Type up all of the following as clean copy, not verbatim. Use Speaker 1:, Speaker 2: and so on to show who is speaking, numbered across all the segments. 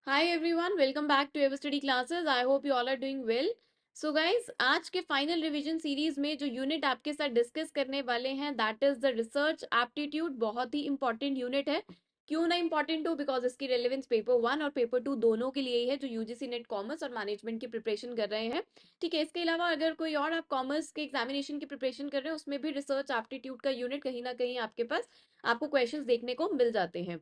Speaker 1: Hi everyone, welcome back to Ever Study Classes. I hope you all are doing well. So guys, आज के final revision series में जो unit आपके साथ discuss करने वाले हैं that is the research aptitude. बहुत ही इंपॉर्टेंट यूनिट है. क्यों ना इंपॉर्टेंट हो? बिकॉज इसकी रेलेवेंस पेपर 1 और पेपर 2 दोनों के लिए ही है जो यूजीसी नेट कॉमर्स और मैनेजमेंट की प्रिपरेशन कर रहे हैं. ठीक है, इसके अलावा अगर कोई और आप कॉमर्स के एग्जामिनेशन की प्रिपरेशन कर रहे हैं उसमें भी रिसर्च एप्टीट्यूड का यूनिट कहीं ना कहीं आपके पास आपको क्वेश्चंस देखने को मिल जाते हैं.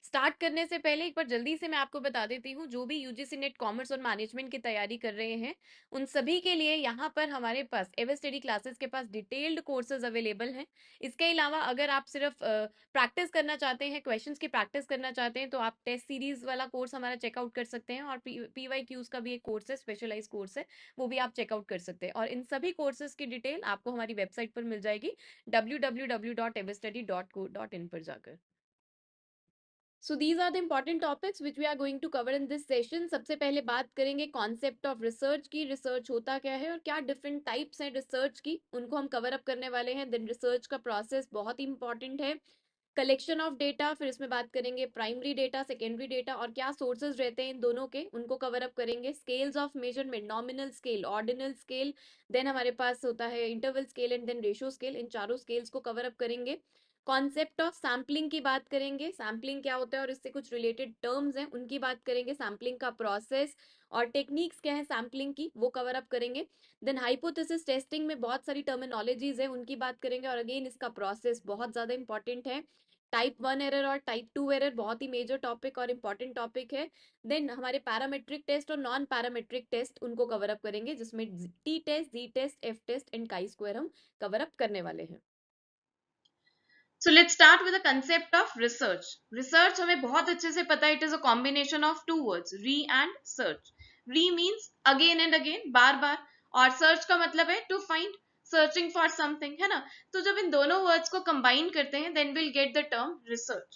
Speaker 1: स्टार्ट करने से पहले एक बार जल्दी से मैं आपको बता देती हूँ, जो भी यूजीसी नेट कॉमर्स और मैनेजमेंट की तैयारी कर रहे हैं उन सभी के लिए यहाँ पर हमारे पास एवर स्टडी क्लासेस के पास डिटेल्ड कोर्सेज अवेलेबल हैं. इसके अलावा अगर आप सिर्फ प्रैक्टिस करना चाहते हैं, क्वेश्चंस की प्रैक्टिस करना चाहते हैं, तो आप टेस्ट सीरीज वाला कोर्स हमारा चेकआउट कर सकते हैं. और पीवाई क्यूज का भी एक कोर्स है, स्पेशलाइज कोर्स है, वो भी आप चेकआउट कर सकते हैं. और इन सभी कोर्सेज की डिटेल आपको हमारी वेबसाइट पर मिल जाएगी www.everstudy.co.in पर जाकर. So these are the important topics which we are going to cover in this session. सबसे पहले बात करेंगे कॉन्सेप्ट ऑफ रिसर्च की. रिसर्च होता क्या है और क्या डिफरेंट टाइप्स हैं रिसर्च की, उनको हम कवर अप करने वाले हैं. देन रिसर्च का प्रोसेस बहुत ही इंपॉर्टेंट है. कलेक्शन ऑफ डेटा, फिर इसमें बात करेंगे प्राइमरी डेटा, सेकेंडरी डेटा और क्या सोर्सेज रहते हैं इन दोनों के, उनको कवर अप करेंगे. Scales of measurement, nominal scale, ordinal scale, then हमारे पास होता है interval scale and then ratio scale. इन चारों स्केल्स को कवर अप करेंगे. कॉन्सेप्ट ऑफ सैम्पलिंग की बात करेंगे, सैम्पलिंग क्या होता है और इससे कुछ रिलेटेड टर्म्स हैं उनकी बात करेंगे. सैम्पलिंग का प्रोसेस और टेक्निक्स क्या है सैम्पलिंग की, वो कवर अप करेंगे. देन हाइपोथेसिस टेस्टिंग में बहुत सारी टर्मिनोलॉजीज है, उनकी बात करेंगे. और अगेन इसका प्रोसेस बहुत ज्यादा इंपॉर्टेंट है. टाइप 1 एरर और टाइप 2 एरर बहुत ही मेजर टॉपिक और इंपॉर्टेंट टॉपिक है. देन हमारे पैरामेट्रिक टेस्ट और नॉन पैरामेट्रिक टेस्ट उनको कवर अप करेंगे, जिसमें T test, G test, F test and chi square हम कवर अप करने वाले हैं.
Speaker 2: So let's start with the concept of research. Research हमें बहुत अच्छे से पता है, it is a combination of two words, re and search. Re means again and again, बार बार, और search का मतलब है to find, searching for something, है ना. तो जब इन दोनों words को combine करते हैं then we'll get the term research.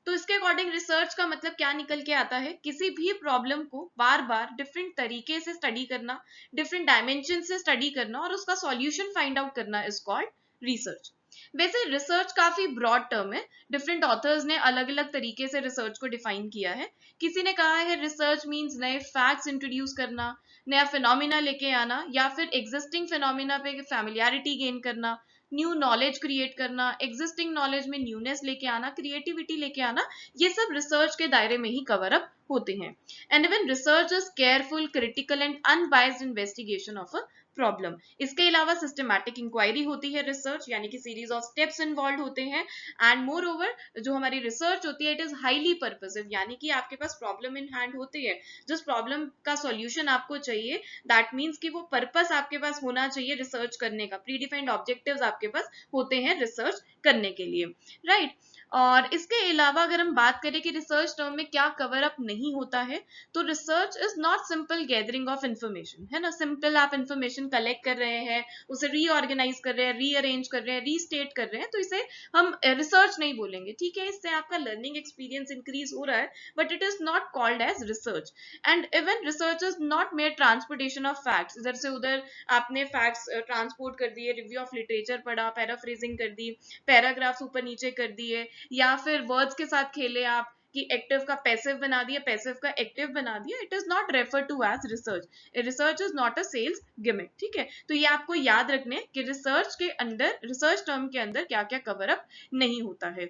Speaker 2: तो इसके अकॉर्डिंग रिसर्च का मतलब क्या निकल के आता है, किसी भी प्रॉब्लम को बार बार डिफरेंट तरीके से स्टडी करना, डिफरेंट डायमेंशन से स्टडी करना और उसका सॉल्यूशन फाइंड आउट करना इज कॉल्ड रिसर्च. वैसे रिसर्च काफी ब्रॉड टर्म है, डिफरेंट ऑथर्स ने अलग अलग तरीके से रिसर्च को डिफाइन किया है. किसी ने कहा है रिसर्च मींस नए फैक्ट्स इंट्रोड्यूस करना, नया फिनोमिना लेके आना, या फिर एग्जिस्टिंग फिनोमिना पे फैमिलियरिटी गेन करना, न्यू नॉलेज क्रिएट करना, एग्जिस्टिंग नॉलेज में न्यूनेस लेके आना, क्रिएटिविटी लेके आना. ये सब रिसर्च के दायरे में ही कवर अप होते हैं. And even research is careful, critical and unbiased investigation of a problem. इसके अलावा सिस्टमैटिक इंक्वायरी होती है रिसर्च, यानी कि सीरीज ऑफ स्टेप्स इन्वॉल्व होते हैं. एंड मोर ओवर जो हमारी रिसर्च होती है इट इज हाईली पर्पसिव, यानी कि आपके पास प्रॉब्लम इन हैंड होती है, जिस प्रॉब्लम का सॉल्यूशन आपको चाहिए, दैट मीन्स कि वो पर्पस आपके पास होना चाहिए रिसर्च करने का, प्री डिफाइंड ऑब्जेक्टिव्स आपके पास होते हैं रिसर्च करने के लिए, राइट. और इसके अलावा अगर हम बात करें कि रिसर्च टर्म में क्या कवर अप नहीं होता है, तो research is not simple gathering of information, है ना. सिंपल आप इंफॉर्मेशन कलेक्ट कर रहे हैं, उसे रीऑर्गेनाइज कर रहे हैं, रीअरेंज कर रहे हैं, रीस्टेट कर रहे हैं, तो इसे हम रिसर्च नहीं बोलेंगे. ठीक है, इससे आपका लर्निंग एक्सपीरियंस इंक्रीज हो रहा है, but it is not called as research. And even research is not mere transportation of facts, इधर से उधर आपने फैक्ट्स ट्रांसपोर्ट कर दिए, रिव्यू ऑफ लिटरेचर पढ़ा, पैराफ्रेजिंग कर दी, पैराग्राफ्स ऊपर नीचे कर दिए, या फिर वर्ड्स के साथ खेले आप कि एक्टिव का पैसिव बना दिया, पैसिव का एक्टिव बना दिया. It is not refer to as research. Research is not a sales gimmick. ठीक है, तो ये आपको याद रखने कि रिसर्च के अंदर, रिसर्च टर्म के अंदर क्या क्या कवर अप नहीं होता है.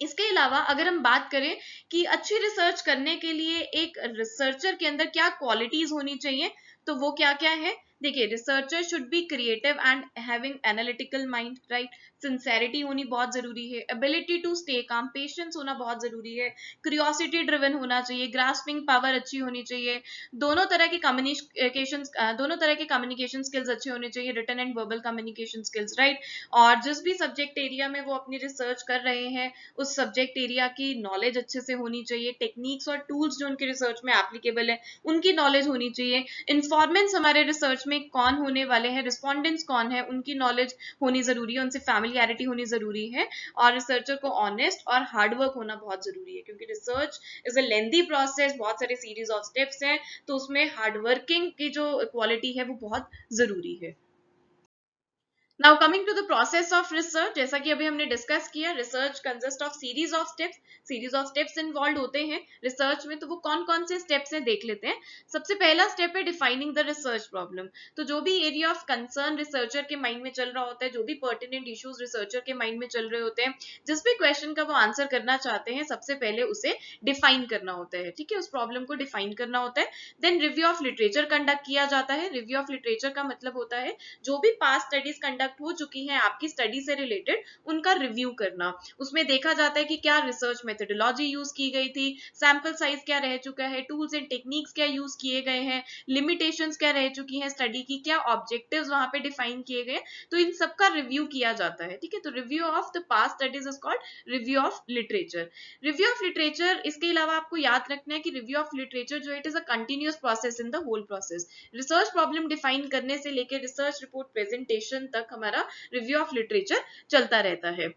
Speaker 2: इसके अलावा अगर हम बात करें कि अच्छी रिसर्च करने के लिए एक रिसर्चर के अंदर क्या क्वालिटीज होनी चाहिए, तो वो क्या क्या है. देखिए, researcher should be creative and having analytical mind, right. Sincerity होनी बहुत जरूरी है, ability to stay calm, patience होना बहुत जरूरी है, क्यूरियोसिटी ड्रिवन होना चाहिए, ग्रास्पिंग पावर अच्छी होनी चाहिए, दोनों तरह की कम्युनिकेशन, दोनों तरह के कम्युनिकेशन स्किल्स अच्छे होने चाहिए, written and verbal communication skills, right. और जिस भी सब्जेक्ट एरिया में वो अपनी रिसर्च कर रहे हैं उस सब्जेक्ट एरिया की नॉलेज अच्छे से होनी चाहिए, टेक्निक्स और टूल्स जो उनके रिसर्च में एप्लीकेबल है उनकी नॉलेज होनी चाहिए, इन्फॉर्मेंट्स हमारे रिसर्च में कौन होने वाले हैं, रिस्पॉन्डेंट्स कौन है, उनकी नॉलेज होनी जरूरी है, उनसे फैमिलियरिटी होनी जरूरी है. और रिसर्चर को ऑनेस्ट और हार्डवर्क होना बहुत जरूरी है, क्योंकि research is a lengthy process, बहुत सारे सीरीज ऑफ स्टेप्स हैं, तो उसमें हार्डवर्किंग की जो क्वालिटी है वो बहुत जरूरी है. Now coming to the process of research, जैसा कि अभी हमने डिस्कस किया, research consist of series of steps involve होते हैं रिसर्च में। तो वो कौन कौन से स्टेप्स हैं देख लेते हैं। सबसे पहला स्टेप है डिफाइनिंग द रिसर्च प्रॉब्लम। तो जो भी एरिया ऑफ कंसर्न रिसर्चर के माइंड में चल रहा होता है, जो भी पर्टिनेंट इश्यूज रिसर्चर के माइंड में चल रहे होते हैं, जिस भी क्वेश्चन का वो आंसर करना चाहते हैं, सबसे पहले उसे डिफाइन करना होता है। ठीक है, उस प्रॉब्लम को डिफाइन करना होता है। Then review of literature conduct किया जाता है। रिव्यू ऑफ लिटरेचर का मतलब होता है जो भी पास्ट स्टडीज कंडक्ट हो चुकी हैं आपकी स्टडी से रिलेटेड, उनका रिव्यू करना। उसमें देखा जाता है कि क्या रिसर्च मेथोडोलॉजी यूज की गई थी, सैंपल साइज क्या रह चुका है, टूल्स एंड टेक्निक्स क्या यूज किए गए हैं, लिमिटेशंस क्या रह चुकी हैं स्टडी की, क्या ऑब्जेक्टिव्स वहां पे डिफाइन किए गए। तो इन सब का रिव्यू किया जाता है। ठीक है, तो review of the past studies is called review of literature. Review of literature, इसके अलावा आपको याद रखना है कि रिव्यू ऑफ लिटरेचर जो it is a continuous process in the whole process. Research problem define करने से लेकर रिसर्च रिपोर्ट प्रेजेंटेशन तक हमारा रिव्यू ऑफ लिटरेचर चलता रहता है।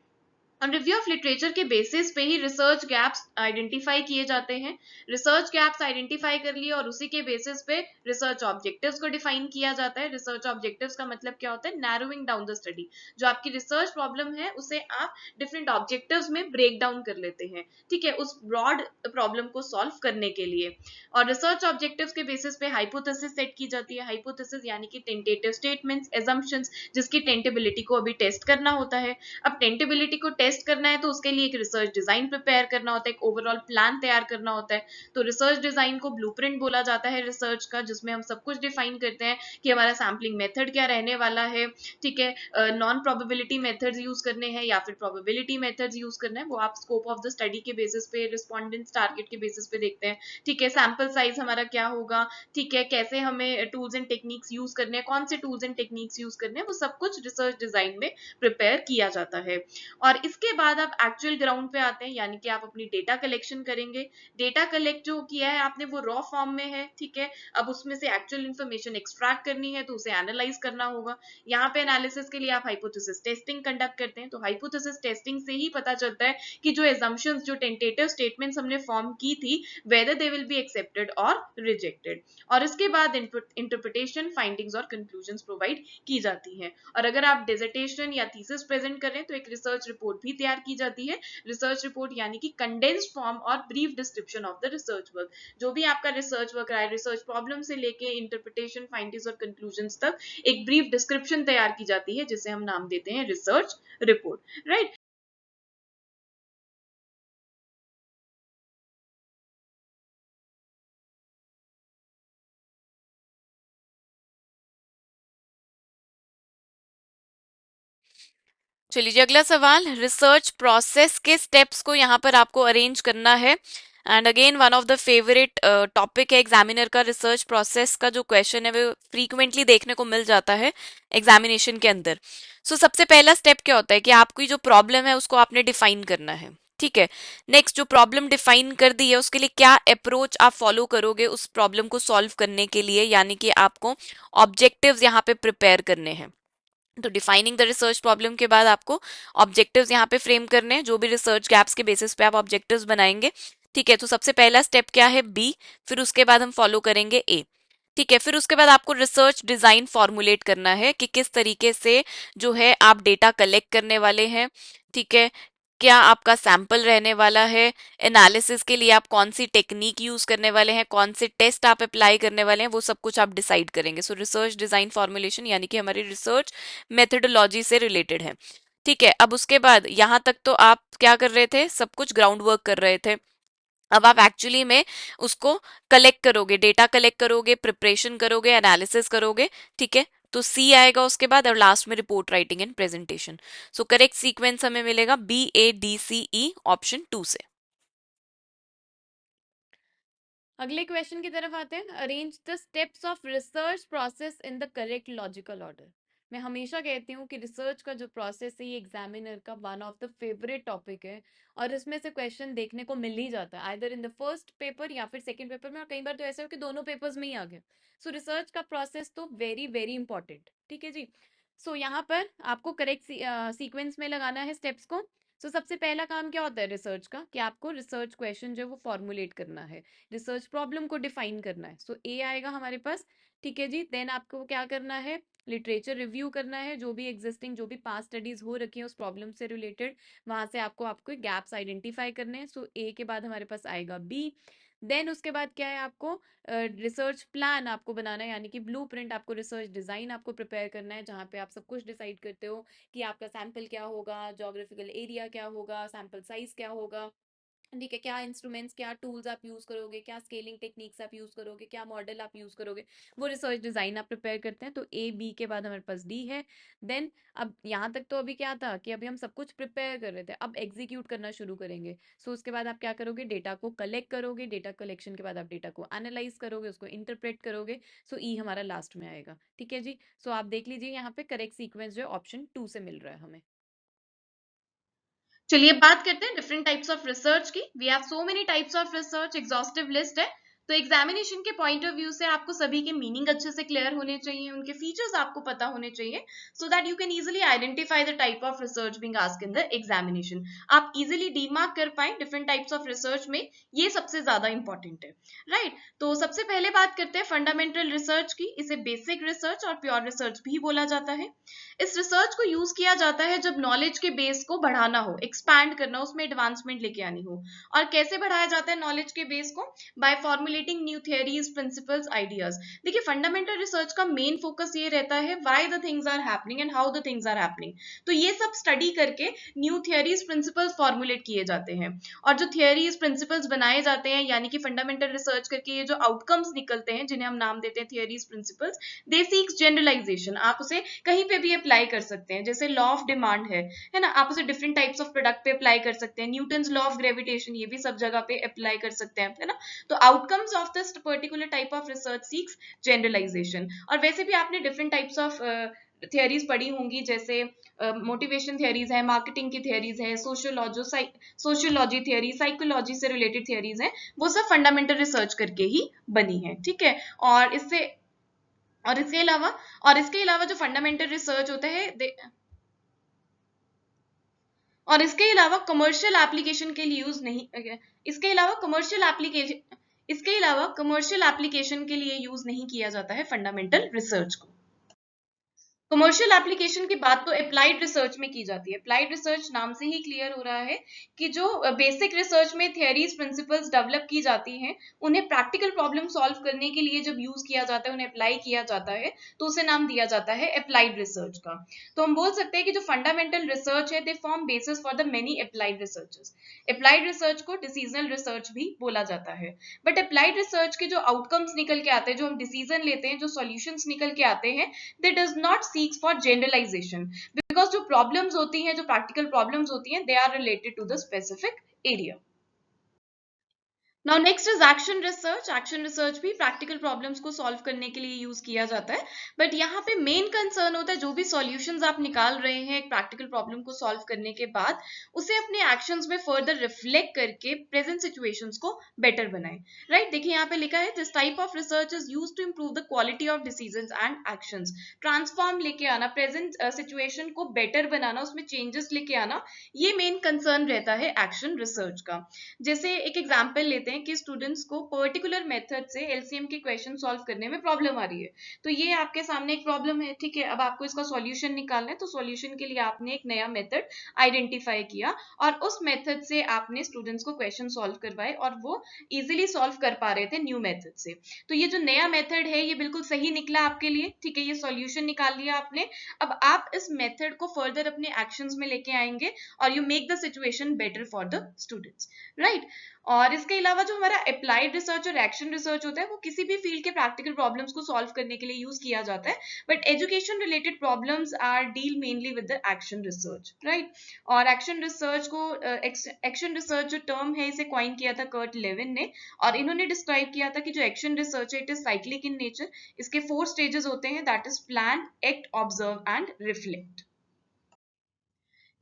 Speaker 2: और रिव्यू ऑफ लिटरेचर के बेसिस पे ही रिसर्च गैप्स आइडेंटिफाई किए जाते हैं। रिसर्च गैप्स आइडेंटिफाई कर लिए और उसी के बेसिस पे रिसर्च ऑब्जेक्टिव्स को डिफाइन किया जाता है। रिसर्च ऑब्जेक्टिव्स का मतलब क्या होता है, नैरोइंग डाउन द स्टडी। जो आपकी रिसर्च प्रॉब्लम है उसे आप डिफरेंट ऑब्जेक्टिव्स में ब्रेक डाउन कर लेते हैं। ठीक है, उस ब्रॉड प्रॉब्लम को सॉल्व करने के लिए। और रिसर्च ऑब्जेक्टिव्स के बेसिस पे हाइपोथेसिस सेट की जाती है। हाइपोथेसिस यानी कि टेंटेटिव स्टेटमेंट्स, एजम्पशंस, जिसकी टेंटेबिलिटी को अभी टेस्ट करना होता है। अब टेंटेबिलिटी को टेस्ट करना है तो उसके लिए एक रिसर्च डिजाइन प्रिपेयर करना होता है, एक ओवरऑल प्लान तैयार करना होता है। तो रिसर्च डिजाइन को ब्लूप्रिंट बोला जाता है रिसर्च का, जिसमें हम सब कुछ डिफाइन करते हैं कि हमारा सैम्पलिंग मेथड क्या रहने वाला है। ठीक है, नॉन प्रोबेबिलिटी मेथड्स यूज करने हैं या फिर प्रोबेबिलिटी मेथड्स यूज करना है, वो आप स्कोप ऑफ द स्टडी के बेसिस पे, रिस्पॉन्डेंट्स टारगेट के बेसिस पे देखते हैं। ठीक है, सैंपल साइज हमारा क्या होगा, ठीक है, कैसे हमें टूल्स एंड टेक्निक्स यूज करने हैं, कौन से टूल्स एंड टेक्निक्स यूज करने हैं, वो सब कुछ रिसर्च डिजाइन में प्रिपेयर किया जाता है। और इसके बाद आप एक्चुअल ग्राउंड पे आते हैं, यानी कि आप अपनी डेटा कलेक्शन करेंगे। डेटा कलेक्ट जो किया है आपने वो रॉ फॉर्म में है। ठीक है, अब उसमें से एक्चुअल इंफॉर्मेशन एक्सट्रैक्ट करनी है तो उसे एनालाइज करना होगा। यहाँ पे एनालिसिस के लिए आप हाइपोथेसिस टेस्टिंग कंडक्ट करते हैं। तो हाइपोथेसिस टेस्टिंग से ही पता चलता है कि जो एजम्पशंस, जो टेंटेटिव स्टेटमेंट्स हमने फॉर्म की थी, whether they will be accepted और रिजेक्टेड। और इसके बाद इंटरप्रिटेशन, फाइंडिंग्स और कंक्लूजन्स प्रोवाइड की जाती हैं। और अगर आप डिसर्टेशन या थीसिस प्रेजेंट करें तो एक रिसर्च रिपोर्ट भी तैयार की जाती है। रिसर्च रिपोर्ट यानी कि कंडेंस्ड फॉर्म और brief description of the research work. जो भी आपका रिसर्च वर्क रहा है, रिसर्च प्रॉब्लम से लेके इंटरप्रिटेशन, फाइंडिंग्स और कंक्लूजन्स तक, एक ब्रीफ डिस्क्रिप्शन तैयार की जाती है जिसे हम नाम देते हैं रिसर्च रिपोर्ट। राइट।
Speaker 1: चलिए जी, अगला सवाल, रिसर्च प्रोसेस के स्टेप्स को यहाँ पर आपको अरेंज करना है। And again one of the favourite topic है एग्जामिनर का, रिसर्च प्रोसेस का जो क्वेश्चन है वो फ्रीक्वेंटली देखने को मिल जाता है एग्जामिनेशन के अंदर। सो सबसे पहला स्टेप क्या होता है कि आपकी जो प्रॉब्लम है उसको आपने डिफाइन करना है। ठीक है, नेक्स्ट जो प्रॉब्लम डिफाइन कर दी है उसके लिए क्या अप्रोच आप फॉलो करोगे उस प्रॉब्लम को सॉल्व करने के लिए, यानी कि आपको ऑब्जेक्टिव्स यहाँ पे प्रिपेयर करने हैं। तो डिफाइनिंग द रिसर्च प्रॉब्लम के बाद आपको ऑब्जेक्टिव्स यहाँ पे फ्रेम करने हैं, जो भी रिसर्च गैप्स के बेसिस पे आप ऑब्जेक्टिव्स बनाएंगे। ठीक है, तो सबसे पहला स्टेप क्या है, बी। फिर उसके बाद हम फॉलो करेंगे ए। ठीक है, फिर उसके बाद आपको रिसर्च डिजाइन फॉर्मुलेट करना है कि किस तरीके से जो है आप डेटा कलेक्ट करने वाले हैं। ठीक है, क्या आपका सैंपल रहने वाला है, एनालिसिस के लिए आप कौन सी टेक्निक यूज करने वाले हैं, कौन से टेस्ट आप अप्लाई करने वाले हैं, वो सब कुछ आप डिसाइड करेंगे। सो रिसर्च डिजाइन फॉर्मुलेशन यानी कि हमारी रिसर्च मेथोडोलॉजी से रिलेटेड है। ठीक है, अब उसके बाद यहां तक तो आप क्या कर रहे थे, सब कुछ ग्राउंड वर्क कर रहे थे। अब आप एक्चुअली में उसको कलेक्ट करोगे, डेटा कलेक्ट करोगे, प्रिपरेशन करोगे, एनालिसिस करोगे। ठीक है, तो सी आएगा उसके बाद और लास्ट में report writing and presentation. So correct sequence हमें मिलेगा BADCE ऑप्शन 2 से। अगले क्वेश्चन की तरफ आते हैं, arrange the steps of research process in the correct logical order. मैं हमेशा कहती हूँ कि रिसर्च का जो प्रोसेस है ये एग्जामिनर का one of the favourite topic है। और इसमें से क्वेश्चन देखने को मिल ही जाता है, either in the first paper या फिर सेकंड पेपर में, और कई बार तो ऐसा हो कि दोनों पेपर्स में ही आ गए। सो रिसर्च का प्रोसेस तो वेरी वेरी इंपॉर्टेंट। ठीक है जी, सो यहाँ पर आपको करेक्ट सीक्वेंस में लगाना है स्टेप्स को। सो सबसे पहला काम क्या होता है रिसर्च का, कि आपको रिसर्च क्वेश्चन जो है वो फॉर्मुलेट करना है, रिसर्च प्रॉब्लम को डिफाइन करना है। सो ए आएगा हमारे पास, ठीक है जी। देन आपको क्या करना है, लिटरेचर रिव्यू करना है, जो भी एग्जिस्टिंग, जो भी पास्ट स्टडीज हो रखी है उस प्रॉब्लम से रिलेटेड, वहां से आपको आपको गैप्स आइडेंटिफाई करने हैं। सो ए के बाद हमारे पास आएगा बी। देन उसके बाद क्या है, आपको रिसर्च प्लान आपको बनाना है, यानी कि ब्लूप्रिंट, आपको रिसर्च डिजाइन आपको प्रिपेयर करना है, जहाँ पे आप सब कुछ डिसाइड करते हो कि आपका सैंपल क्या होगा, जोग्राफिकल एरिया क्या होगा, सैंपल साइज क्या होगा, ठीक है, क्या इंस्ट्रूमेंट्स, क्या टूल्स आप यूज करोगे, क्या स्केलिंग टेक्निक्स आप यूज करोगे, क्या मॉडल आप यूज करोगे, वो रिसर्च डिजाइन आप प्रिपेयर करते हैं। तो ए बी के बाद हमारे पास डी है। देन अब यहाँ तक तो अभी क्या था कि अभी हम सब कुछ प्रिपेयर कर रहे थे, अब एग्जीक्यूट करना शुरू करेंगे। सो उसके बाद आप क्या करोगे, डेटा को कलेक्ट करोगे, डेटा कलेक्शन के बाद आप डेटा को एनालाइज करोगे, उसको इंटरप्रेट करोगे। सो ई हमारा लास्ट में आएगा, ठीक है जी। सो आप देख लीजिए यहाँ पे करेक्ट सीक्वेंस जो है ऑप्शन 2 से मिल रहा है हमें।
Speaker 2: चलिए बात करते हैं डिफरेंट टाइप्स ऑफ रिसर्च की। We have so many types of research, exhaustive list है। तो एग्जामिनेशन के पॉइंट ऑफ व्यू से आपको सभी के मीनिंग अच्छे से क्लियर होने चाहिए, उनके फीचर्स आपको पता होने चाहिए, so that you can easily identify the type of research being asked in the examination. आप इजिली डीमार्क कर पाए डिफरेंट टाइप्स ऑफ रिसर्च में, ये सबसे ज्यादा इंपॉर्टेंट है, राइट। तो सबसे पहले बात करते हैं फंडामेंटल रिसर्च की। इसे बेसिक रिसर्च और प्योर रिसर्च भी बोला जाता है। इस रिसर्च को यूज किया जाता है जब नॉलेज के बेस को बढ़ाना हो, एक्सपैंड करना हो, उसमें एडवांसमेंट लेके आनी हो। और कैसे बढ़ाया जाता है नॉलेज के बेस को? By formulating new theories, principles, ideas. देखिए फंडामेंटल रिसर्च का मेन फोकस ये रहता है why the things are happening and how the things are happening. तो ये सब स्टडी करके न्यू थियरीज, प्रिंसिपल्स फॉर्मुलेट किए जाते हैं। और जो थियरीज, प्रिंसिपल्स बनाए जाते हैं, यानी कि फंडामेंटल रिसर्च करके ये जो आउटकम्स निकलते हैं, जिन्हें हम नाम देते हैं थियरीज, प्रिंसिपल्स, दे सीक्स जनरलाइजेशन। आप उसे कहीं पे भी अप्लाई कर सकते हैं। जैसे लॉ ऑफ डिमांड है ना, आप उसे डिफरेंट टाइप्स ऑफ प्रोडक्ट पे अप्लाई कर सकते हैं। न्यूटन्स लॉ ऑफ ग्रेविटेशन, ये भी सब जगह पे अप्लाई कर सकते हैं, है ना। तो outcomes of this particular type of research seeks generalization. और वैसे भी आपने डिफरेंट टाइप्स ऑफ थियरीज पढ़ी होंगी, जैसे मोटिवेशन थियरीज है, मार्केटिंग की थियरीज है, सोशियोलॉजी थियरी, साइकोलॉजी से रिलेटेड थियरीज है, वो सब फंडामेंटल रिसर्च करके ही बनी है, ठीक है। और इससे और इसके अलावा जो फंडामेंटल रिसर्च होता है और इसके अलावा कमर्शियल एप्लीकेशन के लिए यूज नहीं इसके अलावा कमर्शियल एप्लीकेशन के लिए यूज नहीं किया जाता है फंडामेंटल रिसर्च को। कमर्शियल एप्लीकेशन की बात तो अप्लाइड रिसर्च में की जाती है। अप्लाइड रिसर्च नाम से ही क्लियर हो रहा है कि जो बेसिक रिसर्च में थियरीज, प्रिंसिपल्स डेवलप की जाती हैं, उन्हें प्रैक्टिकल प्रॉब्लम सॉल्व करने के लिए जब यूज किया जाता है, उन्हें अप्लाई किया जाता है, तो उसे नाम दिया जाता है अप्लाइड रिसर्च का। तो हम बोल सकते हैं कि जो फंडामेंटल रिसर्च है, they form basis for the many applied researches. Applied research को डिसीजनल रिसर्च भी बोला जाता है। बट अप्लाइड रिसर्च के जो आउटकम्स निकल के आते हैं, जो हम डिसीजन लेते हैं, जो सॉल्यूशंस निकल के आते हैं, they does not seeks for generalization, because जो प्रॉब्लम्स होती हैं, जो प्रैक्टिकल प्रॉब्लम्स होती हैं, they are related to the specific area. Now next is action research. Action research भी प्रैक्टिकल प्रॉब्लम्स को सॉल्व करने के लिए यूज किया जाता है। बट यहाँ पे मेन कंसर्न होता है जो भी सॉल्यूशंस आप निकाल रहे हैं एक प्रैक्टिकल प्रॉब्लम को सॉल्व करने के बाद, उसे अपने एक्शंस में फर्दर रिफ्लेक्ट करके प्रेजेंट सिचुएशंस को बेटर बनाए, राइट। देखिए यहाँ पे लिखा है this type of research is use to improve the quality of decisions and actions. Transform लेके आना, प्रेजेंट सिचुएशन को बेटर बनाना, उसमें चेंजेस लेके आना, ये मेन कंसर्न रहता है एक्शन रिसर्च का। जैसे एक एग्जांपल लेते हैं कि स्टूडेंट्स को पर्टिकुलर मेथड से एलसीएम के क्वेश्चन सॉल्व करने में प्रॉब्लम आ रही है। तो ये आपके सामने एक प्रॉब्लम है, ठीक है। अब आपको इसका सॉल्यूशन निकालना है, तो सॉल्यूशन के लिए आपने एक नया मेथड आइडेंटिफाई किया और उस मेथड से आपने स्टूडेंट्स को क्वेश्चन सॉल्व करवाए और वो इजिली सॉल्व कर पा रहे थे न्यू मेथड से। तो ये जो नया मेथड है ये बिल्कुल सही निकला आपके लिए, ठीक है। ये सॉल्यूशन निकाल लिया आपने। अब आप इस मेथड को फर्दर अपने एक्शंस में लेके आएंगे और you make the situation better for the students, right. और इसके अलावा जो हमारा अप्लाइड रिसर्च और एक्शन रिसर्च होता है, वो किसी भी फील्ड के प्रैक्टिकल प्रॉब्लम्स को सॉल्व करने के लिए यूज किया जाता है। But education related problems are deal mainly with the action research, right. और एक्शन रिसर्च को एक्शन रिसर्च जो टर्म है, इसे कॉइन किया था कर्ट लेविन ने। और इन्होंने डिस्क्राइब किया था कि जो एक्शन रिसर्च है, it is cyclic in nature. इसके 4 स्टेजेस होते हैं, that is plan, act, observe and reflect.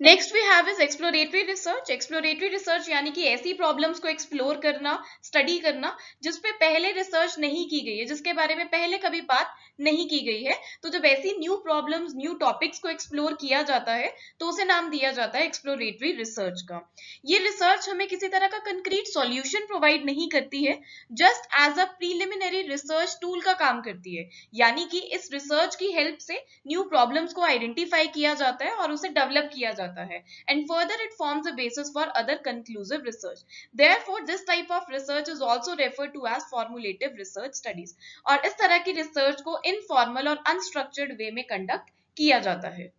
Speaker 2: Next we have is exploratory research. Exploratory research यानी कि ऐसी प्रॉब्लम्स को एक्सप्लोर करना, स्टडी करना जिस पे पहले रिसर्च नहीं की गई है, जिसके बारे में पहले कभी बात नहीं की गई है। तो जब ऐसी न्यू प्रॉब्लम्स, न्यू टॉपिक्स को एक्सप्लोर किया जाता है तो उसे नाम दिया जाता है एक्सप्लोरेटरी रिसर्च का। ये रिसर्च हमें किसी तरह का कंक्रीट सॉल्यूशन प्रोवाइड नहीं करती है, just as a preliminary research tool का काम करती है। यानी कि इस रिसर्च की हेल्प से न्यू प्रॉब्लम्स को आइडेंटिफाई किया जाता है और उसे डेवलप किया जाता है, and further it forms a basis for other conclusive research. Therefore this type of research is also referred to as formulative research studies. और इस तरह की रिसर्च को इनफॉर्मल और अनस्ट्रक्चर्ड वे में कंडक्ट किया जाता है।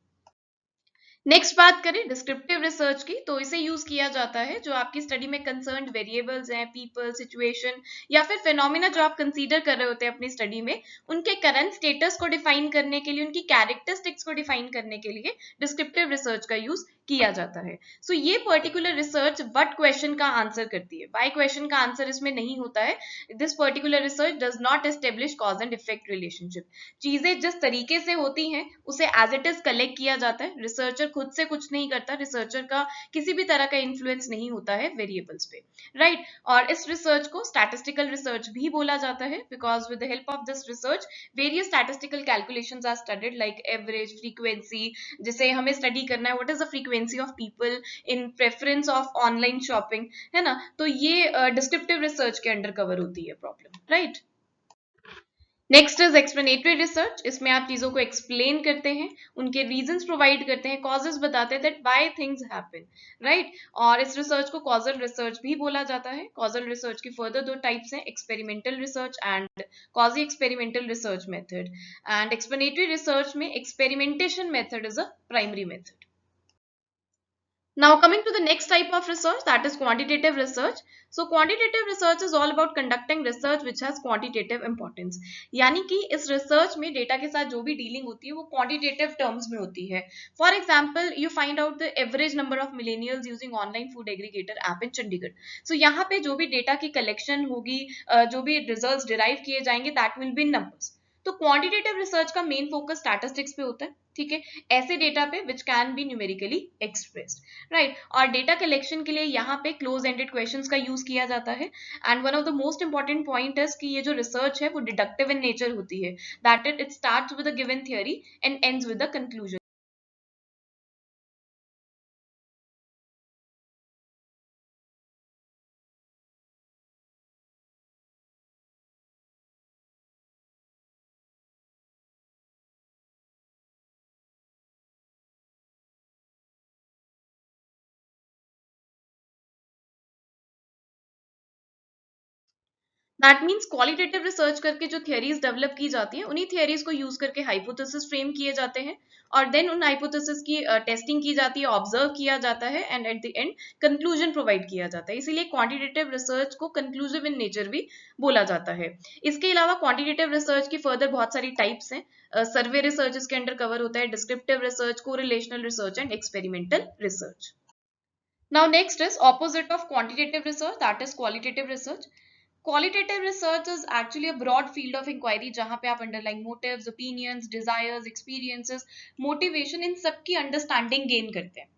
Speaker 2: नेक्स्ट बात करें डिस्क्रिप्टिव रिसर्च की, तो इसे यूज किया जाता है जो आपकी स्टडी में कंसर्न्ड वेरिएबल्स हैं, पीपल, सिचुएशन या फिर फिनोमिना जो आप कंसीडर कर रहे होते हैं अपनी स्टडी में, उनके करंट स्टेटस को डिफाइन करने के लिए, उनकी कैरेक्टरिस्टिक्स को डिफाइन करने के लिए डिस्क्रिप्टिव रिसर्च का यूज किया जाता है। सो ये पर्टिकुलर रिसर्च व्हाट क्वेश्चन का आंसर करती है, व्हाई क्वेश्चन का आंसर इसमें नहीं होता है। This particular research does not establish cause and effect relationship. चीजें जिस तरीके से होती हैं उसे एज इट इज कलेक्ट किया जाता है, रिसर्चर खुद से कुछ नहीं करता, रिसर्चर का किसी भी तरह का इन्फ्लुएंस नहीं होता है वेरिएबल्स पे, राइट। और इस रिसर्च को स्टैटिस्टिकल रिसर्च भी बोला जाता है, because with the help of this research various statistical calculations are studied, like average, frequency, जिसे हमें स्टडी करना है, what is the frequency of people in preference of online shopping, है ना। तो ये डिस्क्रिप्टिव रिसर्च के अंडर कवर होती है problem, right. Next is explanatory research. इसमें आप चीजों को एक्सप्लेन करते हैं, उनके रीजंस प्रोवाइड करते हैं, कॉजेस बताते हैं that why things happen, right. और इस रिसर्च को कॉजल रिसर्च भी बोला जाता है। कॉजल रिसर्च की फर्दर दो टाइप्स हैं, experimental research and quasi experimental research method. And explanatory research में experimentation method is a primary method. Now coming to the next type of research, that is quantitative research. So quantitative research is all about conducting research which has quantitative importance. यानी कि इस research में data के साथ जो भी dealing होती है वो quantitative terms में होती है. For example, you find out the average number of millennials using online food aggregator app in Chandigarh. So यहाँ पे जो भी data की collection होगी, जो भी results derive किए जाएंगे, that will be numbers. तो क्वांटिटेटिव रिसर्च का मेन फोकस स्टैटिस्टिक्स पे होता है, ठीक है, ऐसे डेटा पे which can be numerically expressed, right. और डेटा कलेक्शन के लिए यहाँ पे क्लोज एंडेड क्वेश्चंस का यूज किया जाता है। And one of the most important point है कि ये जो रिसर्च है वो डिडक्टिव इन नेचर होती है, that it starts with a given theory and ends with a conclusion. That means qualitative research करके जो थियरीज डेवलप की जाती हैं, उन्हीं थियरीज को यूज करके हाइपोथेसिस फ्रेम किए जाते हैं, और देन उन हाइपोथेसिस की टेस्टिंग की जाती है, ऑब्जर्व किया जाता है, and at the end conclusion provide किया जाता है। इसीलिए क्वांटिटेटिव रिसर्च को कंक्लूसिव इन नेचर भी बोला जाता है। इसके अलावा क्वांटिटेटिव रिसर्च की फर्दर बहुत सारी टाइप्स हैं। सर्वे रिसर्च इसके अंडर कवर होता है, descriptive research, correlational research and experimental research. Now next is opposite of quantitative research, that is qualitative research. Qualitative research is actually a broad field of inquiry जहां पे आप underlying motives, opinions, desires, experiences, motivation, इन सब की understanding gain करते हैं।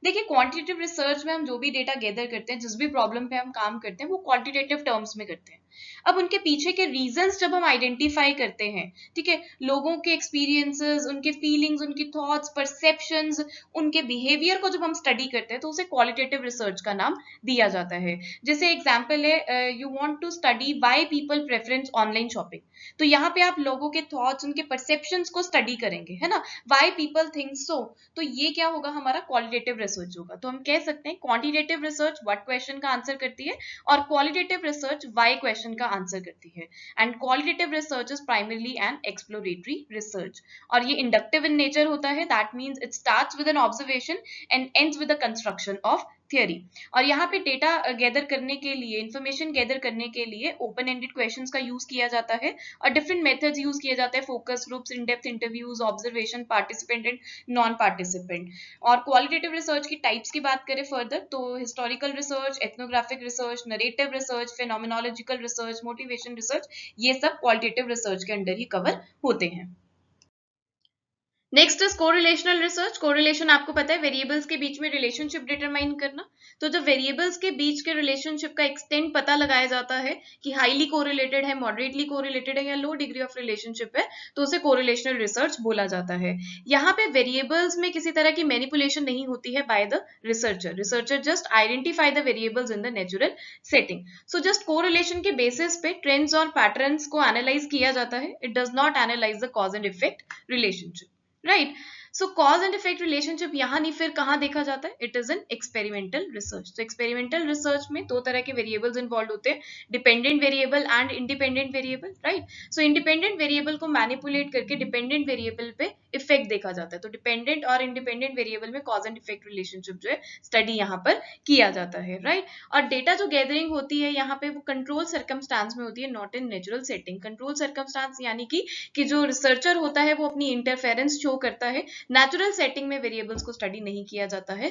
Speaker 2: देखिए quantitative research में हम जो भी डेटा गैदर करते हैं, जिस भी प्रॉब्लम पे हम काम करते हैं, वो क्वांटिटेटिव टर्म्स में करते हैं। अब उनके पीछे के रीजंस जब हम आइडेंटिफाई करते हैं, ठीक है, लोगों के एक्सपीरियंसेस, उनके फीलिंग्स, उनकी थॉट्स, परसेप्शंस, उनके बिहेवियर को जब हम स्टडी करते हैं तो उसे क्वालिटेटिव रिसर्च का नाम दिया जाता है। जैसे एग्जाम्पल है, you want to study why people preference online shopping, तो यहाँ पे आप लोगों के थॉट्स, उनके परसेप्शंस को स्टडी करेंगे, है ना, व्हाई पीपल थिंक सो। तो ये क्या होगा, हमारा क्वालिटेटिव रिसर्च होगा। तो हम कह सकते हैं क्वांटिटेटिव रिसर्च व्हाट क्वेश्चन का आंसर करती है, और क्वालिटेटिव रिसर्च व्हाई क्वेश्चन का आंसर करती है। And qualitative research is primarily an exploratory research, और ये इंडक्टिव इन नेचर होता है। That means it starts with an observation and ends with the construction of theory. और यहाँ पे डेटा गैदर करने के लिए, इंफॉर्मेशन गैदर करने के लिए ओपन एंडेड क्वेश्चंस का यूज किया जाता है, और डिफरेंट मेथड्स यूज किए जाते हैं, focus groups, in depth interviews, observation, participant and non participant. और क्वालिटेटिव रिसर्च की टाइप्स की बात करें फर्दर, तो historical research, ethnographic research, narrative research, phenomenological research, motivation research, ये सब क्वालिटेटिव रिसर्च के अंडर ही कवर होते हैं। Next is correlational research. Correlation आपको पता है वेरिएबल्स के बीच में रिलेशनशिप डिटरमाइन करना। तो जब वेरिएबल्स के बीच के रिलेशनशिप का एक्सटेंट पता लगाया जाता है कि हाईली कोरिलेटेड है, मॉडरेटली कोरिलेटेड है या लो डिग्री ऑफ रिलेशनशिप है, तो उसे कोरिलेशनल रिसर्च बोला जाता है। यहाँ पे वेरिएबल्स में किसी तरह की मैनिपुलेशन नहीं होती है by the researcher. Researcher just identify the variables in the natural setting. So just correlation के बेसिस पे ट्रेंड्स और पैटर्न्स को एनालाइज किया जाता है। It does not analyse the cause and effect relationship, right. Show cause and effect relationship यहाँ नहीं, फिर कहाँ देखा जाता है? It is an experimental research. तो एक्सपेरिमेंटल रिसर्च में दो तरह के वेरिएबल्स इन्वॉल्व होते हैं, dependent variable and independent variable, right. So independent variable को मैनिपुलेट करके डिपेंडेंट वेरिएबल पे इफेक्ट देखा जाता है। तो डिपेंडेंट और इंडिपेंडेंट वेरिएबल में कॉज एंड इफेक्ट रिलेशनशिप जो है स्टडी यहाँ पर किया जाता है, राइट। और डेटा जो गैदरिंग होती है यहाँ पे वो कंट्रोल सर्कमस्टांस में होती है, not in natural setting. Control circumstance यानी कि जो रिसर्चर होता है वो अपनी इंटरफेरेंस शो करता है। नेचुरल सेटिंग में वेरिएबल्स को स्टडी नहीं किया जाता है,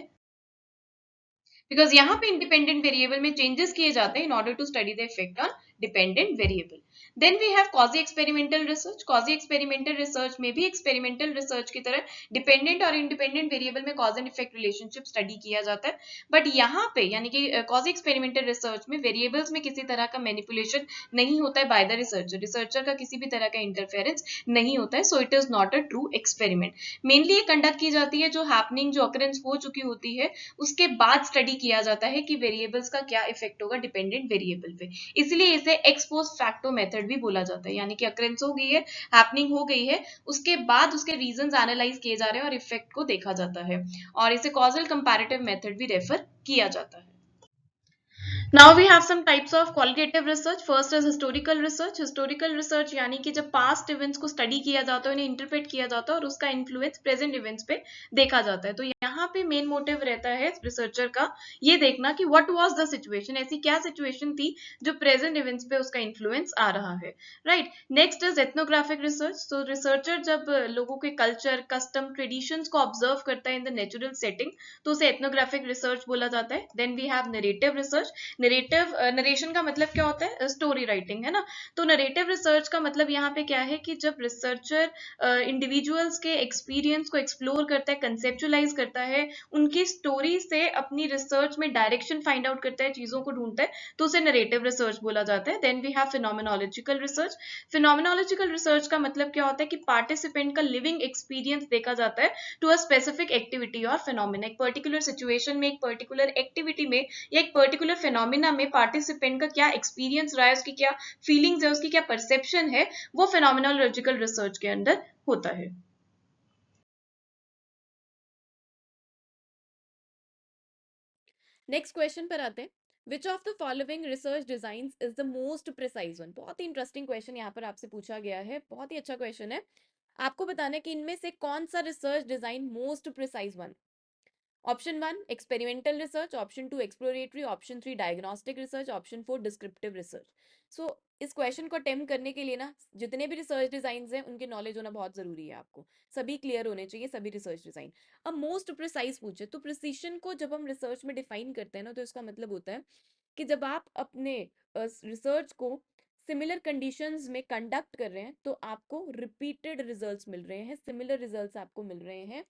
Speaker 2: बिकॉज यहाँ पे इंडिपेंडेंट वेरिएबल में चेंजेस किए जाते हैं in order to study the effect on dependent variable. Then we have quasi experimental research. Quasi experimental research में भी एक्सपेरिमेंटल रिसर्च की तरह डिपेंडेंट और इंडिपेंडेंट वेरिएबल में cause and effect relationship study किया जाता है। बट यहाँ पे यानी कि क्वाजी एक्सपेरिमेंटल रिसर्च में वेरिएबल्स में किसी तरह का मैनिपुलेशन नहीं होता है बाय द रिसर्चर। रिसर्चर का किसी भी तरह का इंटरफेरेंस नहीं होता है। So it is not a true experiment. Mainly ये कंडक्ट की जाती है जो हैपनिंग, जो अकरेंस हो चुकी होती है, उसके बाद स्टडी किया जाता है कि वेरिएबल्स का क्या इफेक्ट होगा डिपेंडेंट वेरिएबल पे। इसलिए इसे एक्स पोस्ट फैक्टो मेथड भी बोला जाता है। यानी कि अकरेंस हो गई है, हैपनिंग हो गई है, उसके बाद उसके रीजंस एनालाइज किए जा रहे हैं और इफेक्ट को देखा जाता है, और इसे कॉजल कंपैरेटिव मेथड भी रेफर किया जाता है। Now we have some types of qualitative research. First is historical research. Historical research यानी कि जब past events को study किया जाता है, उन्हें interpret किया जाता है और उसका influence present events पे देखा जाता है। तो यहाँ पे main motive रहता है researcher का ये देखना कि what was the situation, ऐसी क्या situation थी जो present events पे उसका influence आ रहा है, right? Next is ethnographic research. So researcher जब लोगों के culture, custom, traditions को observe करता है in the natural setting, तो उसे ethnographic research बोला जाता है। Then we have narrative research. Narration का मतलब क्या होता है? स्टोरी राइटिंग, है ना। तो नरेटिव रिसर्च का मतलब यहाँ पे क्या है कि जब रिसर्चर इंडिविजुअल्स के एक्सपीरियंस को एक्सप्लोर करता है, कंसेप्चुलाइज करता है, उनकी स्टोरी से अपनी रिसर्च में डायरेक्शन फाइंड आउट करता है, चीजों को ढूंढता है, तो उसे नरेटिव रिसर्च बोला जाता है। Then we have phenomenological research. Phenomenological research का मतलब क्या होता है कि पार्टिसिपेंट का लिविंग एक्सपीरियंस देखा जाता है टू अ स्पेसिफिक एक्टिविटी और फिनोमिना। एक पर्टिकुलर सिचुएशन में, एक पर्टिकुलर एक्टिविटी में या एक पर्टिकुलर फिनोमिना में पार्टिसिपेंट का क्या एक्सपीरियंस रहा है, उसकी क्या फीलिंग्स है, उसकी क्या परसेप्शन है, वो फिनोमिनोलॉजिकल रिसर्च के अंदर होता है।
Speaker 1: नेक्स्ट क्वेश्चन पर आते हैं। विच of the following research design is the most precise one? बहुत ही इंटरेस्टिंग क्वेश्चन यहाँ पर आपसे पूछा गया है, बहुत ही अच्छा क्वेश्चन है। आपको बताना है कि इनमें से कौन सा research design most precise one. Option one experimental research, option two exploratory, option three diagnostic research, option four descriptive research. So इस क्वेश्चन को अटेम्प्ट करने के लिए ना, जितने भी रिसर्च डिजाइन हैं उनके नॉलेज होना बहुत जरूरी है आपको, सभी क्लियर होने चाहिए सभी रिसर्च डिजाइन। अब मोस्ट प्रिसाइज पूछे तो प्रिसीशन को जब हम रिसर्च में डिफाइन करते हैं ना, तो इसका मतलब होता है कि जब आप अपने रिसर्च को सिमिलर कंडीशंस में कंडक्ट कर रहे हैं तो आपको रिपीटेड रिजल्ट्स मिल रहे हैं, सिमिलर रिजल्ट्स आपको मिल रहे हैं,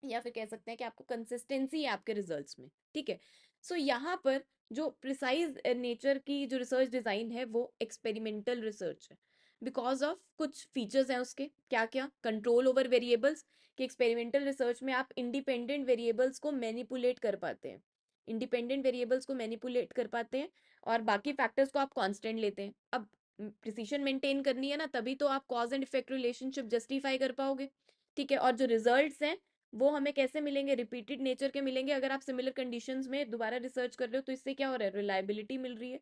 Speaker 1: या फिर कह सकते हैं कि आपको कंसिस्टेंसी है आपके रिजल्ट्स में, ठीक है। सो यहाँ पर जो प्रिसाइज नेचर की जो रिसर्च डिजाइन है वो एक्सपेरिमेंटल रिसर्च है, बिकॉज ऑफ कुछ फीचर्स हैं उसके। क्या क्या? कंट्रोल ओवर वेरिएबल्स, कि एक्सपेरिमेंटल रिसर्च में आप इंडिपेंडेंट वेरिएबल्स को मैनिपुलेट कर पाते हैं, इंडिपेंडेंट वेरिएबल्स को मैनिपुलेट कर पाते हैं और बाकी फैक्टर्स को आप कांस्टेंट लेते हैं। अब प्रिसीशन मेंटेन करनी है ना, तभी तो आप cause and effect relationship justify कर पाओगे, ठीक है। और जो रिजल्ट्स हैं वो हमें कैसे मिलेंगे? रिपीटेड नेचर के मिलेंगे। अगर आप सिमिलर कंडीशंस में दोबारा रिसर्च कर रहे हो तो इससे क्या हो रहा है? रिलायबिलिटी मिल रही है।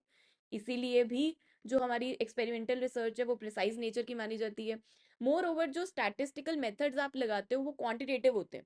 Speaker 1: इसीलिए भी जो हमारी एक्सपेरिमेंटल रिसर्च है वो प्रिसाइज नेचर की मानी जाती है। मोर ओवर जो स्टैटिस्टिकल मेथड्स आप लगाते हो वो क्वांटिटेटिव होते हैं,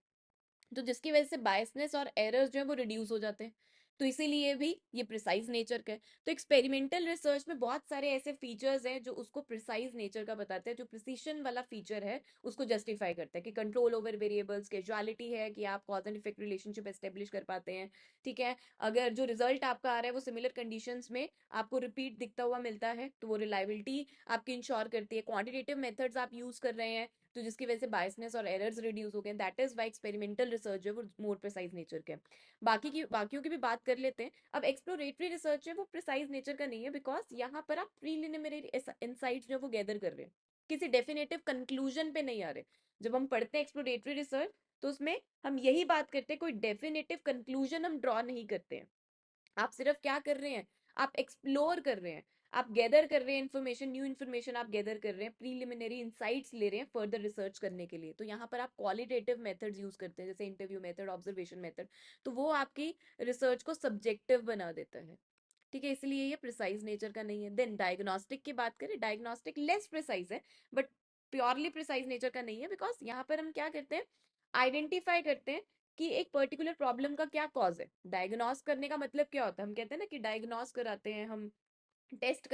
Speaker 1: तो जिसकी वजह से बायसनेस और एरर्स जो है वो रिड्यूस हो जाते हैं, तो इसीलिए भी ये प्रिसाइज नेचर का है। तो एक्सपेरिमेंटल रिसर्च में बहुत सारे ऐसे फीचर्स हैं जो उसको प्रिसाइज नेचर का बताते हैं। जो प्रिसीशन वाला फीचर है उसको जस्टिफाई करता है कि कंट्रोल ओवर वेरिएबल्स, कैजुअलिटी है कि आप cause and effect relationship establish कर पाते हैं, ठीक है। अगर जो रिजल्ट आपका आ रहा है वो सिमिलर कंडीशंस में आपको रिपीट दिखता हुआ मिलता है तो वो रिलायबिलिटी आपकी इंश्योर करती है। क्वांटिटेटिव मेथड्स आप यूज कर रहे हैं तो जिसकी वजह से बायसनेस और एरर्स रिड्यूस हो गए, that is why experimental research जो है वो मोर प्रिसाइज नेचर के हैं। बाकियों की भी बात कर लेते हैं। अब एक्सप्लोरेटरी रिसर्च है वो प्रिसाइज नेचर का नहीं है, बिकॉज यहाँ पर आप प्रीलिमिनरी इंसाइट्स जो वो गैदर कर रहे हैं, किसी डेफिनेटिव कंक्लूजन पे नहीं आ रहे। जब हम पढ़ते हैं एक्सप्लोरेटरी रिसर्च तो उसमें हम यही बात करते हैं, कोई डेफिनेटिव कंक्लूजन हम ड्रॉ नहीं करते हैं। आप सिर्फ क्या कर रहे हैं, आप एक्सप्लोर कर रहे हैं, आप गैदर कर रहे हैं इन्फॉर्मेशन, न्यू इन्फॉर्मेशन आप गैदर कर रहे हैं, प्रीलिमिनरी इंसाइट्स ले रहे हैं फर्दर रिसर्च करने के लिए। तो यहाँ पर आप क्वालिटेटिव मेथड्स यूज करते हैं, जैसे इंटरव्यू मेथड, ऑब्जर्वेशन मेथड, तो वो आपकी रिसर्च को सब्जेक्टिव बना देता है। ठीक है, इसलिए ये प्रिसाइज नेचर का नहीं है। देन डायग्नोस्टिक की बात करें, डायग्नोस्टिक लेस प्रिसाइज है, बट प्योरली प्रिसाइज नेचर का नहीं है, बिकॉज यहाँ पर हम क्या करते हैं, आइडेंटिफाई करते हैं कि एक पर्टिकुलर प्रॉब्लम का क्या कॉज है। डायग्नोस करने का मतलब क्या होता है, हम कहते हैं ना कि डायग्नोस कराते हैं हम, टेस्ट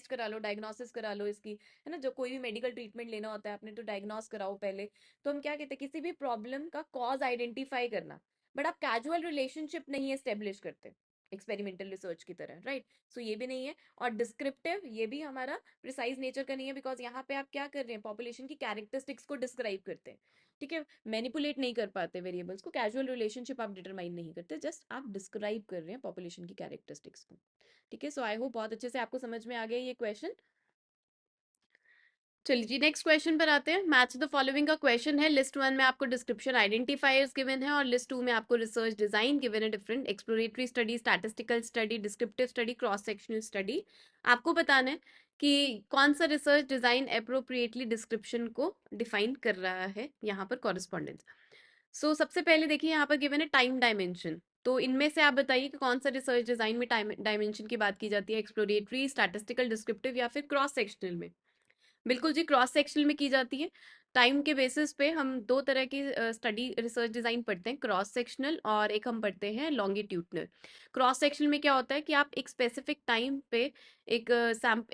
Speaker 1: करा लो, डायग्नोसिस करा लो इसकी, है ना। जो कोई भी मेडिकल ट्रीटमेंट लेना होता है आपने, तो डायग्नोस कराओ पहले। तो हम क्या कहते हैं, किसी भी प्रॉब्लम का कॉज आइडेंटिफाई करना, बट आप कैजुअल रिलेशनशिप नहीं एस्टेब्लिश करते एक्सपेरिमेंटल रिसर्च की तरह, राइट। सो ये भी नहीं है। और डिस्क्रिप्टिव, ये भी हमारा प्रिसाइज नेचर का नहीं है, बिकॉज यहाँ पे आप क्या कर रहे हैं, पॉपुलेशन की कैरेक्टरिस्टिक्स को डिस्क्राइब करते हैं। ठीक है, मैनिपुलेट नहीं कर पाते वेरिएबल्स को, कैजुअल रिलेशनशिप आप डिटरमाइन नहीं करते, जस्ट आप डिस्क्राइब कर रहे हैं पॉपुलेशन की कैरेक्टरिस्टिक्स को। ठीक है, सो आई होप बहुत अच्छे से आपको समझ में आ गया ये क्वेश्चन। चलिए जी, नेक्स्ट क्वेश्चन पर आते हैं। मैच द फॉलोइंग का क्वेश्चन है। लिस्ट वन में आपको डिस्क्रिप्शन आइडेंटिफायर्स गिवन है, और लिस्ट टू में आपको रिसर्च डिजाइन गिवन है, different exploratory study, statistical study, descriptive study, cross sectional study. आपको बताना है कि कौन सा रिसर्च डिजाइन अप्रोप्रिएटली डिस्क्रिप्शन को डिफाइन कर रहा है यहाँ पर कॉरेस्पॉन्डेंस। सो सबसे पहले देखिए यहाँ पर गिवन है टाइम डायमेंशन। तो इनमें से आप बताइए कि कौन सा रिसर्च डिजाइन में टाइम डायमेंशन की बात की जाती है, एक्सप्लोरेटरी, स्टैटिस्टिकल, डिस्क्रिप्टिव या फिर क्रॉस सेक्शनल में। बिल्कुल जी, क्रॉस सेक्शनल में की जाती है। टाइम के बेसिस पे हम दो तरह की स्टडी रिसर्च डिजाइन पढ़ते हैं, क्रॉस सेक्शनल और एक हम पढ़ते हैं लॉन्गिट्यूडनल। क्रॉस सेक्शनल में क्या होता है कि आप एक स्पेसिफिक टाइम पे एक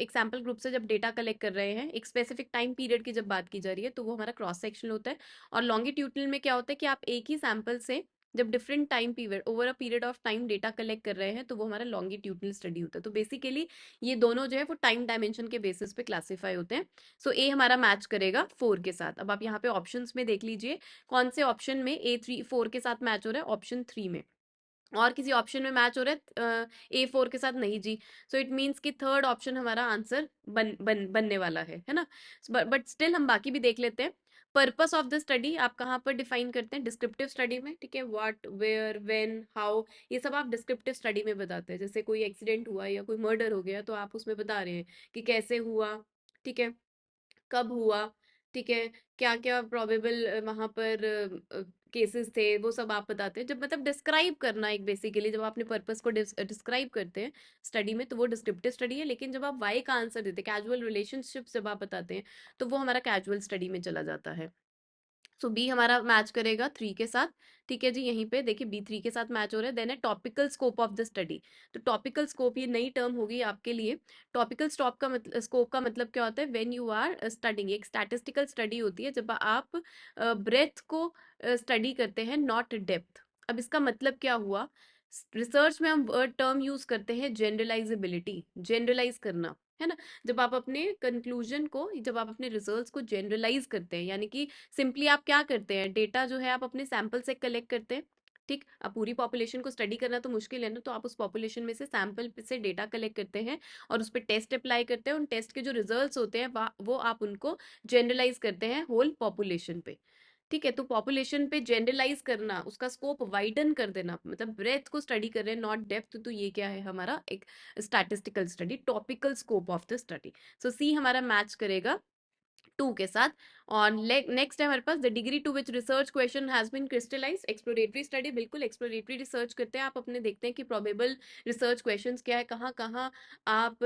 Speaker 1: सैंपल ग्रुप से जब डेटा कलेक्ट कर रहे हैं, एक स्पेसिफिक टाइम पीरियड की जब बात की जा रही है, तो वो हमारा क्रॉस सेक्शनल होता है। और लॉन्गिट्यूडनल में क्या होता है कि आप एक ही सैंपल से जब different time period, over a period of time data collect कर रहे हैं, तो वो हमारा लॉन्गिट्यूडनल स्टडी होता है। तो बेसिकली ये दोनों जो है वो टाइम डायमेंशन के बेसिस पे क्लासीफाई होते हैं। सो ए हमारा मैच करेगा 4 के साथ। अब आप यहाँ पे ऑप्शंस में देख लीजिए कौन से ऑप्शन में ए 3 4 के साथ मैच हो रहा है, ऑप्शन 3 में। और किसी ऑप्शन में मैच हो रहा है ए 4 के साथ नहीं जी। सो इट मीन्स कि थर्ड ऑप्शन हमारा आंसर बनने वाला है ना। बट स्टिल हम बाकी भी देख लेते हैं। पर्पस ऑफ द स्टडी आप कहाँ पर डिफाइन करते हैं, डिस्क्रिप्टिव स्टडी में। ठीक है, व्हाट, वेयर, व्हेन, हाउ, ये सब आप डिस्क्रिप्टिव स्टडी में बताते हैं। जैसे कोई एक्सीडेंट हुआ या कोई मर्डर हो गया, तो आप उसमें बता रहे हैं कि कैसे हुआ, ठीक है, कब हुआ, ठीक है, क्या क्या प्रोबेबल वहां पर केसेस थे, वो सब आप बताते हैं। जब मतलब डिस्क्राइब करना, एक बेसिकली जब आप अपने पर्पस को डिस्क्राइब करते हैं स्टडी में, तो वो डिस्क्रिप्टिव स्टडी है। लेकिन जब आप वाई का आंसर देते हैं, कैजुअल रिलेशनशिप जब आप बताते हैं, तो वो हमारा कैजुअल स्टडी में चला जाता है। सो बी हमारा मैच करेगा 3 के साथ। ठीक है जी, यहीं पे देखिए बी 3 के साथ मैच हो रहा है। देन है topical scope of the study. तो टॉपिकल स्कोप ये नई टर्म होगी आपके लिए। टॉपिकल स्टॉप का मतलब, स्कोप का मतलब क्या होता है, व्हेन यू आर स्टडिंग, एक स्टैटिस्टिकल स्टडी होती है जब आप ब्रेथ को स्टडी करते हैं, नॉट डेप्थ। अब इसका मतलब क्या हुआ, रिसर्च में हम वर्ड टर्म यूज करते हैं जनरलाइजेबिलिटी, जनरलाइज करना, है ना। जब आप अपने कंक्लूजन को, जब आप अपने रिजल्ट्स को जनरलाइज करते हैं, यानी कि सिंपली आप क्या करते हैं, डेटा जो है आप अपने सैंपल से कलेक्ट करते हैं। ठीक, अब पूरी पॉपुलेशन को स्टडी करना तो मुश्किल है ना, तो आप उस पॉपुलेशन में से सैंपल से डेटा कलेक्ट करते हैं और उस पर टेस्ट अप्लाई करते हैं। उन टेस्ट के जो रिजल्ट्स होते हैं वो आप उनको जनरलाइज करते हैं होल पॉपुलेशन पे। ठीक है, तो पॉपुलेशन पे जनरलाइज करना, उसका स्कोप वाइडन कर देना, मतलब ब्रेथ को स्टडी कर रहे हैं, नॉट डेप्थ। तो ये क्या है हमारा, एक statistical study, topical scope of the study. So C हमारा मैच करेगा 2 के साथ। और नेक्स्ट है हमारे पास, the degree to which research question has been crystallize. Exploratory study, बिल्कुल एक्सप्लोरेटरी रिसर्च करते हैं आप, अपने देखते हैं कि प्रोबेबल रिसर्च क्वेश्चंस क्या है, कहाँ कहाँ आप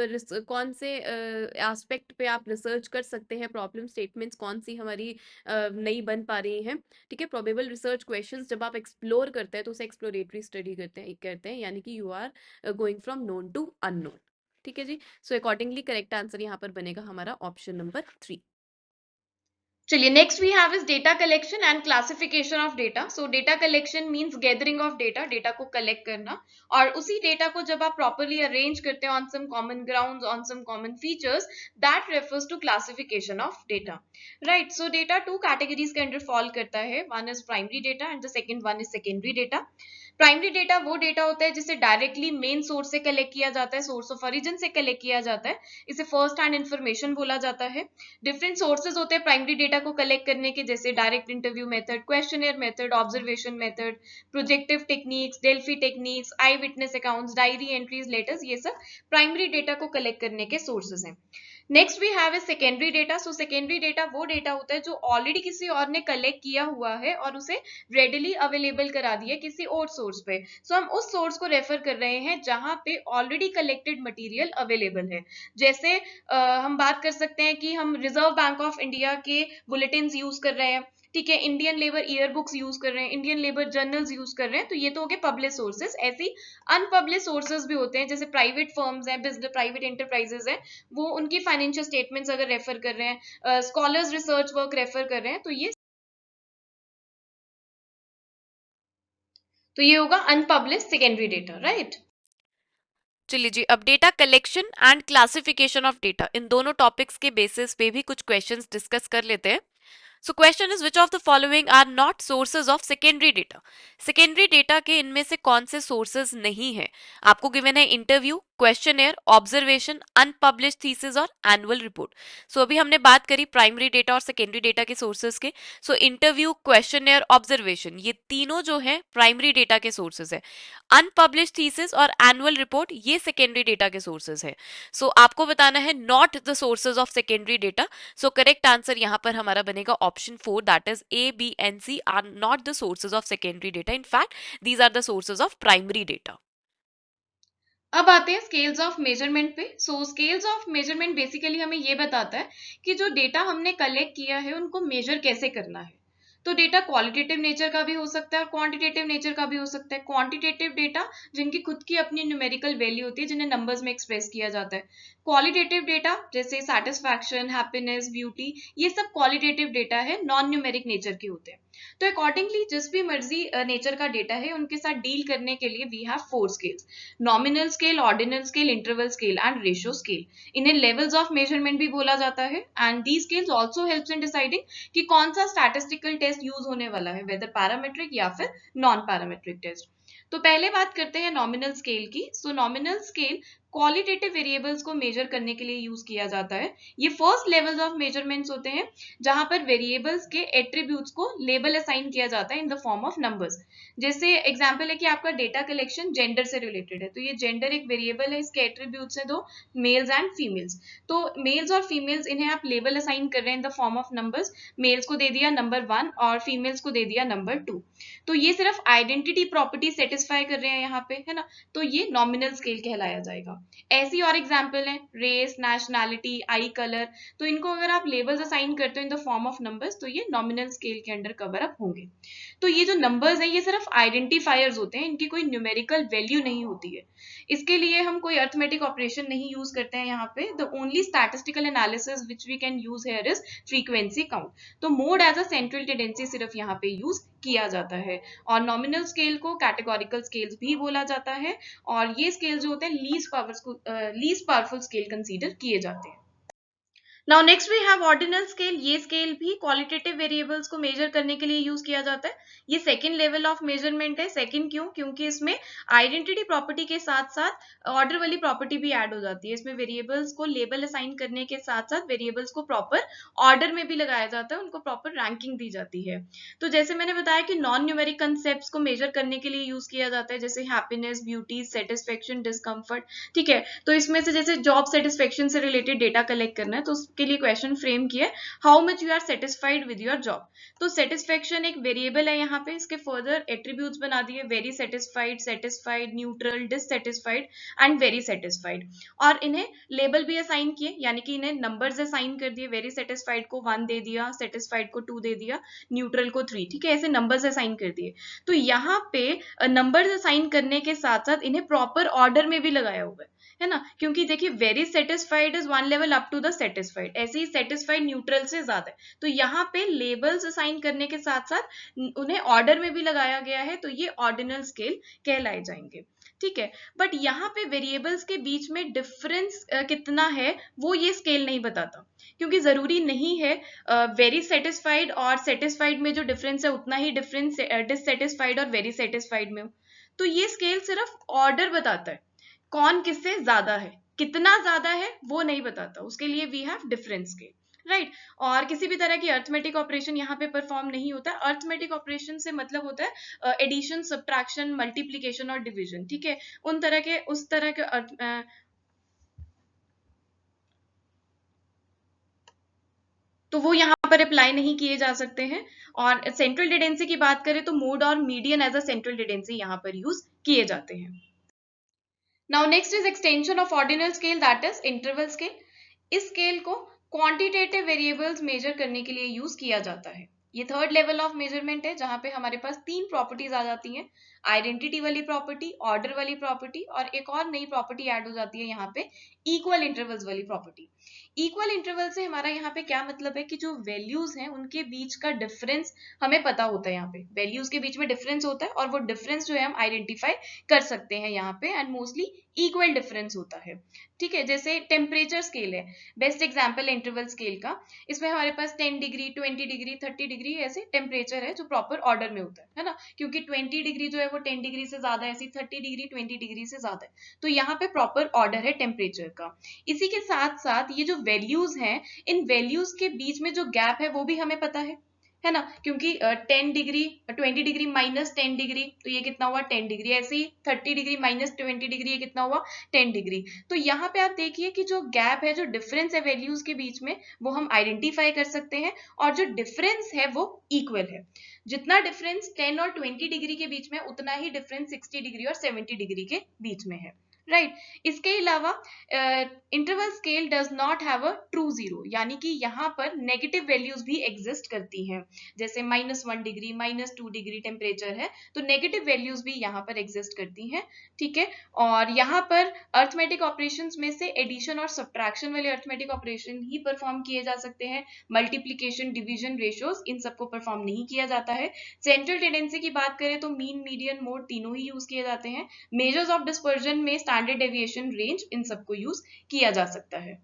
Speaker 1: कौन से एस्पेक्ट पे आप रिसर्च कर सकते हैं, प्रॉब्लम स्टेटमेंट्स कौन सी हमारी नई बन पा रही हैं। ठीक है, प्रोबेबल रिसर्च क्वेश्चंस जब आप एक्सप्लोर करते हैं तो उसे एक्सप्लोरेटरी स्टडी करते हैं, यानी कि you are going from known to unknown. ठीक है जी, सो अकॉर्डिंगली करेक्ट आंसर यहाँ पर बनेगा हमारा ऑप्शन नंबर 3।
Speaker 2: चलिए, next we have is data collection and classification of data. So data collection means gathering of data, data को collect करना, और उसी डेटा को जब आप प्रॉपर्ली अरेंज करते हैं on some common grounds, on some common features, that refers to classification of data. Right. So data two categories के अंडर फॉल करता है. One is primary data and the second one is secondary data. Primary data वो data होता है जिसे directly main source से collect किया जाता है, सोर्स ऑफ ओरिजिन से कलेक्ट किया जाता है. इसे फर्स्ट हैंड इंफॉर्मेशन बोला जाता है. डिफरेंट सोर्सेज होते हैं प्राइमरी डेटा को कलेक्ट करने के, जैसे direct interview method, questionnaire method, observation method, projective techniques, Delphi techniques, eye witness accounts, diary entries, letters, ये सब प्राइमरी डेटा को कलेक्ट करने के सोर्सेज हैं. Next we have is secondary data. So secondary data वो डेटा होता है जो ऑलरेडी किसी और ने कलेक्ट किया हुआ है और उसे रेडिली अवेलेबल करा दिया किसी और सोर्स पे. सो हम उस सोर्स को रेफर कर रहे हैं जहां पे ऑलरेडी कलेक्टेड मटेरियल अवेलेबल है. जैसे हम बात कर सकते हैं कि हम रिजर्व बैंक ऑफ इंडिया के बुलेटिन यूज कर रहे हैं, ठीक है, Indian labour year books use कर रहे हैं, इंडियन लेबर जर्नल्स यूज कर रहे हैं, तो ये तो हो गए पब्लिक सोर्सेज. ऐसे ही अनपब्लिक सोर्सेज भी होते हैं, जैसे प्राइवेट फर्म्स हैं, बिजनेस प्राइवेट एंटरप्राइजेज हैं, वो उनकी फाइनेंशियल स्टेटमेंट्स अगर रेफर कर रहे हैं, स्कॉलर्स रिसर्च वर्क रेफर कर रहे हैं, तो ये होगा अनपब्लिश सेकेंडरी डेटा. राइट.
Speaker 1: चलिए जी, अब data collection and classification of data, इन दोनों टॉपिक्स के बेसिस पे भी कुछ क्वेश्चंस डिस्कस कर लेते हैं. So question is, which of the following are not sources of secondary data? Secondary data के इनमें से कौन से सोर्सेज नहीं है? आपको गिवन है interview, questionnaire, observation, unpublished thesis और एनुअल रिपोर्ट. सो अभी हमने बात करी प्राइमरी डेटा और सेकेंडरी डेटा के सोर्सेज के. सो इंटरव्यू, क्वेश्चनर, ऑब्जर्वेशन, ये तीनों जो है प्राइमरी डेटा के सोर्सेज है. अनपब्लिश थीसिस और एनुअल रिपोर्ट ये सेकेंडरी डेटा के सोर्सेज है. सो आपको बताना है not the sources of secondary data. So correct answer यहाँ पर हमारा बनेगा option 4, that is a, B and C are not the sources of secondary data. In fact these are the sources of primary data.
Speaker 2: अब आते हैं scales of measurement पे. So scales of measurement basically हमें ये बताता है कि जो डेटा हमने कलेक्ट किया है उनको मेजर कैसे करना है. तो डेटा क्वालिटेटिव नेचर का भी हो सकता है और क्वांटिटेटिव नेचर का भी हो सकता है. क्वांटिटेटिव डेटा जिनकी खुद की अपनी न्यूमेरिकल वैल्यू होती है, जिन्हें नंबर्स में एक्सप्रेस किया जाता है. क्वालिटेटिव डेटा जैसे सेटिस्फैक्शन, हैप्पीनेस, ब्यूटी, ये सब क्वालिटेटिव डेटा है, नॉन न्यूमेरिक नेचर के होते हैं. तो अकॉर्डिंगली जिस भी मर्जी नेचर का डेटा है उनके साथ डील करने के लिए we have 4 scales: nominal scale, ordinal scale, interval scale and ratio scale. इन्हें लेवल्स ऑफ मेजरमेंट भी बोला जाता है. And the scales also helps in deciding कि कौन सा स्टैटिस्टिकल टेस्ट यूज होने वाला है, वेदर पैरामेट्रिक या फिर नॉन पैरामेट्रिक टेस्ट. तो पहले बात करते हैं नॉमिनल स्केल की. सो नॉमिनल स्केल क्वालिटेटिव वेरिएबल्स को मेजर करने के लिए यूज किया जाता है. ये फर्स्ट लेवल्स ऑफ मेजरमेंट्स होते हैं जहां पर वेरिएबल्स के एट्रीब्यूट्स को लेबल असाइन किया जाता है इन द फॉर्म ऑफ नंबर्स. जैसे एग्जांपल है कि आपका डेटा कलेक्शन जेंडर से रिलेटेड है, तो ये जेंडर एक वेरिएबल है, इसके एट्रीब्यूट्स हैं दो, मेल्स एंड फीमेल्स. तो मेल्स और फीमेल्स इन्हें आप लेबल असाइन कर रहे हैं in the form of numbers. Males को दे दिया नंबर 1 और फीमेल्स को दे दिया नंबर 2. तो ये सिर्फ आइडेंटिटी प्रॉपर्टी सेटिस्फाई कर रहे हैं यहाँ पे, है ना, तो ये नॉमिनल स्केल कहलाया जाएगा. ऐसी और एग्जाम्पल है रेस, नेशनैलिटी, आई कलर, तो इनको अगर आप लेबल्स असाइन करते हो इन द फॉर्म ऑफ नंबर्स तो ये नॉमिनल स्केल के अंडर कवर अप होंगे. तो ये जो नंबर्स हैं ये सिर्फ आइडेंटिफायर्स होते हैं, इनकी कोई न्यूमेरिकल वैल्यू नहीं होती है. इसके लिए हम कोई अर्थमेटिक ऑपरेशन नहीं यूज करते हैं यहाँ पे. The only statistical analysis which we can use here is frequency count. तो mode as a central tendency सिर्फ यहाँ पे यूज किया जाता है. और नॉमिनल स्केल को कैटेगोरिकल स्केल्स भी बोला जाता है, और ये स्केल जो होते हैं लीस्ट पावरफुल स्केल कंसीडर किए जाते हैं. Now next we have ordinal scale. ये स्केल भी क्वालिटेटिव वेरिएबल्स को मेजर करने के लिए यूज किया जाता है. ये सेकंड लेवल ऑफ मेजरमेंट है. सेकंड क्यों? क्योंकि इसमें आइडेंटिटी प्रॉपर्टी के साथ साथ ऑर्डर वाली प्रॉपर्टी भी ऐड हो जाती है. इसमें वेरिएबल्स को लेबल असाइन करने के साथ साथ वेरिएबल्स को प्रॉपर ऑर्डर में भी लगाया जाता है, उनको प्रॉपर रैंकिंग दी जाती है. तो जैसे मैंने बताया कि नॉन न्यूमेरिक कंसेप्ट को मेजर करने के लिए यूज किया जाता है, जैसे हैप्पीनेस, ब्यूटी, सेटिस्फेक्शन, डिस्कम्फर्ट. ठीक है, तो इसमें से जैसे जॉब सेटिस्फेक्शन से रिलेटेड डेटा कलेक्ट करना है तो के लिए क्वेश्चन फ्रेम किया है, how much you are satisfied with your job. तो सेटिस्फेक्शन एक वेरिएबल है यहाँ पे, इसके फर्दर एट्रीब्यूट्स बना दिए, very satisfied, satisfied, neutral, dissatisfied and very satisfied. और इन्हें लेबल भी असाइन किए, यानी कि इन्हें नंबर्स असाइन कर दिए. वेरी सेटिस्फाइड को 1 दे दिया, सेटिस्फाइड को 2 दे दिया, न्यूट्रल को 3. ठीक है, ऐसे नंबर्स असाइन कर दिए. तो यहाँ पे नंबर्स असाइन करने के साथ साथ इन्हें प्रॉपर ऑर्डर में भी लगाया हुआ है. है ना, क्योंकि देखिए very satisfied is one level up to the satisfied, ऐसे ही सेटिस्फाइड न्यूट्रल से ज्यादा है। तो यहाँ पे लेवल्स असाइन करने के साथ साथ उन्हें ऑर्डर में भी लगाया गया है, तो ये ऑर्डिनल स्केल कहलाए जाएंगे। ठीक है, बट यहाँ पे वेरिएबल्स के बीच में डिफरेंस कितना है वो ये स्केल नहीं बताता, क्योंकि जरूरी नहीं है वेरी सेटिस्फाइड और सेटिस्फाइड में जो डिफरेंस है उतना ही डिफरेंस डिससेटिस्फाइड और वेरी सेटिस्फाइड में हो। तो ये स्केल सिर्फ ऑर्डर बताता है, कौन किससे ज्यादा है, कितना ज्यादा है वो नहीं बताता, उसके लिए we have difference scale, right. और किसी भी तरह की अर्थमेटिक ऑपरेशन यहाँ पे परफॉर्म नहीं होता। अर्थमेटिक ऑपरेशन से मतलब होता है एडिशन, सब्ट्रैक्शन, मल्टीप्लीकेशन और डिवीजन, ठीक है, उन तरह के उस तरह के तो वो यहाँ पर अप्लाई नहीं किए जा सकते हैं। और सेंट्रल टेंडेंसी की बात करें तो मोड और median as a central tendency यहाँ पर यूज किए जाते हैं। Now next is extension of ordinal scale, that is interval scale. इस स्केल को क्वांटिटेटिव वेरिएबल्स मेजर करने के लिए यूज किया जाता है। ये थर्ड लेवल ऑफ मेजरमेंट है जहां पे हमारे पास तीन प्रॉपर्टीज आ जाती हैं, आइडेंटिटी वाली प्रॉपर्टी, ऑर्डर वाली प्रॉपर्टी और एक और नई प्रॉपर्टी ऐड हो जाती है यहाँ पे, इक्वल इंटरवल्स वाली प्रॉपर्टी। इक्वल इंटरवल से हमारा यहाँ पे क्या मतलब है कि जो वैल्यूज हैं उनके बीच का डिफरेंस हमें पता होता है, यहाँ पे वैल्यूज के बीच में डिफरेंस होता है और वो डिफरेंस जो है हम आइडेंटिफाई कर सकते हैं यहाँ पे, एंड मोस्टली इक्वल डिफरेंस होता है। ठीक है, जैसे टेम्परेचर स्केल है, बेस्ट एग्जाम्पल इंटरवल स्केल का। इसमें हमारे पास 10 डिग्री, 20 डिग्री, 30 डिग्री ऐसे टेम्परेचर है जो प्रॉपर ऑर्डर में होता है ना, क्योंकि 20 डिग्री जो है वो 10 डिग्री से ज्यादा है, ऐसी 30 डिग्री 20 डिग्री से ज्यादा है, तो यहाँ पे प्रॉपर ऑर्डर है टेम्परेचर का। इसी के साथ साथ ये जो वैल्यूज हैं, इन वैल्यूज के बीच में जो गैप है वो भी हमें पता है ना, क्योंकि 10 डिग्री 20 डिग्री माइनस 10 डिग्री, तो ये कितना हुआ 10 डिग्री, ऐसे ही 30 डिग्री माइनस 20 डिग्री, ये कितना हुआ 10 डिग्री। तो यहाँ पे आप देखिए कि जो गैप है, जो डिफरेंस है वैल्यूज के बीच में, वो हम आइडेंटिफाई कर सकते हैं, और जो डिफरेंस है वो इक्वल है। जितना डिफरेंस 10 और 20 डिग्री के बीच में, उतना ही डिफरेंस 60 डिग्री और 70 डिग्री के बीच में है, राइट। इसके अलावा interval scale does not have a true zero, यानी कि यहाँ पर नेगेटिव वैल्यूज भी एग्जिस्ट करती हैं, जैसे -1 डिग्री, -2 डिग्री टेम्परेचर है, तो नेगेटिव वैल्यूज भी यहाँ पर एग्जिस्ट करती हैं। ठीक है, और यहाँ पर अर्थमेटिक ऑपरेशंस में से एडिशन और सब्ट्रैक्शन वाले अर्थमेटिक ऑपरेशन ही परफॉर्म किए जा सकते हैं, मल्टीप्लीकेशन, डिवीजन, रेशियोज इन सबको परफॉर्म नहीं किया जाता है। सेंट्रल टेंडेंसी की बात करें तो मीन, मीडियन, मोड तीनों ही यूज किए जाते हैं। मेजर्स ऑफ डिस्पर्जन में स्टैंडर्ड डेविएशन, रेंज, इन सबको यूज किया जा सकता है।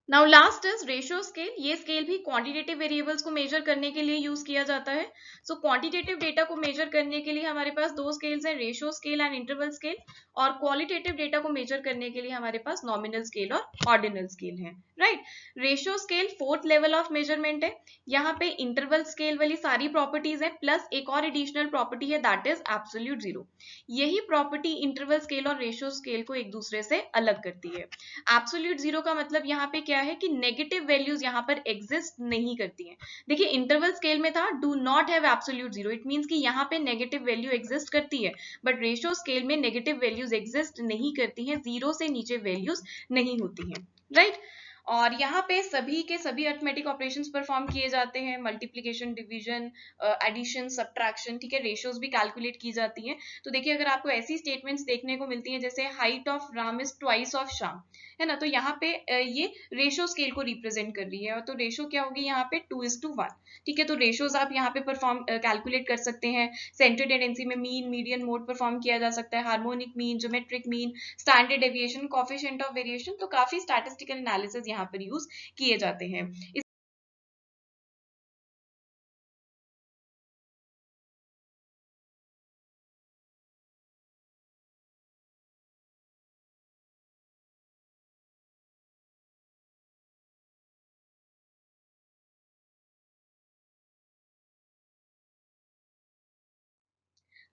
Speaker 2: Now last is ratio scale. ये स्केल भी क्वांटिटेटिव वेरिएबल्स को मेजर करने के लिए यूज किया जाता है। सो क्वांटिटेटिव डेटा को मेजर करने के लिए हमारे पास दो स्केल्स हैं, ratio scale and interval scale, और क्वालिटेटिव डेटा को मेजर करने के लिए हमारे पास नॉमिनल स्केल और ऑर्डिनल स्केल है, right. Ratio scale fourth level of measurement है। यहाँ पे इंटरवल स्केल वाली सारी प्रॉपर्टीज है, प्लस एक और एडिशनल प्रॉपर्टी है, दैट इज एब्सोल्यूट जीरो। यही प्रॉपर्टी इंटरवल स्केल और रेशियो स्केल को एक दूसरे से अलग करती है। एब्सोल्यूट जीरो का मतलब यहाँ पे क्या है कि नेगेटिव वैल्यूज यहाँ पर एग्जिस्ट नहीं करती हैं। देखिए इंटरवल स्केल में था do not have absolute zero, it means कि यहाँ पे नेगेटिव वैल्यू एग्जिस्ट करती है, बट रेशियो स्केल में नेगेटिव वैल्यूज एग्जिस्ट नहीं करती हैं, जीरो से नीचे वैल्यूज नहीं होती हैं, राइट। और यहाँ पे सभी के सभी अर्थमेटिक ऑपरेशंस परफॉर्म किए जाते हैं, मल्टीप्लिकेशन, डिवीजन, एडिशन, सब्ट्रैक्शन, ठीक है, रेशियोज भी कैलकुलेट की जाती हैं। तो देखिए अगर आपको ऐसी स्टेटमेंट्स देखने को मिलती हैं जैसे height of Ram is twice of Shyam, है ना, तो यहाँ पे ये रेशियो स्केल को रिप्रेजेंट कर रही है, और तो रेशियो क्या होगी यहाँ पे 2:1। ठीक है, तो रेशियोज आप यहाँ पे परफॉर्म कैलकुलेट कर सकते हैं। सेंट्रल टेंडेंसी में मीन, मीडियन, मोड परफॉर्म किया जा सकता है, harmonic mean, geometric mean, standard deviation, coefficient of variation, तो काफी स्टैटिस्टिकल एनालिसिस यहाँ पर यूज किए जाते हैं।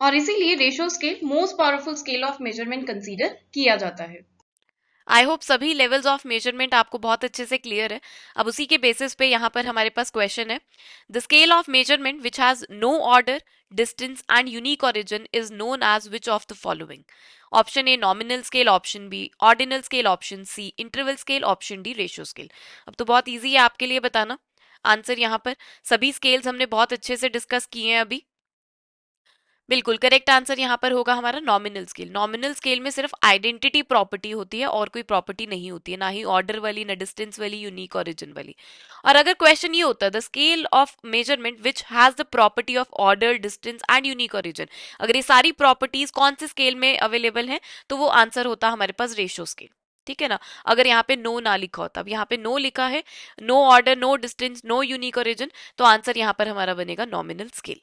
Speaker 2: और इसीलिए ratio scale most powerful scale of measurement consider किया जाता है।
Speaker 1: आई होप सभी लेवल्स ऑफ मेजरमेंट आपको बहुत अच्छे से क्लियर है। अब उसी के बेसिस पे यहाँ पर हमारे पास क्वेश्चन है, the scale of measurement which has no order, distance and unique origin is known as which of the following. Option A nominal scale, option B ordinal scale, option C interval scale, option D ratio scale. अब तो बहुत easy है आपके लिए बताना answer. यहाँ पर सभी स्केल्स हमने बहुत अच्छे से डिस्कस किए हैं अभी। बिल्कुल करेक्ट आंसर यहाँ पर होगा हमारा नॉमिनल स्केल। नॉमिनल स्केल में सिर्फ आइडेंटिटी प्रॉपर्टी होती है और कोई प्रॉपर्टी नहीं होती है, ना ही ऑर्डर वाली, ना डिस्टेंस वाली, यूनिक ओरिजिन वाली। और अगर क्वेश्चन ये होता है the scale of measurement which has the property of order, distance and unique origin, अगर ये सारी प्रॉपर्टीज कौन से स्केल में अवेलेबल है, तो वो आंसर होता हमारे पास रेशियो स्केल। ठीक है ना। अगर यहाँ पे नो ना लिखा होता, अब यहाँ पे नो लिखा है, no order, no distance, no unique origin, तो आंसर यहाँ पर हमारा बनेगा नॉमिनल स्केल।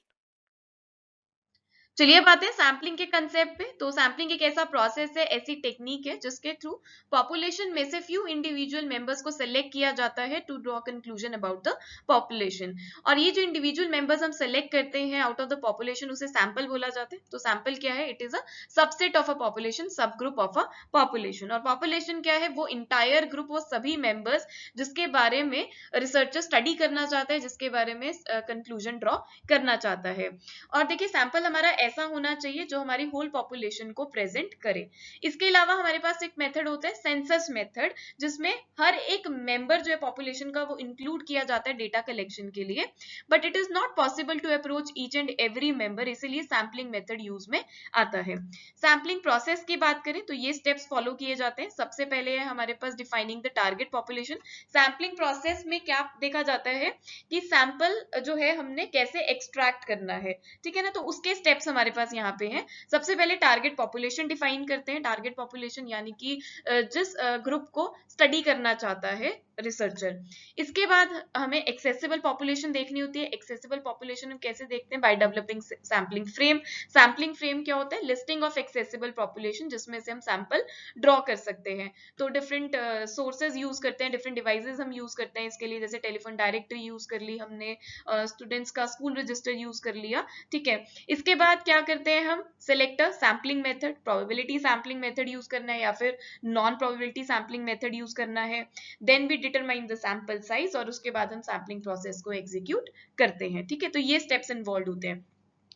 Speaker 2: चलिए अब आते हैं सैम्पलिंग के कंसेप्ट पे। तो सैम्पलिंग एक ऐसा प्रोसेस है, ऐसी टेक्निक है जिसके थ्रू पॉपुलेशन में से फ्यू इंडिविजुअल मेंबर्स को सिलेक्ट किया जाता है to draw conclusion about the population. और ये जो इंडिविजुअल मेंबर्स हम सिलेक्ट करते हैं आउट ऑफ द पॉपुलेशन, उसे सैंपल बोला जाता है। तो सैंपल क्या है? It is a subset of a population, sub group of a population. और पॉपुलेशन क्या है? वो इंटायर ग्रुप, वो सभी मेंबर्स जिसके बारे में रिसर्चर स्टडी करना चाहता है, जिसके बारे में कंक्लूजन ड्रॉ करना चाहता है। और देखिए सैंपल हमारा ऐसा होना चाहिए जो हमारी होल पॉपुलेशन को प्रेजेंट करे। इसके अलावा हमारे पास एक मेथड होता है सेंसस मेथड, जिसमें हर एक मेंबर जो है पॉपुलेशन का वो इंक्लूड किया जाता है डेटा कलेक्शन के लिए। But it is not possible to approach each and every member, इसीलिए सैम्पलिंग मेथड यूज में आता है। सैम्पलिंग प्रोसेस की बात करें तो ये स्टेप्स फॉलो किए जाते हैं। सबसे पहले है हमारे पास defining the target population. Sampling process में क्या देखा जाता है कि सैंपल जो है हमने कैसे एक्सट्रैक्ट करना है, ठीक है ना। तो उसके स्टेप्स हमारे पास यहाँ पे हैं। सबसे पहले टारगेट पॉपुलेशन डिफाइन करते हैं। टारगेट पॉपुलेशन यानी कि जिस ग्रुप को स्टडी करना चाहता है रिसर्चर। इसके बाद हमें एक्सेसिबल पॉपुलेशन देखनी होती है। एक्सेसिबल पॉपुलेशन हम कैसे देखते हैं? By developing sampling frame. Sampling frame क्या होता है? लिस्टिंग ऑफ एक्सेसिबल पॉपुलेशन, जिसमें से हम सैंपल ड्रॉ कर सकते हैं। तो डिफरेंट सोर्सेज यूज करते हैं, डिफरेंट डिवाइसेज हम यूज करते हैं इसके लिए, जैसे टेलीफोन डायरेक्टरी यूज कर ली हमने, स्टूडेंट्स का स्कूल रजिस्टर यूज कर लिया, ठीक है। इसके बाद क्या करते हैं हम? Select a sampling method. Probability sampling method use करना है या फिर non probability sampling method use करना है। Then we determine the sample size, और उसके बाद हम सैम्पलिंग प्रोसेस को एग्जीक्यूट करते हैं, ठीक है। तो ये स्टेप्स इन्वॉल्व होते हैं।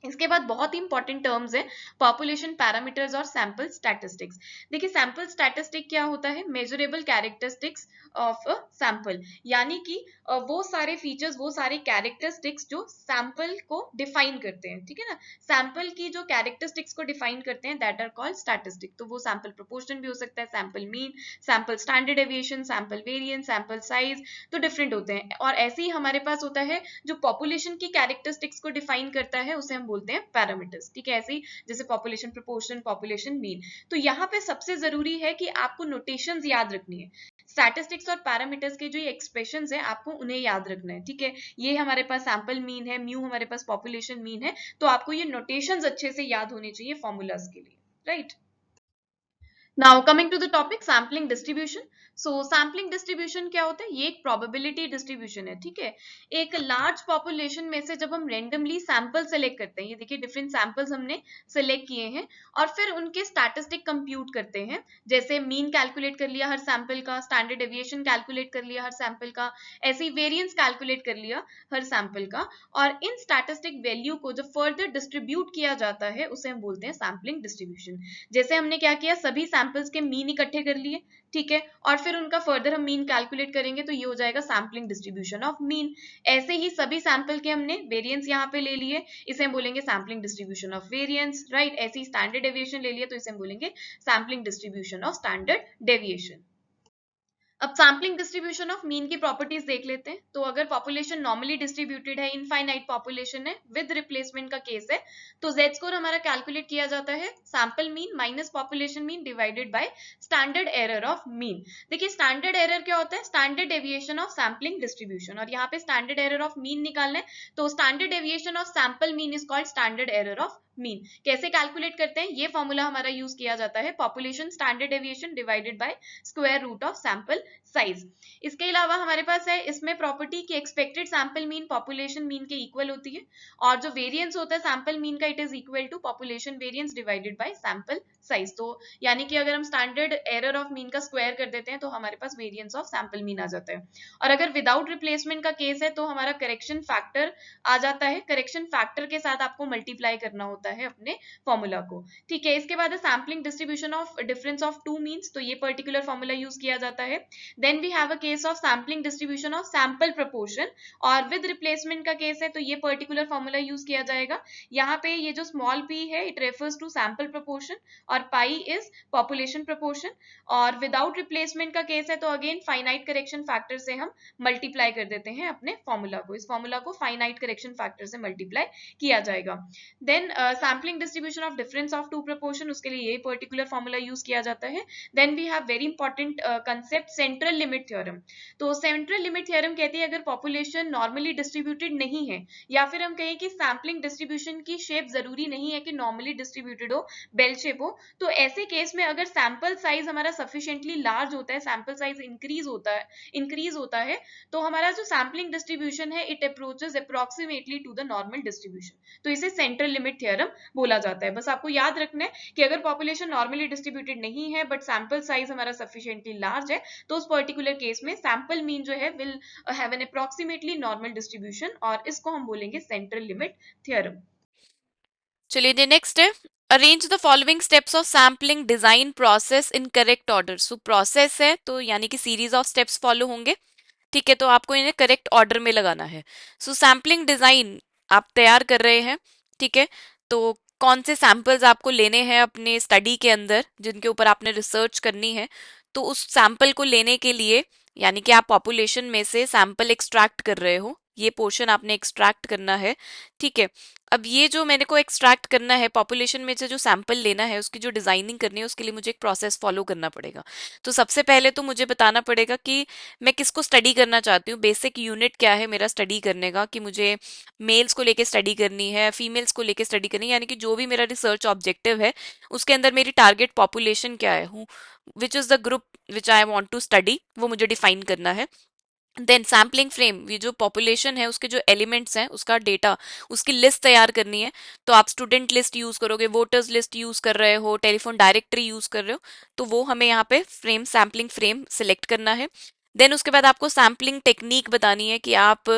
Speaker 2: इसके बाद बहुत ही इंपॉर्टेंट टर्म्स है पॉपुलेशन पैरामीटर्स और सैंपल स्टैटिस्टिक्स। देखिए सैंपल स्टैटिस्टिक क्या होता है? Measurable characteristics of a sample, यानी कि वो सारे फीचर्स, वो सारे कैरेक्टरिस्टिक्स जो सैंपल को डिफाइन करते हैं, ठीक है ना। सैंपल की जो कैरेक्टरिस्टिक्स को डिफाइन करते हैं दैट आर कॉल्ड स्टैटिस्टिक। तो वो सैंपल प्रोपोर्शन भी हो सकता है, sample mean, sample standard deviation, sample variance, sample size, तो डिफरेंट होते हैं। और ऐसे ही हमारे पास होता है जो पॉपुलेशन की कैरेक्टरिस्टिक्स को डिफाइन करता है, उसे हम बोलते हैं पैरामीटर्स, ठीक है। ऐसे ही जैसे पॉपुलेशन प्रोपोर्शन, पॉपुलेशन मीन। तो यहाँ पे सबसे जरूरी है कि आपको नोटेशंस याद रखनी है। स्टैटिस्टिक्स और पैरामीटर्स के जो ये एक्सप्रेशंस है आपको उन्हें याद रखना है, ठीक है। ये हमारे पास सैंपल मीन है, म्यू हमारे पास पॉपुलेशन मीन है, तो आपको ये नोटेशंस अच्छे से याद होने चाहिए फॉर्मूलाज के लिए, right. Now coming to the topic sampling distribution. So sampling distribution क्या होता है? ये एक प्रोबेबिलिटी डिस्ट्रीब्यूशन है, ठीक है। एक लार्ज पॉपुलेशन में से जब हम रेंडमली सैंपल सेलेक्ट करते हैं, ये देखिए डिफरेंट सैंपल्स हमने सेलेक्ट किए हैं, और फिर उनके स्टैटिस्टिक कंप्यूट करते हैं। जैसे मीन कैलकुलेट कर लिया हर सैंपल का, स्टैंडर्ड डेविएशन कैलकुलेट कर लिया हर सैंपल का, ऐसे ही वेरिएंस कैलकुलेट कर लिया हर सैंपल का, और इन स्टैटिस्टिक वैल्यू को जब फर्दर डिस्ट्रीब्यूट किया जाता है उसे हम बोलते हैं सैम्पलिंग डिस्ट्रीब्यूशन। जैसे हमने क्या किया? सभी सैंपल्स के मीन इकट्ठे कर लिए, ठीक है, और फिर उनका फर्दर हम मीन कैलकुलेट करेंगे तो ये हो जाएगा सैम्पलिंग डिस्ट्रीब्यूशन ऑफ मीन। ऐसे ही सभी सैंपल के हमने वेरिएंस यहाँ पे ले लिए, इसे हम बोलेंगे sampling distribution of variance, right. ऐसे ही स्टैंडर्ड डेविएशन ले लिया तो इसे हम बोलेंगे sampling distribution of standard deviation. अब सैम्पलिंग डिस्ट्रीब्यूशन ऑफ मीन की प्रॉपर्टीज देख लेते हैं। तो अगर पॉपुलेशन नॉर्मली डिस्ट्रीब्यूटेड है, इनफाइनाइट पॉपुलेशन है, विद रिप्लेसमेंट का केस है, तो जेड स्कोर हमारा कैलकुलेट किया जाता है sample mean minus population mean divided by standard error of mean. देखिए स्टैंडर्ड एरर क्या होता है? Standard deviation of sampling distribution, और यहाँ पे स्टैंडर्ड एरर ऑफ मीन निकालना है, तो standard deviation of sample mean is called standard error of mean. कैसे कैलकुलेट करते हैं? ये फॉर्मूला हमारा यूज किया जाता है, population standard deviation divided by square root of sample size. इसके अलावा हमारे पास है इसमें प्रॉपर्टी कि expected sample mean population mean के इक्वल होती है, और जो वेरिएंस होता है सैंपल मीन का, it is equal to population variance divided by sample size. तो यानी कि अगर हम स्टैंडर्ड एरर ऑफ मीन का स्क्वायर कर देते हैं तो हमारे पास वेरिएंस ऑफ सैंपल मीन आ जाता है। और अगर विदाउट रिप्लेसमेंट का केस है तो हमारा करेक्शन फैक्टर आ जाता है, करेक्शन फैक्टर के साथ आपको मल्टीप्लाई करना होता है अपने फॉर्मूला को, ठीक है। इसके बाद sampling distribution of difference of two means, तो ये पर्टिकुलर फॉर्मूला यूज किया जाता है। Then we have a case of sampling distribution of sample proportion, और विद रिप्लेसमेंट का केस है तो ये पर्टिकुलर फॉर्मूला यूज किया जाएगा। यहाँ पे ये जो स्मॉल p है it refers to sample proportion और पाई इज पॉपुलेशन प्रपोर्शन, और विदाउट रिप्लेसमेंट का केस है तो अगेन फाइनाइट करेक्शन फैक्टर से हम मल्टीप्लाई कर देते हैं अपने फॉर्मूला को, इस फॉर्मूला को फाइनाइट करेक्शन फैक्टर से मल्टीप्लाई किया जाएगा। Then sampling distribution of difference of two proportion, उसके लिए ये पर्टिकुलर फॉर्मूला यूज किया जाता है। Then we have very important concept central limit theorem. तो सेंट्रल लिमिट थ्योरम कहती है अगर पॉपुलेशन नॉर्मली डिस्ट्रीब्यूटेड नहीं है, या फिर हम कहें कि सैम्पलिंग डिस्ट्रीब्यूशन की शेप जरूरी नहीं है कि नॉर्मली डिस्ट्रीब्यूटेड हो, बेल शेप हो, तो ऐसे केस में अगर सैंपल साइज हमारा सफिशिएंटली लार्ज होता है, सैंपल साइज इंक्रीज होता है, तो हमारा जो सैम्पलिंग डिस्ट्रीब्यूशन है it approaches approximately two the normal distribution. तो इसे सेंट्रल लिमिट थ्योरम बोला जाता है। बस आपको याद रखना है कि अगर पॉपुलेशन नॉर्मली डिस्ट्रीब्यूटेड नहीं है बट सैंपल साइज हमारा सफिशिएंटली लार्ज है, तो उस पर्टिकुलर केस में सैंपल मीन जो है will have an approximately normal distribution, और इसको हम बोलेंगे सेंट्रल लिमिट थ्योरम।
Speaker 3: चलिए जी नेक्स्ट है, arrange the following steps of sampling design process in correct order. So process है तो यानी कि सीरीज ऑफ स्टेप्स फॉलो होंगे, ठीक है, तो आपको इन्हें करेक्ट ऑर्डर में लगाना है। सो सैम्पलिंग डिजाइन आप तैयार कर रहे हैं, ठीक है, तो कौन से सैंपल्स आपको लेने हैं अपने स्टडी के अंदर जिनके ऊपर आपने रिसर्च करनी है, तो उस सैंपल को लेने के लिए यानी कि आप पॉपुलेशन में से सैंपल एक्सट्रैक्ट कर रहे हो, ये पोर्शन आपने एक्सट्रैक्ट करना है, ठीक है। अब ये जो मैंने को एक्सट्रैक्ट करना है पॉपुलेशन में से जो सैंपल लेना है उसकी जो डिजाइनिंग करनी है उसके लिए मुझे एक प्रोसेस फॉलो करना पड़ेगा। तो सबसे पहले तो मुझे बताना पड़ेगा कि मैं किसको स्टडी करना चाहती हूँ, बेसिक यूनिट क्या है मेरा स्टडी करने का, कि मुझे मेल्स को लेके स्टडी करनी है, फीमेल्स को लेके स्टडी करनी है, यानी कि जो भी मेरा रिसर्च ऑब्जेक्टिव है उसके अंदर मेरी टारगेट पॉपुलेशन क्या है, who which is the group which I want to study, वो मुझे डिफाइन करना है। देन सैम्पलिंग फ्रेम, ये जो पॉपुलेशन है उसके जो एलिमेंट्स हैं उसका डेटा, उसकी लिस्ट तैयार करनी है। तो आप स्टूडेंट लिस्ट यूज करोगे, वोटर्स लिस्ट यूज कर रहे हो, टेलीफोन डायरेक्टरी यूज कर रहे हो, तो वो हमें यहाँ पे फ्रेम सैम्पलिंग फ्रेम सिलेक्ट करना है। देन उसके बाद आपको सैम्पलिंग टेक्निक बतानी है कि आप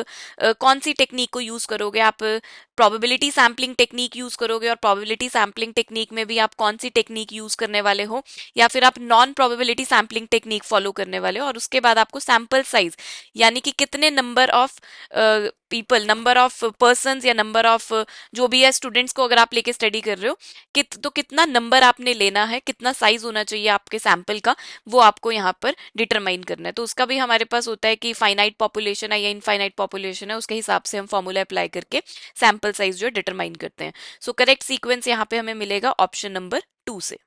Speaker 3: कौन सी टेक्निक को यूज करोगे। आप प्रोबेबिलिटी सैम्पलिंग टेक्निक यूज करोगे और प्रोबेबिलिटी सैम्पलिंग टेक्निक में भी आप कौन सी टेक्निक यूज करने वाले हो, या फिर आप non probability sampling technique follow करने वाले हो। और उसके बाद आपको सैंपल साइज यानी कि कितने number of people, number of person या नंबर ऑफ जो भी है स्टूडेंट्स को अगर आप लेके स्टडी कर रहे हो तो कितना नंबर आपने लेना है, कितना साइज होना चाहिए आपके सैंपल का, वो आपको यहाँ पर डिटरमाइन करना है। तो उसका भी हमारे पास होता है कि फाइनाइट पॉपुलेशन है या इनफाइनाइट पॉपुलेशन है, उसके हिसाब से हम फॉर्मूला अप्लाई करके सैंपल साइज जो है डिटरमाइन करते हैं। सो करेक्ट सीक्वेंस यहाँ पे हमें मिलेगा ऑप्शन नंबर 2 से।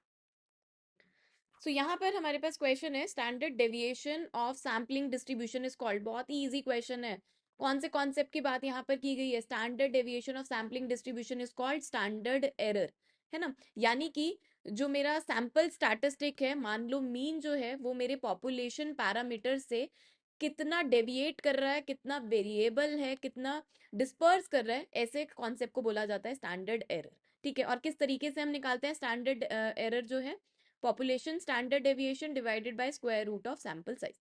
Speaker 1: सो यहाँ पर हमारे पास क्वेश्चन है standard deviation of sampling distribution is called. बहुत ही इजी क्वेश्चन है। कौन से कॉन्सेप्ट की बात यहाँ पर की गई है? Standard deviation of sampling distribution is called standard error, है ना। यानी कि जो मेरा सैंपल स्टैटिस्टिक है, मान लो मीन जो है वो मेरे पॉपुलेशन पैरामीटर से कितना डेविएट कर रहा है, कितना वेरिएबल है, कितना डिस्पर्स कर रहा है, ऐसे कॉन्सेप्ट को बोला जाता है स्टैंडर्ड एरर। ठीक है, और किस तरीके से हम निकालते हैं स्टैंडर्ड एरर जो है? Population standard deviation divided by square root of sample size,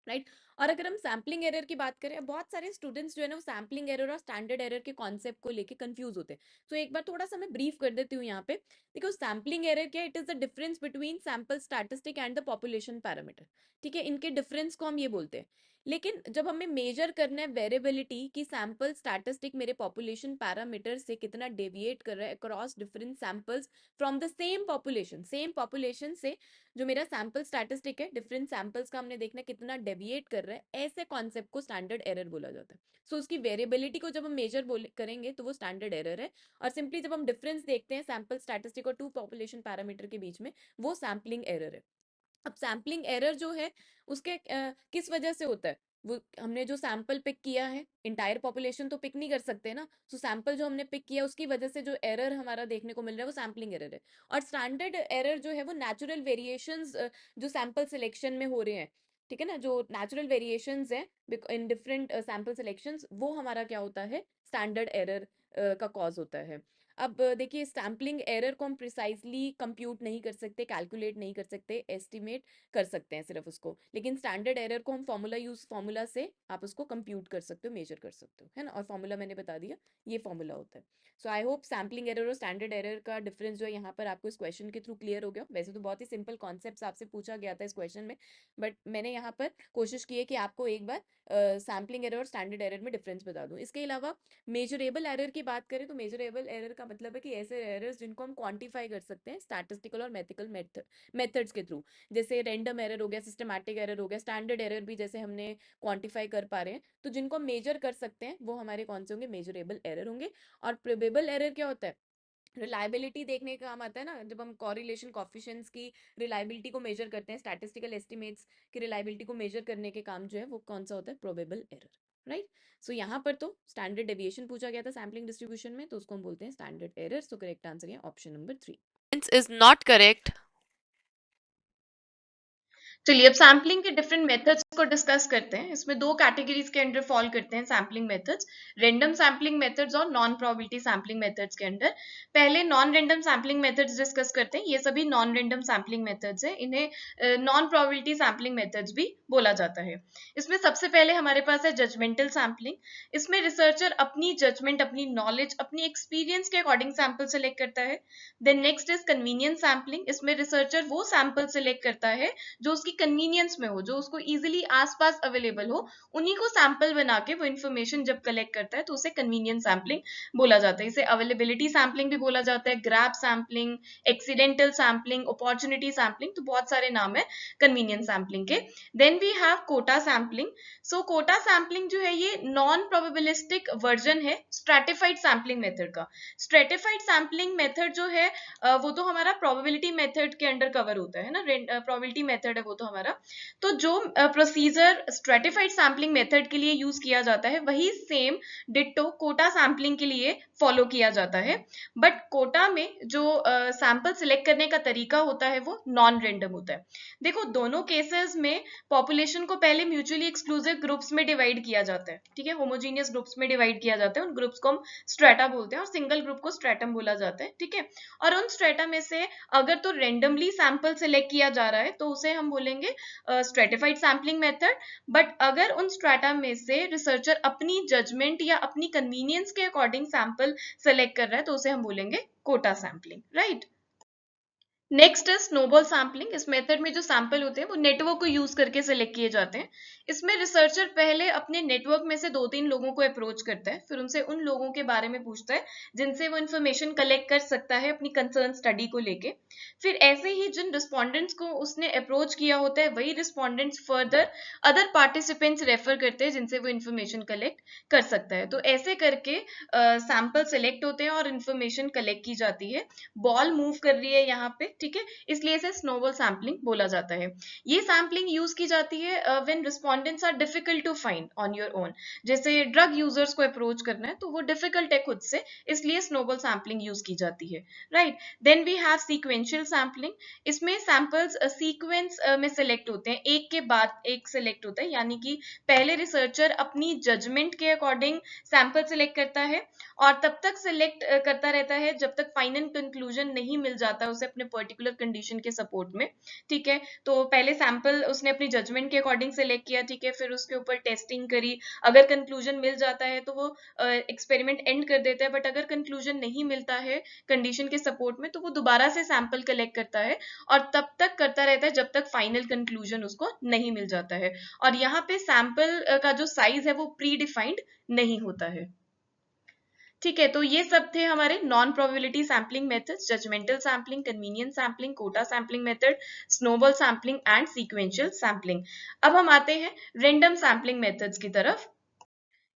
Speaker 1: right. और अगर हम सैम्पलिंग एरर की बात करें, बहुत सारे स्टूडेंट्स जो है ना वो सैम्पलिंग एरर और स्टैंडर्ड एरर के कॉन्सेप्ट को लेके कंफ्यूज होते हैं। तो एक बार थोड़ा सा मैं ब्रीफ कर देती हूँ यहाँ पे। देखो सैम्पलिंग एरर क्या है? It is the difference between sample statistic and the population parameter. ठीक है, इनके डिफरेंस को हम ये बोलते हैं। लेकिन जब हमें मेजर करना है वेरिएबिलिटी की सैंपल स्टैटिस्टिक मेरे पॉपुलेशन पैरामीटर से कितना डेविएट कर रहा है across different samples from the same population से, जो मेरा सैंपल स्टैटिस्टिक है डिफरेंट सैंपल्स का हमने देखना कितना डेविएट कर रहा है, ऐसे कॉन्सेप्ट को स्टैंडर्ड एरर बोला जाता है। सो उसकी वेरिएबिलिटी को जब हम मेजर करेंगे तो वो स्टैंडर्ड एरर है। और सिंपली जब हम डिफरेंस देखते हैं सैंपल स्टैटिस्टिक और टू पॉपुलेशन पैरामीटर के बीच में, वो सैम्पलिंग एरर है। अब सैम्पलिंग एरर जो है उसके किस वजह से होता है? वो हमने जो सैंपल पिक किया है, इंटायर पॉपुलेशन तो पिक नहीं कर सकते ना, सो सैंपल जो हमने पिक किया उसकी वजह से जो एरर हमारा देखने को मिल रहा है वो सैम्पलिंग एरर है। और स्टैंडर्ड एरर जो है वो नेचुरल वेरिएशंस जो सैंपल सिलेक्शन में हो रहे हैं, ठीक है ना, जो नेचुरल वेरिएशंस है इन डिफरेंट सैंपल सिलेक्शंस, वो हमारा क्या होता है? स्टैंडर्ड एरर का कॉज होता है। अब देखिए सैम्पलिंग एरर को हम प्रिसाइजली कंप्यूट नहीं कर सकते, कैलकुलेट नहीं कर सकते, एस्टिमेट कर सकते हैं सिर्फ उसको, लेकिन स्टैंडर्ड एरर को हम फॉर्मूला से आप उसको कंप्यूट कर सकते हो, मेजर कर सकते हो, है ना। और फॉर्मूला मैंने बता दिया, ये फॉर्मूला होता है। सो आई होप सैम्पलिंग एरर और स्टैंडर्ड एरर का डिफरेंस जो है यहाँ पर आपको इस क्वेश्चन के थ्रू क्लियर हो गया। वैसे तो बहुत ही सिंपल कॉन्सेप्ट आपसे पूछा गया था इस क्वेश्चन में, बट मैंने यहाँ पर कोशिश की है कि आपको एक बार सैम्पलिंग एरर और स्टैंडर्ड एरर में डिफरेंस बता दूं। इसके अलावा मेजरेबल एरर की बात करें तो मेजरेबल एरर का मतलब है कि ऐसे एरर्स जिनको हम क्वांटिफाई कर सकते हैं स्टैटिस्टिकल और मैथमेटिकल मेथड्स के थ्रू। जैसे रैंडम एरर हो गया, सिस्टमैटिक एरर हो गया, स्टैंडर्ड एरर भी जैसे हमने क्वांटिफाई कर पा रहे हैं, तो जिनको हम मेजर कर सकते हैं वो हमारे कौन से होंगे, मेजरेबल एरर होंगे। और प्रोबेबल एरर क्या होता है, रिलायबिलिटी देखने का काम आता है ना, जब हम कॉरिलेशन कॉफिशिएंट्स की रिलायबिलिटी को मेजर करते हैं, स्टैटिस्टिकल एस्टिमेट्स की रिलायबिलिटी को मेजर करने के काम जो है वो कौन सा होता है, प्रोबेबल एरर, राइट। सो यहाँ पर तो स्टैंडर्ड डेविएशन पूछा गया था सैम्पलिंग डिस्ट्रीब्यूशन में, तो उसको हम बोलते हैं स्टैंडर्ड एरर। सो करेक्ट आंसर है option number 3
Speaker 3: is not correct.
Speaker 2: चलिए अब सैम्पलिंग के डिफरेंट मेथड्स को डिस्कस करते हैं। इसमें दो कैटेगरीज के अंडर फॉल करते हैं sampling methods, random sampling methods और नॉन प्रोबेबिलिटी सैम्पलिंग मेथड्स के अंडर। पहले non random sampling methods discuss करते हैं। ये सभी नॉन रेंडम सैम्पलिंग मेथड्स हैं, इन्हें नॉन प्रोबेबिलिटी सैम्पलिंग मेथड्स भी बोला जाता है। इसमें सबसे पहले हमारे पास है जजमेंटल सैम्पलिंग। इसमें रिसर्चर अपनी जजमेंट, अपनी नॉलेज, अपनी एक्सपीरियंस के अकॉर्डिंग सैंपल सेलेक्ट करता है। Then next is convenience sampling. इसमें रिसर्चर वो सैंपल सेलेक्ट करता है जो उसकी कन्वीनियंस में हो, जो उसको इजीली आसपास अवेलेबल हो, उन्हीं को सैंपल बना के वो इन्फॉर्मेशन जब कलेक्ट करता है तो उसे कन्वीनियंस सैम्पलिंग बोला जाता है। इसे अवेलेबिलिटी सैम्पलिंग भी बोला जाता है, grab sampling, accidental sampling, opportunity sampling, तो बहुत सारे नाम है कन्वीनियंस सैम्पलिंग के। Then we have quota sampling. So quota sampling जो है ये नॉन प्रोबेबिलिस्टिक वर्जन है स्ट्रेटिफाइड सैम्पलिंग मेथड का। स्ट्रेटिफाइड सैम्पलिंग मेथड जो है वो तो हमारा प्रोबेबिलिटी मेथड के अंडर कवर होता है ना, प्रोबेबिलिटी मेथड है वो तो हमारा। तो जो प्रोसीजर स्ट्रेटिफाइड सैम्पलिंग मेथड के लिए यूज किया जाता है वही सेम डिट्टो कोटा सैम्पलिंग के लिए फॉलो किया जाता है। बट कोटा में जो सैंपल सिलेक्ट करने का तरीका होता है वो नॉन रेंडम होता है। देखो दोनों केसेस में पॉपुलेशन को पहले म्यूचुअली एक्सक्लूसिव ग्रुप्स में डिवाइड किया जाता है, ठीक है, होमोजीनियस ग्रुप्स में डिवाइड किया जाता है। उन ग्रुप्स को हम स्ट्रेटा बोलते हैं और सिंगल ग्रुप को स्ट्रेटम बोला जाता है, ठीक है। और उन स्ट्रेटा में से अगर तो रेंडमली सैंपल सिलेक्ट किया जा रहा है तो उसे हम बोलेंगे स्ट्रेटिफाइड सैम्पलिंग मेथड। बट अगर उन स्ट्रेटा में से रिसर्चर अपनी जजमेंट या अपनी कन्वीनियंस के अकॉर्डिंग सैंपल सेलेक्ट कर रहा है तो उसे हम बोलेंगे कोटा सैम्पलिंग, राइट। नेक्स्ट है स्नोबॉल सैम्पलिंग। इस मेथड में जो सैंपल होते हैं वो नेटवर्क को यूज करके सिलेक्ट किए जाते हैं। इसमें रिसर्चर पहले अपने नेटवर्क में से 2-3 लोगों को अप्रोच करता है, फिर उनसे उन लोगों के बारे में पूछता है जिनसे वो इन्फॉर्मेशन कलेक्ट कर सकता है अपनी कंसर्न स्टडी को लेके। फिर ऐसे ही जिन रिस्पॉन्डेंट्स को उसने अप्रोच किया होता है वही respondents further other participants refer करते हैं जिनसे वो इन्फॉर्मेशन कलेक्ट कर सकता है। तो ऐसे करके सैंपल सेलेक्ट होते हैं और इन्फॉर्मेशन कलेक्ट की जाती है। बॉल मूव कर रही है यहाँ पे, ठीक है, इसलिए इसे स्नोबॉल सैम्पलिंग बोला जाता है। ये सैम्पलिंग यूज की जाती है when respondents are difficult to find on your own. जैसे ड्रग यूजर्स को अप्रोच करना है तो वो डिफिकल्ट है खुद से, इसलिए स्नोबॉल सैम्पलिंग यूज की जाती है, right. Then we have sequential sampling. इसमें सैंपल्स सीक्वेंस में सिलेक्ट होते हैं, एक के बाद एक सिलेक्ट होता है, यानी कि पहले रिसर्चर अपनी जजमेंट के अकॉर्डिंग सैंपल सिलेक्ट करता है और तब तक सिलेक्ट करता रहता है जब तक फाइनल कंक्लूजन नहीं मिल जाता उसे अपने पर्टिकुलर कंडीशन के सपोर्ट में, ठीक है। तो पहले सैंपल उसने अपनी जजमेंट के अकॉर्डिंग सिलेक्ट किया, ठीक है, फिर उसके ऊपर टेस्टिंग करी, अगर कंक्लूजन मिल जाता है तो वो एक्सपेरिमेंट एंड कर देता है। बट अगर कंक्लूजन नहीं मिलता है कंडीशन के सपोर्ट में तो वो दोबारा से सैंपल कलेक्ट करता है और तब तक करता रहता है जब तक फाइनल कंक्लूजन उसको नहीं मिल जाता है। और यहाँ पे सैंपल का जो साइज है वो प्री डिफाइंड नहीं होता है, ठीक है। तो ये सब थे हमारे non probability sampling methods, judgmental sampling, convenience sampling, quota sampling method, snowball sampling and sequential sampling. अब हम आते हैं रेंडम सैम्पलिंग मेथड्स की तरफ।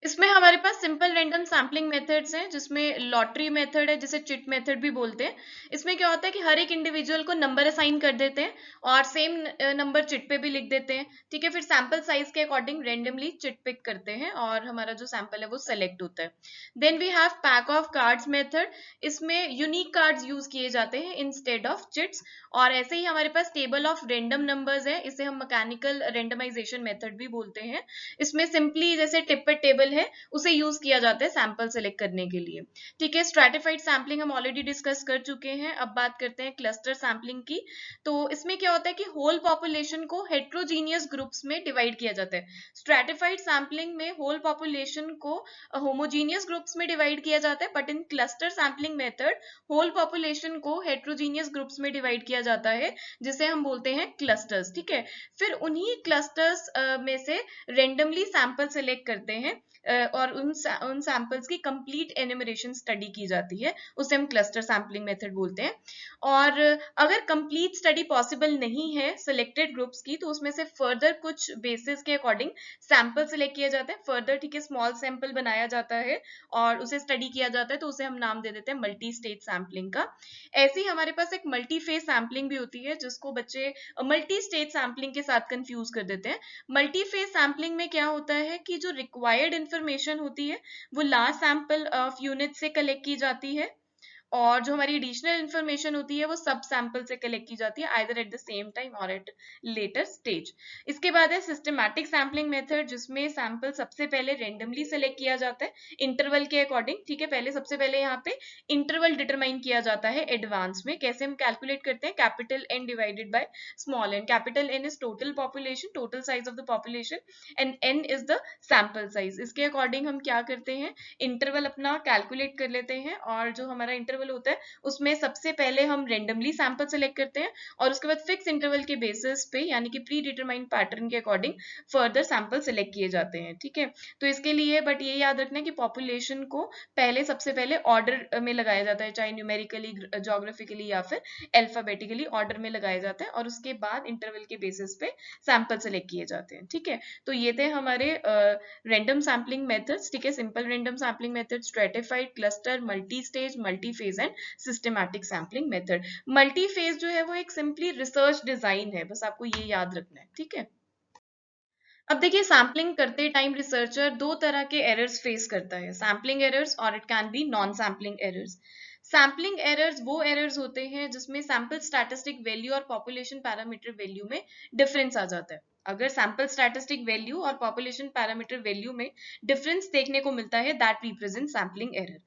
Speaker 2: इसमें हमारे पास सिंपल रैंडम सैम्पलिंग मेथड्स हैं, जिसमें लॉटरी मेथड है जिसे चिट मेथड भी बोलते हैं। इसमें क्या होता है कि हर एक इंडिविजुअल को नंबर असाइन कर देते हैं और सेम नंबर चिट पे भी लिख देते हैं, ठीक है। फिर सैंपल साइज के अकॉर्डिंग रेंडमली चिट पिक करते हैं और हमारा जो सैंपल है वो सेलेक्ट होता है। Then we have pack of cards method. इसमें यूनिक कार्ड्स यूज किए जाते हैं इंस्टेड ऑफ चिट्स। और ऐसे ही हमारे पास टेबल ऑफ रेंडम नंबर्स है, इसे हम मैकेनिकल रेंडमाइजेशन मेथड भी बोलते हैं। इसमें सिंपली जैसे टिप पे टेबल पॉसिबल है उसे यूज किया जाता है सैंपल सेलेक्ट करने के लिए। ठीक है, स्ट्रैटिफाइड सैम्पलिंग हम ऑलरेडी डिस्कस कर चुके हैं। अब बात करते हैं क्लस्टर सैम्पलिंग की। तो इसमें क्या होता है कि होल पॉपुलेशन को हेट्रोजीनियस ग्रुप्स में डिवाइड किया जाता है। स्ट्रैटिफाइड सैम्पलिंग में होल पॉपुलेशन को होमोजीनियस ग्रुप्स में डिवाइड किया जाता है, but in cluster sampling method whole population को हेट्रोजीनियस ग्रुप्स में डिवाइड किया जाता है, जिसे हम बोलते हैं क्लस्टर्स। ठीक है, फिर उन्हीं क्लस्टर्स में से रेंडमली सैंपल सेलेक्ट करते हैं और उन सैंपल्स की कंप्लीट एनिमरेशन स्टडी की जाती है, उसे हम क्लस्टर सैम्पलिंग मेथड बोलते हैं। और अगर कंप्लीट स्टडी पॉसिबल नहीं है सिलेक्टेड ग्रुप्स की, तो उसमें से फर्दर कुछ बेसिस के अकॉर्डिंग सैंपल सेलेक्ट किए जाते हैं फर्दर। ठीक है, स्मॉल सैंपल बनाया जाता है और उसे स्टडी किया जाता है, तो उसे हम नाम दे देते हैं मल्टी स्टेज सैम्पलिंग का। ऐसी हमारे पास एक मल्टी फेज सैम्पलिंग भी होती है, जिसको बच्चे मल्टी स्टेज सैम्पलिंग के साथ कंफ्यूज कर देते हैं। मल्टी फेज सैम्पलिंग में क्या होता है कि जो रिक्वायर्ड इंफॉर्मेशन होती है वो लार्ज सैंपल ऑफ यूनिट से कलेक्ट की जाती है, और जो हमारी एडिशनल इंफॉर्मेशन होती है वो सब सैंपल से कलेक्ट की जाती है, either at the same time और एट लेटर स्टेज। इसके बाद है सिस्टमैटिक सैम्पलिंग मेथड, जिसमें सैंपल सबसे पहले रेंडमली सेलेक्ट किया जाता है इंटरवल के अकॉर्डिंग। ठीक है, पहले सबसे पहले यहाँ पे इंटरवल डिटरमाइन किया जाता है एडवांस में। कैसे हम कैलकुलेट करते हैं, capital N divided by small N. Capital N is total population, total size of the population, and N is the sample size. इसके अकॉर्डिंग हम क्या करते हैं, इंटरवल अपना कैलकुलेट कर लेते हैं, और जो हमारा इंटरवल होता है उसमें सबसे पहले हम रेंडमली सैंपल सेलेक्ट करते हैं, और उसके बाद फिक्स इंटरवल के बेसिस पे यानी कि प्री डिटरमाइंड पैटर्न के अकॉर्डिंग फर्दर सैंपल सेलेक्ट किए जाते हैं। ठीक है, तो इसके लिए बट ये याद रखना है कि पॉपुलेशन को पहले सबसे पहले ऑर्डर में लगाया जाता है, चाहे न्यूमेरिकली, ज्योग्राफिकली या फिर अल्फाबेटिकली ऑर्डर में लगाया जाता है, और उसके बाद इंटरवल के बेसिस पे सैंपल सेलेक्ट किए जाते हैं। ठीक है, तो ये थे हमारे रैंडम सैम्पलिंग मेथड्स। ठीक है, simple random sampling method, stratified, cluster, multi stage, multi phase and systematic sampling method. Multi phase जो है वो एक सिंपली रिसर्च डिजाइन है, बस आपको ये याद रखना है। ठीक है, अब देखिए सैम्पलिंग करते टाइम रिसर्चर दो तरह के एरर्स फेस करता है, सैम्पलिंग एरर्स और it can be non sampling errors. Sampling errors वो एरर्स होते हैं जिसमें सैंपल स्टैटिस्टिक वैल्यू और पॉपुलेशन पैरामीटर वैल्यू में डिफरेंस आ जाता है। अगर सैंपल स्टैटिस्टिक वैल्यू और पॉपुलेशन पैरामीटर वैल्यू में डिफरेंस देखने को मिलता है, दैट रिप्रेजेंट सैम्पलिंग एरर।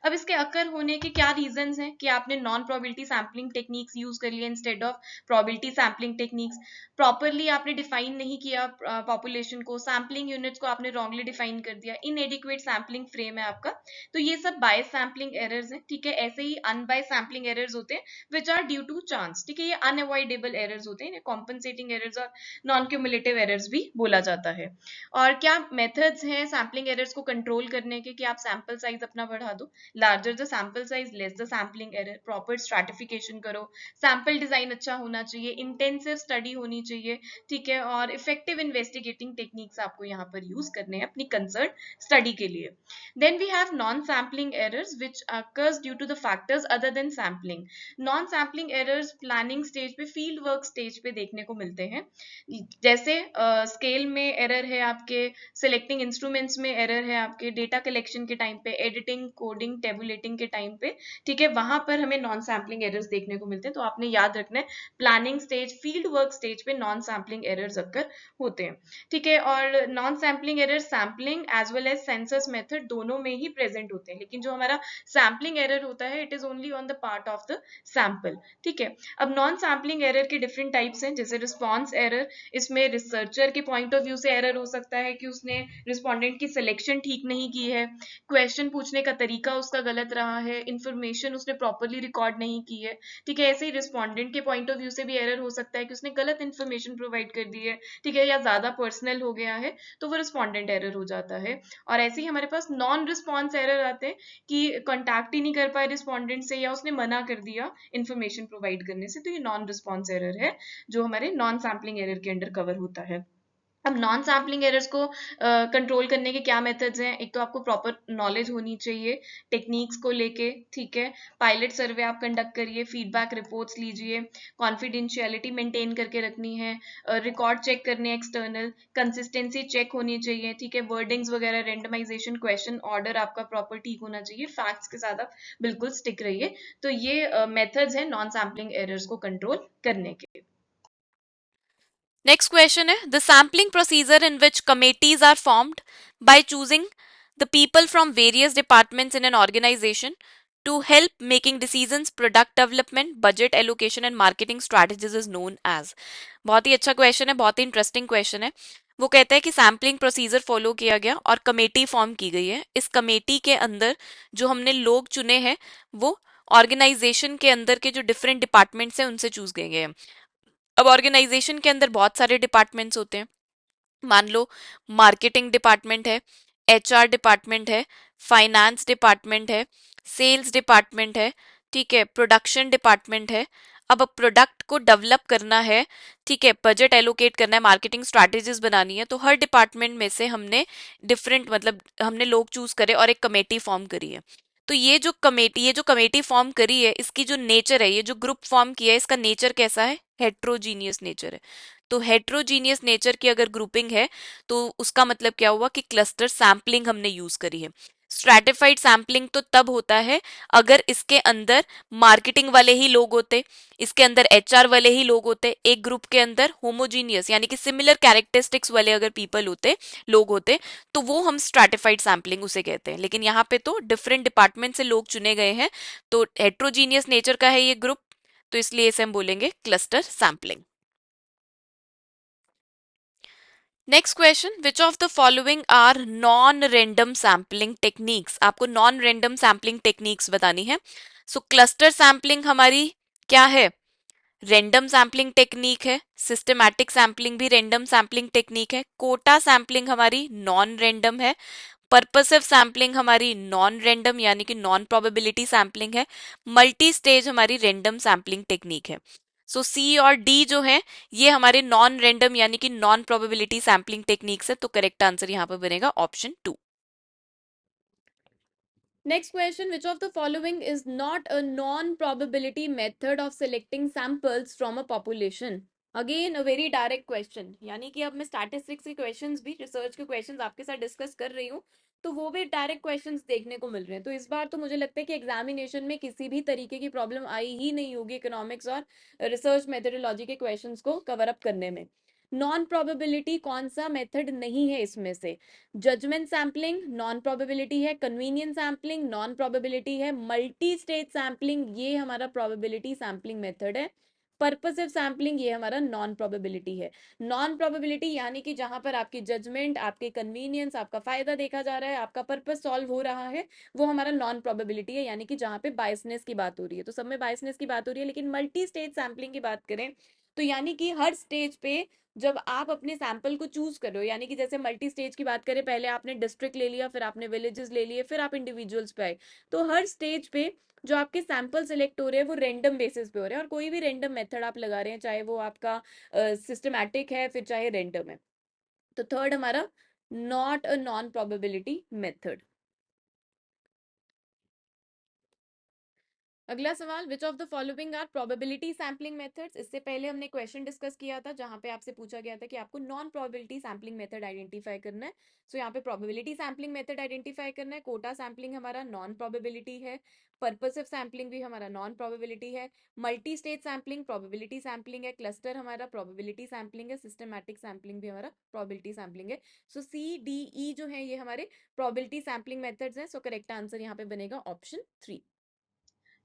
Speaker 2: अब इसके अकर होने के क्या रीजंस हैं कि आपने non probability sampling techniques use कर लिया instead of probability sampling techniques. Properly आपने डिफाइन नहीं किया पॉपुलेशन को, सैम्पलिंग यूनिट्स को आपने रॉन्गली डिफाइन कर दिया, इनएडिक्वेट सैम्पलिंग फ्रेम है आपका, तो ये सब बायस सैम्पलिंग एरर्स हैं। ठीक है, ऐसे ही अनबायस सैम्पलिंग एरर्स होते हैं which are due to chance. ठीक है, ये अनअवॉइडेबल एरर्स होते हैं, कॉम्पनसेटिंग एरर्स और नॉन क्यूमुलेटिव एरर्स भी बोला जाता है। और क्या मेथड्स हैं सैम्पलिंग एरर्स को कंट्रोल करने के, कि आप सैंपल साइज अपना बढ़ा दो, larger the sample size less the sampling error, proper stratification करो, सैंपल डिजाइन अच्छा होना चाहिए, इंटेंसिव स्टडी होनी चाहिए। ठीक है, और इफेक्टिव इन्वेस्टिगेटिंग टेक्निक्स आपको यहाँ पर यूज करने हैं अपनी कंसर्न स्टडी के लिए। Then we have non sampling errors which occurs due to the factors other than sampling. Non sampling errors planning stage पे, फील्ड वर्क स्टेज पे देखने को मिलते हैं, जैसे स्केल में एरर है आपके, सिलेक्टिंग इंस्ट्रूमेंट्स में एरर है आपके, डेटा कलेक्शन के टाइम पे, एडिटिंग, कोडिंग, टेबुलेटिंग के टाइम पे। ठीक है, वहां पर हमें नॉन सैम्पलिंग एरर्स देखने को मिलते हैं, तो आपने याद रखना है planning stage, field work stage पे नॉन सैम्पलिंग एरर्स अक्कर होते हैं। ठीक है, और non sampling error sampling as well as census method दोनों में ही प्रेजेंट होते हैं, लेकिन जो हमारा सैम्पलिंग एरर होता है it is only on the part of the sample. ठीक है, अब नॉन सैम्पलिंग एरर के डिफरेंट टाइप्स हैं, जैसे रिस्पॉन्स एरर, इसमें रिसर्चर के पॉइंट ऑफ व्यू से एरर हो सकता है कि उसने रिस्पोंडेंट की सिलेक्शन ठीक नहीं की है, क्वेश्चन पूछने का तरीका उसका गलत रहा है, इंफॉर्मेशन उसने प्रॉपरली रिकॉर्ड नहीं की है। ठीक है, ऐसे ही रिस्पोंडेंट के पॉइंट ऑफ व्यू से भी एरर हो सकता है कि उसने गलत इंफॉर्मेशन प्रोवाइड कर दी है, ठीक है, या ज्यादा पर्सनल हो गया है, तो वो रिस्पोंडेंट एरर हो जाता है। और ऐसे ही हमारे पास नॉन रिस्पॉन्स एरर आते हैं कि कॉन्टैक्ट ही नहीं कर पाए रिस्पोंडेंट से, या उसने मना कर दिया इंफॉर्मेशन प्रोवाइड करने से, तो ये नॉन रिस्पॉन्स एरर है जो हमारे नॉन सैम्पलिंग एरर के अंडर कवर होता है। अब नॉन सैम्पलिंग एरर्स को कंट्रोल करने के क्या मेथड्स हैं, एक तो आपको प्रॉपर नॉलेज होनी चाहिए टेक्निक्स को लेके। ठीक है, पायलट सर्वे आप कंडक्ट करिए, फीडबैक रिपोर्ट्स लीजिए, कॉन्फिडेंशियलिटी मेंटेन करके रखनी है, रिकॉर्ड चेक करने एक्सटर्नल, कंसिस्टेंसी चेक होनी चाहिए। ठीक है, वर्डिंग्स वगैरह, रेंडमाइजेशन, क्वेश्चन ऑर्डर आपका प्रॉपर ठीक होना चाहिए, फैक्ट्स के साथ आप बिल्कुल स्टिक रहिए। तो ये मेथड्स हैं नॉन सैम्पलिंग एरर्स को कंट्रोल करने के।
Speaker 3: Next question है the sampling procedure in which committees are formed by choosing the people from various departments in an organization to help making decisions, product development, budget allocation and marketing strategies is known as. बहुत ही अच्छा question है, बहुत ही interesting question है। वो कहता है कि sampling procedure follow किया गया और कमेटी फॉर्म की गई है। इस कमेटी के अंदर जो हमने लोग चुने हैं वो ऑर्गेनाइजेशन के अंदर के जो डिफरेंट डिपार्टमेंट्स हैं उनसे चूज गए हैं। अब ऑर्गेनाइजेशन के अंदर बहुत सारे डिपार्टमेंट्स होते हैं। मान लो मार्केटिंग डिपार्टमेंट है, एचआर डिपार्टमेंट है, फाइनेंस डिपार्टमेंट है, सेल्स डिपार्टमेंट है, ठीक है, प्रोडक्शन डिपार्टमेंट है। अब प्रोडक्ट को डेवलप करना है, ठीक है, बजट एलोकेट करना है, मार्केटिंग स्ट्रैटेजीज बनानी है, तो हर डिपार्टमेंट में से हमने डिफरेंट मतलब हमने लोग चूज करे और एक कमेटी फॉर्म करी है। तो ये जो कमेटी फॉर्म करी है, इसकी जो नेचर है, ये जो ग्रुप फॉर्म किया है, इसका नेचर कैसा है? हेट्रोजीनियस नेचर है। तो हेट्रोजीनियस नेचर की अगर ग्रुपिंग है तो उसका मतलब क्या हुआ कि क्लस्टर सैम्पलिंग हमने यूज करी है। स्ट्रैटिफाइड सैम्पलिंग तो तब होता है अगर इसके अंदर मार्केटिंग वाले ही लोग होते, इसके अंदर एचआर वाले ही लोग होते, एक ग्रुप के अंदर होमोजीनियस यानी कि सिमिलर कैरेक्टरिस्टिक्स वाले अगर पीपल होते, लोग होते, तो वो हम स्ट्रैटिफाइड सैम्पलिंग उसे कहते हैं। लेकिन यहाँ पे तो डिफरेंट डिपार्टमेंट से लोग चुने गए हैं, तो हेट्रोजीनियस नेचर का है ये ग्रुप, तो इसलिए इसे हम बोलेंगे cluster sampling. Next question, which of the following are non random sampling techniques? आपको नॉन रैंडम सैम्पलिंग टेक्निक्स बतानी है। सो क्लस्टर सैम्पलिंग हमारी क्या है? रैंडम सैम्पलिंग टेक्निक है। सिस्टमैटिक सैम्पलिंग भी रैंडम सैम्पलिंग टेक्निक है। कोटा सैम्पलिंग हमारी नॉन रैंडम है। पर्पसिव सैम्पलिंग हमारी नॉन रैंडम यानी कि नॉन प्रोबेबिलिटी सैम्पलिंग है। मल्टी स्टेज हमारी रैंडम सैम्पलिंग टेक्निक है। सो सी और डी जो है ये हमारे नॉन रैंडम यानी कि नॉन प्रोबेबिलिटी सैम्पलिंग टेक्निक्स है, तो करेक्ट आंसर यहाँ पर बनेगा option 2।
Speaker 1: Next question, which of the following is not a non-probability method of selecting samples from a population? Again a very direct question, यानी कि अब मैं स्टैटिस्टिक्स के क्वेश्चंस भी, रिसर्च के क्वेश्चंस आपके साथ डिस्कस कर रही हूँ, तो वो भी डायरेक्ट क्वेश्चंस देखने को मिल रहे हैं। तो इस बार तो मुझे लगता है कि एग्जामिनेशन में किसी भी तरीके की प्रॉब्लम आई ही नहीं होगी इकोनॉमिक्स और रिसर्च मेथडोलॉजी के क्वेश्चंस को कवर अप करने में। नॉन प्रोबेबिलिटी कौन सा मेथड नहीं है इसमें से? जजमेंट सैम्पलिंग नॉन प्रोबेबिलिटी है, कन्वीनियंस सैम्पलिंग नॉन प्रोबेबिलिटी है, मल्टी स्टेज सैम्पलिंग ये हमारा प्रोबेबिलिटी सैम्पलिंग मेथड है, पर्पसिव सैम्पलिंग ये हमारा नॉन प्रोबेबिलिटी है। नॉन प्रोबेबिलिटी यानी कि जहां पर आपकी जजमेंट, आपके कन्वीनियंस, आपका फायदा देखा जा रहा है, आपका पर्पस सॉल्व हो रहा है, वो हमारा नॉन प्रोबेबिलिटी है, यानी कि जहां पे बायसनेस की बात हो रही है। तो सब में बायसनेस की बात हो रही है, लेकिन मल्टी स्टेज सैम्पलिंग की बात करें तो यानी कि हर स्टेज पे जब आप अपने सैंपल को चूज कर रहे हो, यानी कि जैसे मल्टी स्टेज की बात करें, पहले आपने डिस्ट्रिक्ट ले लिया, फिर आपने विलेजेस ले लिए, फिर आप इंडिविजुअल्स पे आए, तो हर स्टेज पे जो आपके सैंपल सिलेक्ट हो रहे हैं वो रेंडम बेसिस पे हो रहे हैं, और कोई भी रेंडम मेथड आप लगा रहे हैं, चाहे वो आपका सिस्टमैटिक है फिर चाहे रेंडम है। तो थर्ड हमारा not a non probability method. अगला सवाल, which of the following are probability sampling methods? इससे पहले हमने क्वेश्चन डिस्कस किया था जहां पे आपसे पूछा गया था कि आपको non probability sampling method identify करना है। सो यहाँ पे प्रोबेबिलिटी सैम्पलिंग मेथड आइडेंटिफाई करना है। कोटा सैम्पलिंग हमारा नॉन प्रोबेबिलिटी है, पर्पसिव सैम्पलिंग भी हमारा नॉन प्रोबेबिलिटी है, multi stage sampling probability sampling है, क्लस्टर हमारा प्रोबेबिलिटी सैम्पलिंग है, सिस्टमैटिक सैम्पलिंग भी हमारा प्रोबेबिलिटी सैम्पलिंग है। सो सी डी ई जो है ये हमारे प्रोबेबिलिटी सैम्पलिंग मेथड्स हैं। सो करेक्ट आंसर यहाँ पे बनेगा option 3।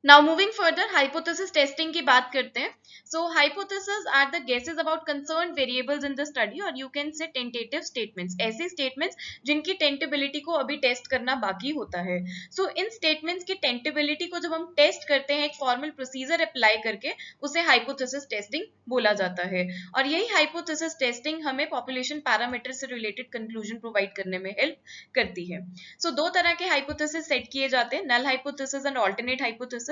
Speaker 2: Now moving further, hypothesis testing की बात करते हैं। So hypothesis are the guesses about concern variables in the study, और you can say tentative statements, ऐसे स्टेटमेंट्स जिनकी टेंटेबिलिटी को अभी टेस्ट करना बाकी होता है। सो इन स्टेटमेंट्स की टेंटेबिलिटी को जब हम टेस्ट करते हैं एक फॉर्मल प्रोसीजर अप्लाई करके, उसे हाइपोथेसिस टेस्टिंग बोला जाता है। और यही हाइपोथेसिस टेस्टिंग हमें पॉपुलेशन पैरामीटर से रिलेटेड कंक्लूजन प्रोवाइड करने में हेल्प करती है। सो दो तरह के हाइपोथेसिस सेट किए जाते हैं, null hypothesis and alternate hypothesis.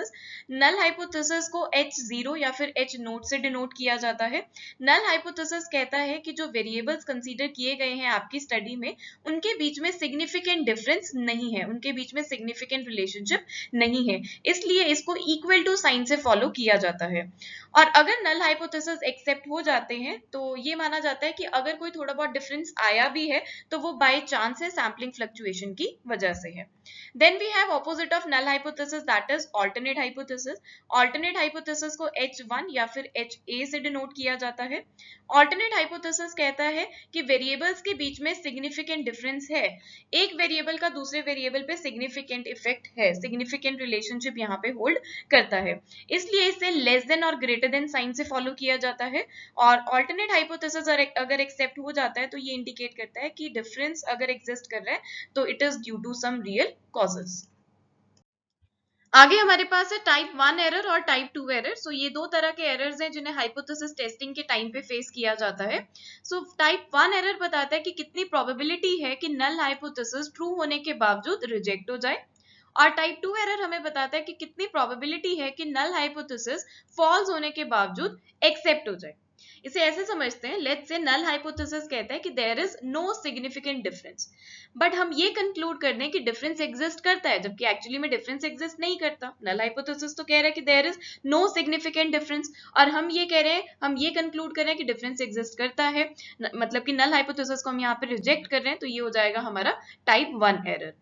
Speaker 2: Null hypothesis को H0 या फिर H नोट से डिनोट किया जाता है। नल हाइपोथेसिस कहता है कि जो वेरिएबल्स कंसीडर किए गए हैं आपकी स्टडी में, उनके बीच में सिग्निफिकेंट डिफरेंस नहीं है, उनके बीच में सिग्निफिकेंट रिलेशनशिप नहीं है, इसलिए इसको इक्वल टू साइन से फॉलो किया जाता है। और अगर नल हाइपोथेसिस एक्सेप्ट हो जाते हैं तो ये माना जाता है कि अगर कोई थोड़ा बहुत डिफरेंस आया भी है तो वो बाय चांस है, सैम्पलिंग फ्लक्चुएशन की वजह से है। Then we have opposite of null hypothesis, that is alternate hypothesis. Alternate hypothesis को H1 या फिर HA से डिनोट किया जाता है। ऑल्टरनेट हाइपोथेसिस कहता है कि वेरिएबल्स के बीच में सिग्निफिकेंट डिफरेंस है, एक वेरिएबल का दूसरे वेरिएबल पे सिग्निफिकेंट इफेक्ट है, सिग्निफिकेंट रिलेशनशिप यहाँ पे होल्ड करता है, इसलिए इसे लेस देन और ग्रेटर देन साइन से फॉलो किया जाता है। और ऑल्टरनेट हाइपोथेसिस अगर एक्सेप्ट हो जाता है तो ये इंडिकेट करता है कि डिफरेंस अगर एग्जिस्ट कर रहा है तो it is due to some real causes. आगे हमारे पास है टाइप 1 एरर और टाइप 2 एरर। सो ये दो तरह के एरर्स हैं जिन्हें हाइपोथेसिस टेस्टिंग के टाइम पे फेस किया जाता है। सो टाइप 1 एरर बताता है कि कितनी प्रोबेबिलिटी है कि नल हाइपोथेसिस ट्रू होने के बावजूद रिजेक्ट हो जाए, और टाइप 2 एरर हमें बताता है कि कितनी प्रोबेबिलिटी है कि नल हाइपोथेसिस फॉल्स होने के बावजूद एक्सेप्ट हो जाए। इसे ऐसे समझते हैं, लेट्स से नल हाइपोथेसिस कहता है कि there is no significant difference, but हम ये कंक्लूड कर दें कि डिफरेंस एग्जिस्ट करता है, जबकि एक्चुअली में डिफरेंस एग्जिस्ट नहीं करता। नल हाइपोथेसिस तो कह रहा है कि there is no significant difference, और हम ये कह रहे हैं, हम ये कंक्लूड कर रहे हैं कि डिफरेंस एग्जिस्ट करता है, मतलब कि नल हाइपोथेसिस को हम यहाँ पे रिजेक्ट कर रहे हैं, तो ये हो जाएगा हमारा टाइप 1 एरर।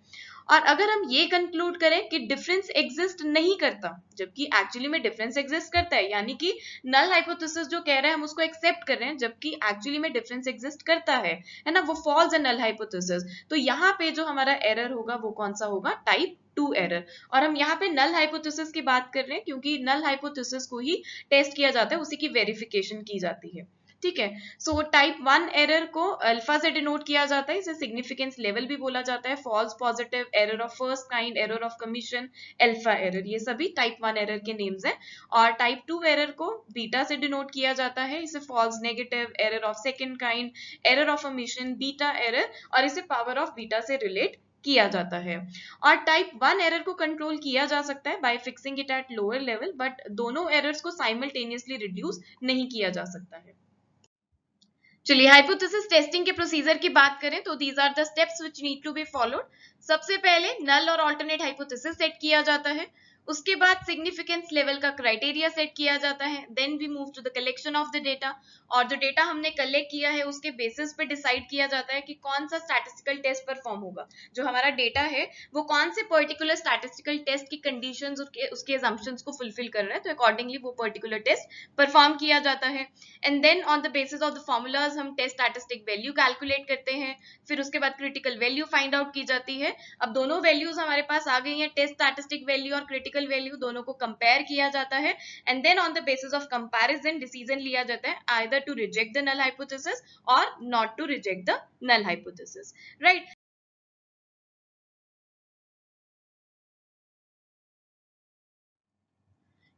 Speaker 2: और अगर हम ये कंक्लूड करें कि डिफरेंस एग्जिस्ट नहीं करता, जबकि एक्चुअली में डिफरेंस एग्जिस्ट करता है, यानी कि नल हाइपोथेसिस जो कह रहा है हम उसको एक्सेप्ट कर रहे हैं, जबकि एक्चुअली में डिफरेंस एग्जिस्ट करता है ना, वो फॉल्स है नल हाइपोथेसिस, तो यहाँ पे जो हमारा एरर होगा वो कौन सा होगा, टाइप 2 एरर। और हम यहाँ पे नल हाइपोथेसिस की बात कर रहे हैं क्योंकि नल हाइपोथेसिस को ही टेस्ट किया जाता है, उसी की वेरिफिकेशन की जाती है, ठीक है। सो टाइप 1 एरर को अल्फा से डिनोट किया जाता है, इसे सिग्निफिकेंस लेवल भी बोला जाता है, false positive, error of first kind, error of commission, alpha error, ये सभी टाइप 1 एरर के नेम्स हैं। और टाइप 2 एरर को बीटा से डिनोट किया जाता है, इसे false negative, error of second kind, error of commission, beta error, और इसे पावर ऑफ बीटा से रिलेट किया जाता है। और टाइप 1 एरर को कंट्रोल किया जा सकता है bye fixing it at lower level, but दोनों एरर्स को साइमल्टेनियसली रिड्यूस नहीं किया जा सकता है। चलिए हाइपोथेसिस टेस्टिंग के प्रोसीजर की बात करें तो these are the steps which need to be followed. सबसे पहले नल और ऑल्टरनेट हाइपोथेसिस सेट किया जाता है, उसके बाद सिग्निफिकेंस लेवल का क्राइटेरिया सेट किया जाता है, then we move to the collection of the data, और जो डेटा हमने कलेक्ट किया है उसके बेसिस पे डिसाइड किया जाता है कि कौन सा स्टैटिस्टिकल टेस्ट परफॉर्म होगा, जो हमारा डेटा है वो कौन से पर्टिकुलर स्टैटिस्टिकल टेस्ट की कंडीशंस उसके असम्पशंस को फुलफिल कर रहा है, तो अकॉर्डिंगली वो पर्टिकुलर टेस्ट परफॉर्म किया जाता है। And then on the basis of the formulas हम टेस्ट स्टैटिस्टिक वैल्यू कैलकुलेट करते हैं, फिर उसके बाद क्रिटिकल वैल्यू फाइंड आउट की जाती है। अब दोनों वैल्यूज हमारे पास आ गई हैं, टेस्ट स्टैटिस्टिक वैल्यू और क्रिटिकल वैल्यू, दोनों को कंपेयर किया जाता है, and then on the basis of comparison decision लिया जाता है either to reject the null hypothesis और not to reject the null hypothesis, right.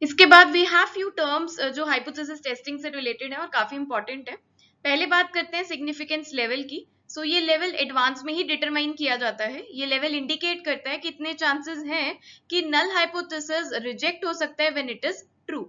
Speaker 2: इसके बाद वी हैव फ्यू टर्म्स जो हाइपोथेसिस टेस्टिंग से रिलेटेड है और काफी इंपॉर्टेंट है। पहले बात करते हैं सिग्निफिकेंस लेवल की। सो ये लेवल एडवांस में ही डिटरमाइन किया जाता है, ये लेवल इंडिकेट करता है कितने चांसेस हैं कि नल हाइपोथेसिस रिजेक्ट हो सकता है when it is true.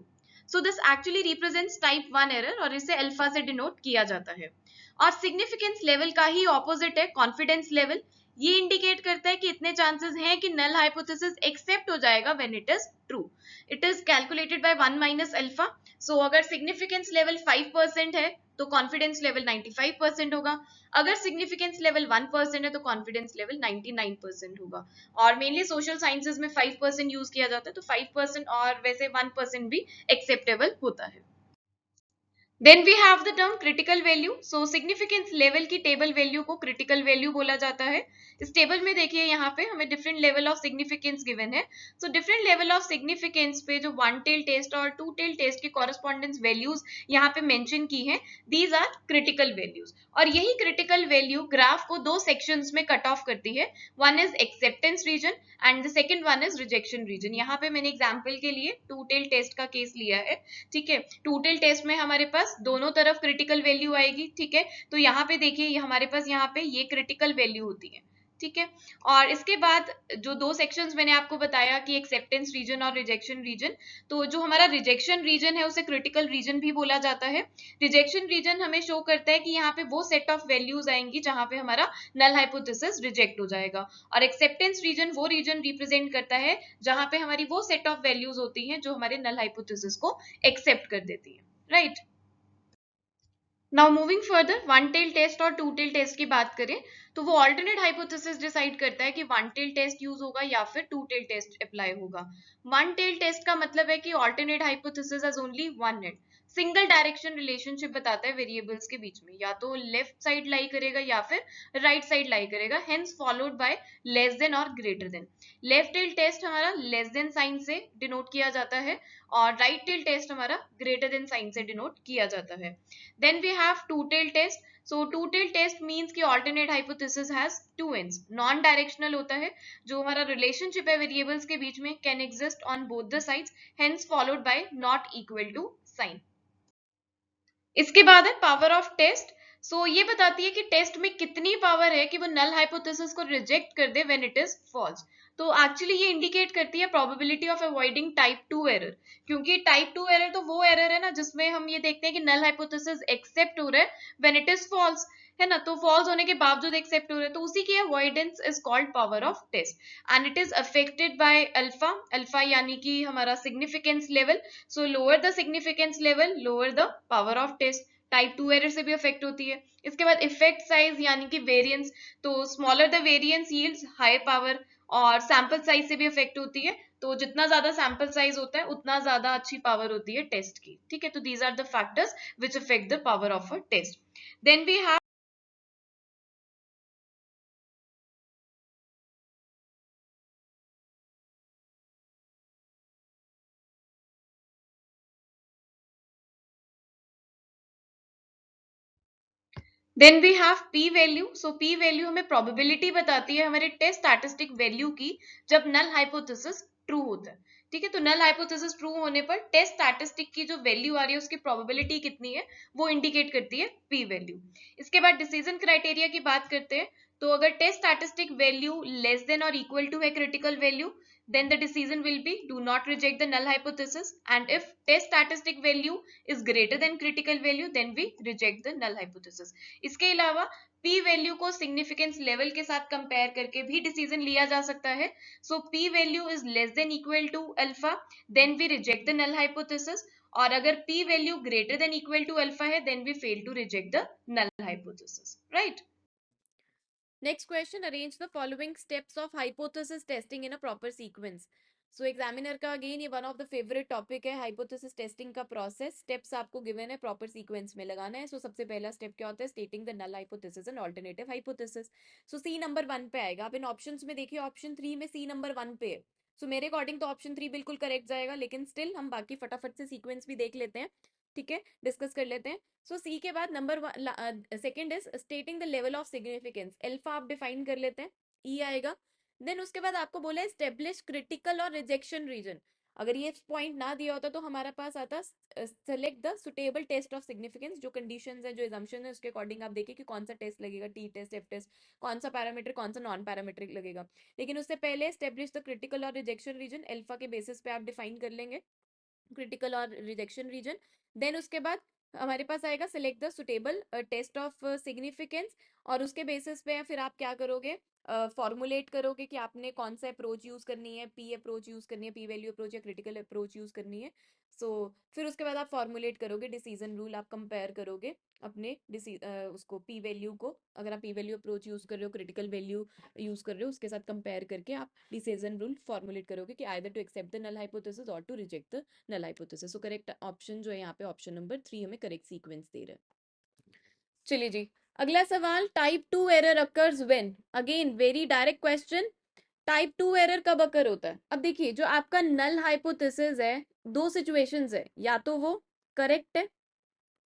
Speaker 2: So this actually represents type 1 error और इसे अल्फा से डिनोट किया जाता है। और सिग्निफिकेंस लेवल का ही ऑपोजिट है कॉन्फिडेंस लेवल, ये इंडिकेट करता है कि इतने चांसेस हैं कि नल हाइपोथेसिस एक्सेप्ट हो जाएगा when it is true. It is calculated by 1 minus alpha. So अगर सिग्निफिकेंस लेवल 5% है तो कॉन्फिडेंस लेवल 95% होगा, अगर सिग्निफिकेंस लेवल 1% है तो कॉन्फिडेंस लेवल 99% होगा। और मेनली सोशल साइंसेज में 5% यूज किया जाता है, तो 5% और वैसे 1% भी एक्सेप्टेबल होता है। Then we have the term critical value. So significance level की टेबल वैल्यू को क्रिटिकल वैल्यू बोला जाता है। इस टेबल में देखिए यहाँ पे हमें different level of significance given है। So different level of significance पे जो वन टेल टेस्ट और टू टेल टेस्ट की कॉरेस्पॉन्डेंस वैल्यूज यहाँ पे मेंशन की है, दीज आर क्रिटिकल वैल्यूज। और यही क्रिटिकल वैल्यू ग्राफ को दो सेक्शंस में कट ऑफ करती है, one is acceptance region and the second one is rejection region. यहाँ पे मैंने एग्जाम्पल के लिए टू टेल टेस्ट का केस लिया है, ठीक है। टू टेल टेस्ट में हमारे पास दोनों तरफ क्रिटिकल वैल्यू आएगी, ठीक है। तो यहाँ पे देखिए हमारे पास यहाँ पे ये क्रिटिकल वैल्यू होती है, ठीक है। और इसके बाद जो दो सेक्शंस मैंने आपको बताया कि एक्सेप्टेंस रीजन और रिजेक्शन रीजन, तो जो हमारा रिजेक्शन रीजन है उसे क्रिटिकल रीजन भी बोला जाता है। रिजेक्शन रीजन हमें शो करता है कि यहाँ पे वो सेट ऑफ वैल्यूज आएंगी जहां पे हमारा नल हाइपोथेसिस रिजेक्ट हो जाएगा, और एक्सेप्टेंस रीजन वो रीजन रिप्रेजेंट करता है जहां पे हमारी वो सेट ऑफ वैल्यूज होती हैं जो हमारे नल हाइपोथेसिस को एक्सेप्ट कर देती है, right. Now moving further, one tail test और टू टेल टेस्ट की बात करें तो वो ऑल्टरनेट हाइपोथेसिस डिसाइड करता है कि वन टेल टेस्ट यूज होगा या फिर टू टेल टेस्ट अप्लाई होगा। वन टेल टेस्ट का मतलब है कि alternate hypothesis has only one head, single direction relationship बताता है वेरिएबल्स के बीच में, या तो लेफ्ट साइड लाई करेगा या फिर राइट साइड लाई करेगा, hence followed by less than और greater than. Left tail test हमारा लेस देन साइन से डिनोट किया जाता है और राइट टेल टेस्ट हमारा ग्रेटर देन साइन से डिनोट किया जाता है। Then we have two-tailed test. So two-tailed test means कि alternate hypothesis has two ends. Non-directional होता है, जो हमारा relationship है variables के बीच में can exist on both the sides, hence followed by not equal to sign. इसके बाद है पावर ऑफ टेस्ट। सो ये बताती है कि टेस्ट में कितनी पावर है कि वो नल हाइपोथेसिस को रिजेक्ट कर दे व्हेन इट इज फॉल्स। तो एक्चुअली ये इंडिकेट करती है probability of avoiding type 2 error, क्योंकि टाइप 2 एरर तो वो एरर है ना जिसमें हम ये देखते हैं कि नल हाइपोथेसिस एक्सेप्ट हो रहा है व्हेन इट इज फॉल्स, है ना, तो फॉल्स होने के बावजूद एक्सेप्ट हो रहा है, तो उसी की avoidance is called power of test and it is affected by alpha. Alpha यानी कि हमारा significance level, so lower the significance level lower the power of test. Type 2 error से भी अफेक्ट होती है। इसके बाद इफेक्ट साइज यानी कि वेरिएंस, तो smaller the variance yields higher power, और सैंपल साइज से भी अफेक्ट होती है, तो जितना ज्यादा सैंपल साइज होता है उतना ज्यादा अच्छी पावर होती है टेस्ट की, ठीक है। तो these are the factors which affect the power of a test. Then we have then we have P value. सो पी वैल्यू हमें प्रोबेबिलिटी बताती है हमारे टेस्ट स्टैटिस्टिक वैल्यू की जब नल हाइपोथेसिस ट्रू होता है, ठीक है। तो नल हाइपोथेसिस ट्रू होने पर टेस्ट स्टैटिस्टिक की जो वैल्यू आ रही है उसकी प्रोबेबिलिटी कितनी है वो इंडिकेट करती है पी वैल्यू। इसके बाद डिसीजन क्राइटेरिया की बात करते हैं। तो अगर test statistic value less than और इक्वल टू है critical value, then the decision will be do not reject the null hypothesis, and if test statistic value is greater than critical value then we reject the null hypothesis. इसके अलावा p value को significance level के साथ compare करके भी decision लिया जा सकता है। So p value is less than equal to alpha, then we reject the null hypothesis, और अगर p value greater than equal to alpha है then we fail to reject the null hypothesis, right.
Speaker 1: Next question, arrange the following steps of hypothesis testing in a proper sequence. So examiner का again ये one of the favourite topic है hypothesis testing का process. Steps आपको given है, proper sequence में लगाना है। सो सबसे पहला स्टेप क्या होता है, stating the null hypothesis and alternative hypothesis. So C number 1 पे आएगा। आप इन ऑप्शंस में देखिए ऑप्शन 3 में सी नंबर 1 पे है। सो मेरे अकॉर्डिंग तो ऑप्शन 3 बिल्कुल करेक्ट जाएगा, लेकिन स्टिल हम बाकी फटाफट से सीक्वेंस भी देख लेते हैं, ठीक है, डिस्कस कर लेते हैं। सो सी के बाद number second is stating the level of significance. Alpha आप डिफाइन कर लेते हैं, ई आएगा। देन उसके बाद आपको बोला एस्टेब्लिश क्रिटिकल और रिजेक्शन रीजन। अगर ये पॉइंट ना दिया होता तो हमारे पास आता select the suitable test of significance. जो कंडीशंस है, जो एजम्पशन है, उसके अकॉर्डिंग आप देखिए कि कौन सा टेस्ट लगेगा, टी टेस्ट, एफ टेस्ट, कौन सा पैरामीटर, कौन सा नॉन पैरामीट्रिक लगेगा। लेकिन उससे पहले एस्टेब्लिश द क्रिटिकल और रिजेक्शन रीजन, अल्फा के बेसिस पे आप डिफाइन कर लेंगे क्रिटिकल और रिजेक्शन रीजन। देन उसके बाद हमारे पास आएगा select the suitable test of significance, और उसके बेसिस पे फिर आप क्या करोगे, फॉर्मुलेट करोगे कि आपने कौन सा अप्रोच यूज करनी है, पी अप्रोच यूज करनी है, पी वैल्यू अप्रोच या क्रिटिकल अप्रोच यूज करनी है। फिर उसके बाद आप फॉर्मुलेट करोगे डिसीजन रूल, आप कंपेयर करोगे अपने उसको पी वैल्यू को। अगर आप पी वैल्यू अप्रोच यूज कर रहे हो, क्रिटिकल वैल्यू यूज कर रहे हो, उसके साथ कंपेयर करके आप डिसीजन रूल फॉर्मुलेट करोगे कि either to accept the null hypothesis और to reject the null hypothesis. So correct option जो है यहाँ पे ऑप्शन नंबर 3 हमें करेक्ट सीक्वेंस दे रहा है। चलिए जी, अगला सवाल, type 2 error occurs when. Again very direct question, type 2 error कब अकर होता है। अब देखिए जो आपका नल हाइपोथेसिस है, दो सिचुएशंस है, या तो वो करेक्ट है,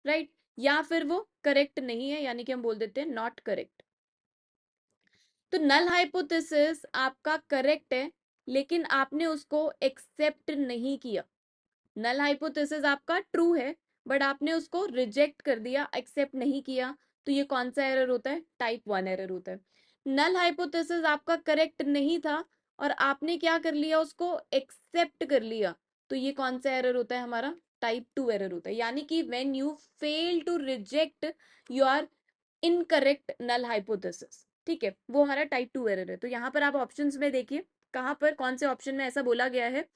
Speaker 1: राइट, या फिर वो करेक्ट नहीं है, यानी कि हम बोल देते हैं नॉट करेक्ट। तो नल हाइपोथेसिस आपका करेक्ट है, लेकिन आपने उसको एक्सेप्ट नहीं किया। नल हाइपोथेसिस आपका ट्रू है, बट आपने उसको रिजेक्ट कर दिया, एक्सेप्ट नहीं किया। तो ये कौन सा एरर होता है, टाइप 1 एरर होता है। नल हाइपोथेसिस आपका करेक्ट नहीं था और आपने क्या कर लिया, उसको एक्सेप्ट कर लिया। तो ये कौन सा एरर होता है, हमारा टाइप 2 एरर होता है। यानी कि when you fail to reject your incorrect null hypothesis, ठीक है, वो हमारा टाइप 2 एरर है। तो यहाँ पर आप ऑप्शंस में देखिए कहाँ पर कौन से ऑप्शन में ऐसा बोला गया है।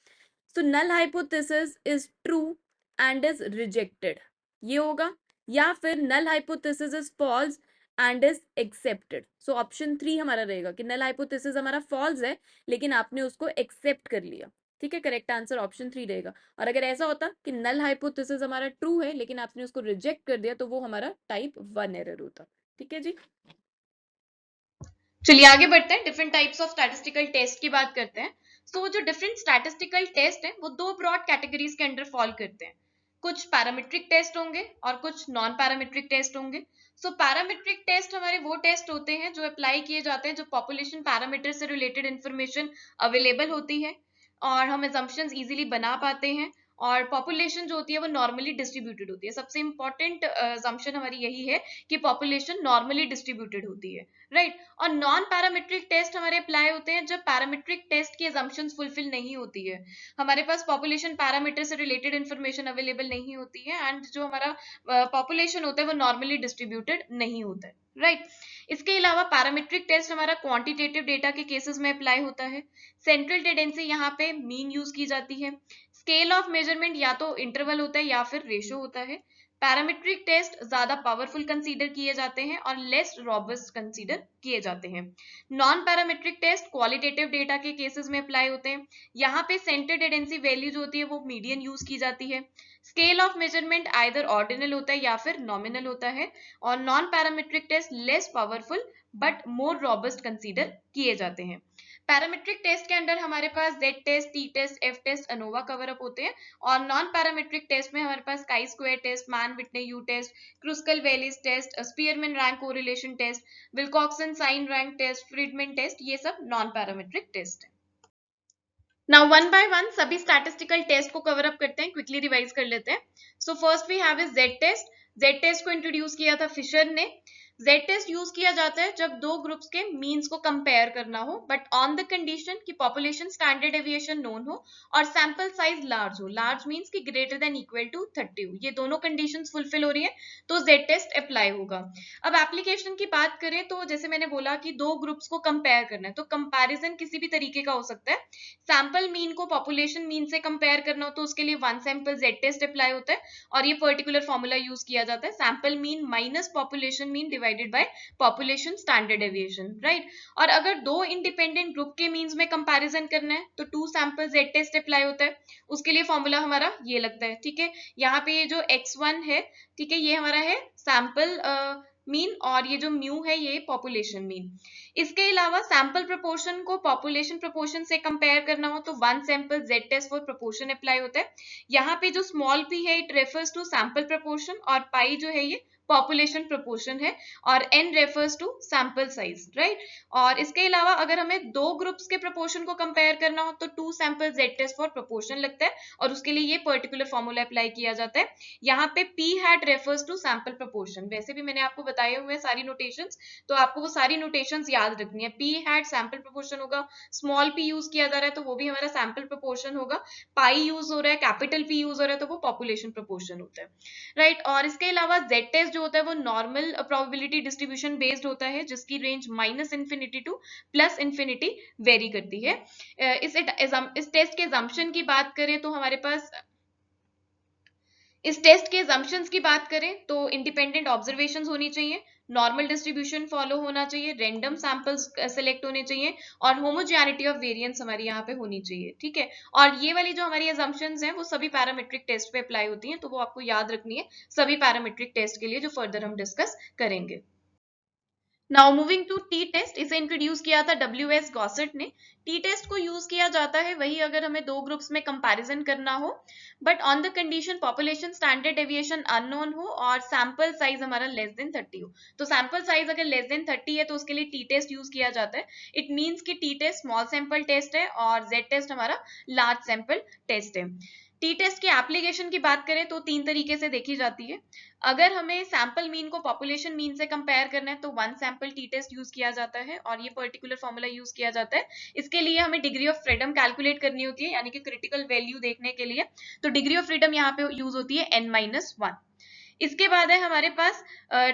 Speaker 1: So null hypothesis is true and is rejected, ये होगा। या फिर null hypothesis is false and is accepted. So option 3 हमारा रहेगा कि नल हाइपोथेसिस हमारा फॉल्स है लेकिन आपने उसको एक्सेप्ट कर लिया। ठीक है, करेक्ट आंसर ऑप्शन 3 रहेगा। और अगर ऐसा होता कि नल हाइपोथेसिस हमारा ट्रू है लेकिन आपने उसको रिजेक्ट कर दिया तो वो हमारा टाइप 1 एरर होता। ठीक है जी।
Speaker 2: चलिए आगे बढ़ते हैं, different types of statistical test की बात करते हैं। तो जो डिफरेंट स्टैटिस्टिकल टेस्ट हैं वो दो ब्रॉड कैटेगरीज के अंडर फॉल करते हैं। कुछ पैरामीट्रिक टेस्ट होंगे और कुछ नॉन पैरामीट्रिक टेस्ट होंगे। सो पैरामीट्रिक टेस्ट हमारे वो टेस्ट होते हैं जो अप्लाई किए जाते हैं जो पॉपुलेशन पैरामीटर से रिलेटेड इंफॉर्मेशन अवेलेबल होती है और हम assumptions इजीली बना पाते हैं, और पॉपुलेशन जो होती है वो नॉर्मली डिस्ट्रीब्यूटेड होती है। सबसे इंपॉर्टेंट assumption हमारी यही है कि पॉपुलेशन नॉर्मली डिस्ट्रीब्यूटेड होती है, राइट। और नॉन पैरामीट्रिक टेस्ट हमारे अप्लाई होते हैं जब पैरामीट्रिक टेस्ट की assumptions फुलफिल नहीं होती है, हमारे पास पॉपुलेशन पैरामीटर से रिलेटेड इंफॉर्मेशन अवेलेबल नहीं होती है एंड जो हमारा पॉपुलेशन होता है वो नॉर्मली डिस्ट्रीब्यूटेड नहीं होता है, राइट। इसके अलावा पैरामीट्रिक टेस्ट हमारा क्वांटिटेटिव डेटा के केसेस में अप्लाई होता है। सेंट्रल टेंडेंसी यहाँ पे मीन यूज की जाती है। स्केल ऑफ मेजरमेंट या तो इंटरवल होता है या फिर रेशो होता है। पैरामीट्रिक टेस्ट ज्यादा पावरफुल कंसीडर किए जाते हैं और लेस रॉबस्ट कंसीडर किए जाते हैं। Non parametric test qualitative data के केसेस में अप्लाई होते हैं। यहाँ पे सेंटर टेंडेंसी वैल्यू जो होती है वो मीडियन यूज की जाती है। Scale of measurement either ordinal होता है या फिर नॉमिनल होता है। और non parametric test less powerful but more robust consider किए जाते हैं। पैरामीट्रिक टेस्ट के अंदर हमारे पास Z test, T test, F test, ANOVA cover up होते हैं। और नॉन पैरामीट्रिक टेस्ट में हमारे पास chi square test, Mann Whitney U test, Kruskal Wallis test, Spearman rank correlation test, Wilcoxon sign rank test, Friedman test, ये सब non parametric test है। Now one by one सभी स्टैटिस्टिकल टेस्ट को cover up करते हैं, quickly revise कर लेते हैं। So first we have is Z test. Z test को इंट्रोड्यूस किया था फिशर ने। जेड टेस्ट यूज किया जाता है जब दो ग्रुप्स के मीन्स को कंपेयर करना हो बट ऑन द कंडीशन कि पॉपुलेशन स्टैंडर्ड डेविएशन नोन हो और सैंपल साइज लार्ज हो। लार्ज मीन्स कि ग्रेटर देन इक्वल टू 30 हो। ये दोनों कंडीशंस फुलफिल हो रही है तो जेड टेस्ट अप्लाई होगा। अब एप्लीकेशन की बात करें तो जैसे मैंने बोला कि दो ग्रुप्स को कंपेयर करना है तो कंपैरिजन किसी भी तरीके का हो सकता है। सैंपल मीन को पॉपुलेशन मीन से कंपेयर करना हो तो उसके लिए one sample Z test apply होता है और ये पर्टिकुलर फॉर्मूला यूज किया जाता है, sample mean minus population mean divided by population standard deviation, right. और अगर दो इंडिपेंडेंट ग्रुप के मीन्स में कंपैरिजन करना है तो two sample Z test apply होता है। उसके लिए फॉर्मूला हमारा ये लगता है, ठीक है। यहाँ पे ये जो x1 है, ठीक है, ये हमारा है सैंपल मीन और ये जो म्यू है ये पॉपुलेशन मीन। इसके अलावा सैंपल प्रोपोर्शन को पॉपुलेशन प्रोपोर्शन से कंपेयर करना हो तो one sample Z test for proportion apply होता है। यहाँ पे जो स्मॉल p है it refers to sample proportion और पाई जो है ये पॉपुलेशन प्रोपोर्शन है और n refers to sample size, right. और इसके अलावा अगर हमें दो ग्रुप्स के प्रोपोर्शन को कंपेयर करना हो तो two sample Z test for proportion लगता है और उसके लिए ये पर्टिकुलर फॉर्मूला अप्लाई किया जाता है। यहाँ पे p hat refers to sample proportion. वैसे भी मैंने आपको बताए हुए हैं सारी नोटेशंस, तो आपको वो सारी नोटेशंस याद रखनी है। p हैट सैंपल प्रोपोर्शन होगा, स्मॉल p यूज किया जा रहा है तो वो भी हमारा सैंपल प्रोपोर्शन होगा, पाई यूज हो रहा है, कैपिटल P यूज हो रहा है तो वो पॉपुलेशन प्रोपोर्शन होता है, राइट। और इसके अलावा जेड टेस्ट जो होता है वो नॉर्मल प्रोबेबिलिटी डिस्ट्रीब्यूशन बेस्ड होता है जिसकी range minus infinity two plus infinity very करती है। इस टेस्ट के एजम्पशन की बात करें तो हमारे पास इस टेस्ट के assumptions की बात करें तो इंडिपेंडेंट ऑब्जर्वेशंस होनी चाहिए, नॉर्मल डिस्ट्रीब्यूशन फॉलो होना चाहिए, रैंडम सैंपल्स सेलेक्ट होने चाहिए और होमोजेनिटी ऑफ वेरिएंस हमारी यहाँ पे होनी चाहिए, ठीक है। और ये वाली जो हमारी assumptions हैं वो सभी पैरामीट्रिक टेस्ट पे अप्लाई होती हैं, तो वो आपको याद रखनी है सभी पैरामीट्रिक टेस्ट के लिए जो फर्दर हम डिस्कस करेंगे। Now moving to T test, इसे इंट्रोड्यूस किया था WS गॉसेट ने। टी टेस्ट को यूज किया जाता है वही अगर हमें दो ग्रुप्स में कंपैरिजन करना हो but on the condition population standard deviation unknown हो और सैंपल साइज हमारा लेस देन 30 हो। तो सैंपल साइज अगर लेस देन 30 है तो उसके लिए टी टेस्ट यूज किया जाता है। इट मीन्स कि T test small sample test है और जेड टेस्ट हमारा लार्ज सैंपल टेस्ट है। टी टेस्ट की एप्लीकेशन की बात करें तो तीन तरीके से देखी जाती है। अगर हमें सैंपल मीन को पॉपुलेशन मीन से कंपेयर करना है तो one sample T test use किया जाता है और ये पर्टिकुलर फॉर्मूला यूज किया जाता है। इसके लिए हमें डिग्री ऑफ फ्रीडम कैलकुलेट करनी होती है यानी कि क्रिटिकल वैल्यू देखने के लिए, तो डिग्री ऑफ फ्रीडम यहाँ पे यूज होती है n-1। इसके बाद है हमारे पास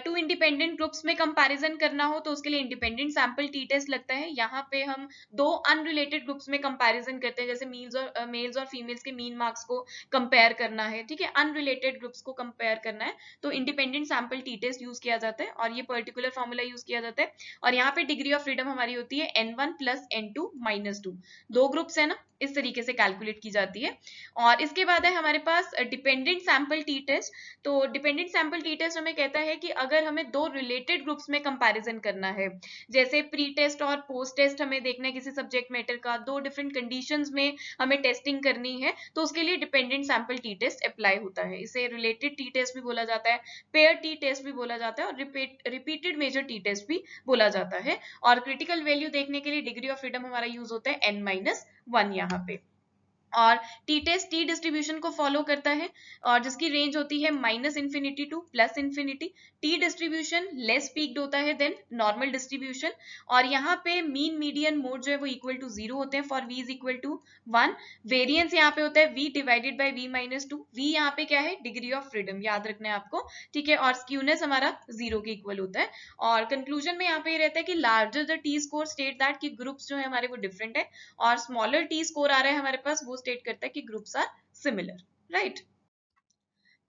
Speaker 2: टू इंडिपेंडेंट ग्रुप्स में कंपैरिजन करना हो तो उसके लिए इंडिपेंडेंट सैंपल टी टेस्ट लगता है। यहाँ पे हम दो अनरिलेटेड ग्रुप्स में कंपैरिजन करते हैं, जैसे मेल्स और फीमेल्स के मीन मार्क्स को कंपेयर करना है, ठीक है, अनरिलेटेड ग्रुप्स को कंपेयर करना है तो independent sample T test use किया जाता है और ये पर्टिकुलर फॉर्मूला यूज किया जाता है। और यहाँ पे डिग्री ऑफ फ्रीडम हमारी होती है n1 प्लस n2 माइनस 2, दो ग्रुप्स है ना, इस तरीके से कैलकुलेट की जाती है। और इसके बाद है हमारे पास डिपेंडेंट सैंपल टी टेस्ट। तो डिपेंडेंट सैंपल टी टेस्ट हमें कहता है कि अगर हमें दो रिलेटेड ग्रुप्स में कंपैरिजन करना है, जैसे प्री टेस्ट और पोस्ट टेस्ट हमें देखना है किसी सब्जेक्ट मैटर का, दो डिफरेंट कंडीशंस में हमें टेस्टिंग करनी है, तो उसके लिए dependent sample T test apply होता है। इसे रिलेटेड टी टेस्ट भी बोला जाता है, पेयर टी टेस्ट भी बोला जाता है और रिपीटेड मेजर टी टेस्ट भी बोला जाता है। और क्रिटिकल वैल्यू देखने के लिए डिग्री ऑफ फ्रीडम हमारा यूज होता है n-1 यहाँ पे। और टी टेस्ट टी डिस्ट्रीब्यूशन को फॉलो करता है और जिसकी रेंज होती है -∞ to +∞। T distribution less peaked होता है देन नॉर्मल डिस्ट्रीब्यूशन। और यहाँ पे मीन मीडियन मोड जो है वो इक्वल टू 0 होते हैं for v is equal to 1। Variance यहाँ पे होता है v divided by v-2। v यहाँ पे क्या है, डिग्री ऑफ फ्रीडम, याद रखना है आपको, ठीक है। और स्क्यूनेस हमारा 0 के इक्वल होता है। और कंक्लूजन में यहाँ पे ये रहता है कि larger the T score state that कि ग्रुप्स जो है हमारे वो डिफरेंट है, और स्मॉलर टी स्कोर आ रहा है हमारे पास वो स्टेट करता है कि groups are similar, right.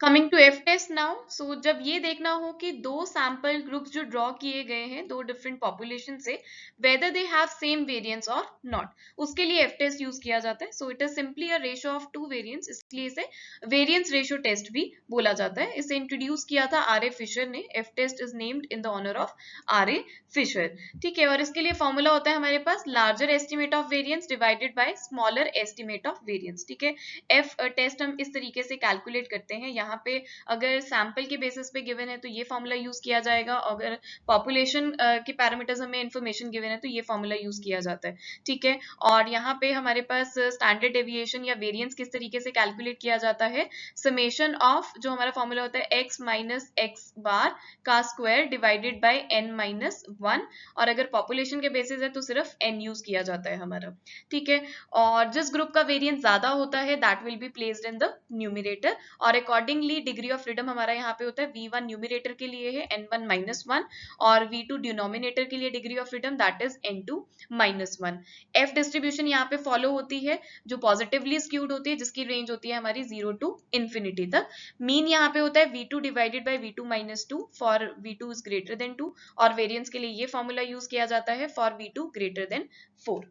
Speaker 2: Coming to F test now. So जब ये देखना हो कि दो सैंपल ग्रुप्स जो ड्रॉ किए गए हैं दो डिफरेंट पॉपुलेशन से, whether they have same variance और नॉट, उसके लिए एफ टेस्ट यूज किया जाता है। So it is simply a ratio of two variance, इसलिए इसे वेरिएंस रेशियो टेस्ट भी बोला जाता है। इसे इंट्रोड्यूस किया था आर ए फिशर ने। F test is named in the honour of R A Fisher, ठीक है। और इसके लिए फॉर्मूला होता है हमारे पास larger estimate of variance divided by smaller estimate of variance, ठीक है। एफ टेस्ट हम इस तरीके से कैलकुलेट करते हैं। यहाँ पे अगर सैंपल के बेसिस पे गिवन है तो ये फॉर्मूला यूज किया जाएगा, अगर पॉपुलेशन के पैरामीटर्स हमें इन्फॉर्मेशन गिवन है तो ये फॉर्मूला यूज किया जाता है, ठीक है। और यहाँ पे हमारे पास स्टैंडर्ड डेविएशन या वेरिएंस किस तरीके से कैलकुलेट किया जाता है, समेशन ऑफ जो हमारा फॉर्मूला होता है x माइनस एक्स बार का स्क्वायर डिवाइडेड बाय n-1। और अगर पॉपुलेशन के बेसिस है तो सिर्फ n यूज किया जाता है हमारा, ठीक है। और जिस ग्रुप का वेरिएंस ज्यादा होता है that will be placed in the numerator. और अकॉर्डिंगली डिग्री ऑफ फ्रीडम हमारा यहाँ पे होता है v1 न्यूमरेटर के लिए है n1-1 और v2 डिनोमिनेटर के लिए degree of freedom that is n2-1। f distribution यहाँ पे फॉलो होती है जो पॉजिटिवली स्क्यूड होती है, जिसकी रेंज होती है हमारी 0 टू इंफिनिटी तक। मीन यहाँ पे होता है v2 divided by v2-2 for v2 is greater than 2। और वेरिएंस के लिए ये फॉर्मूला यूज किया जाता है फॉर v2 ग्रेटर देन 4।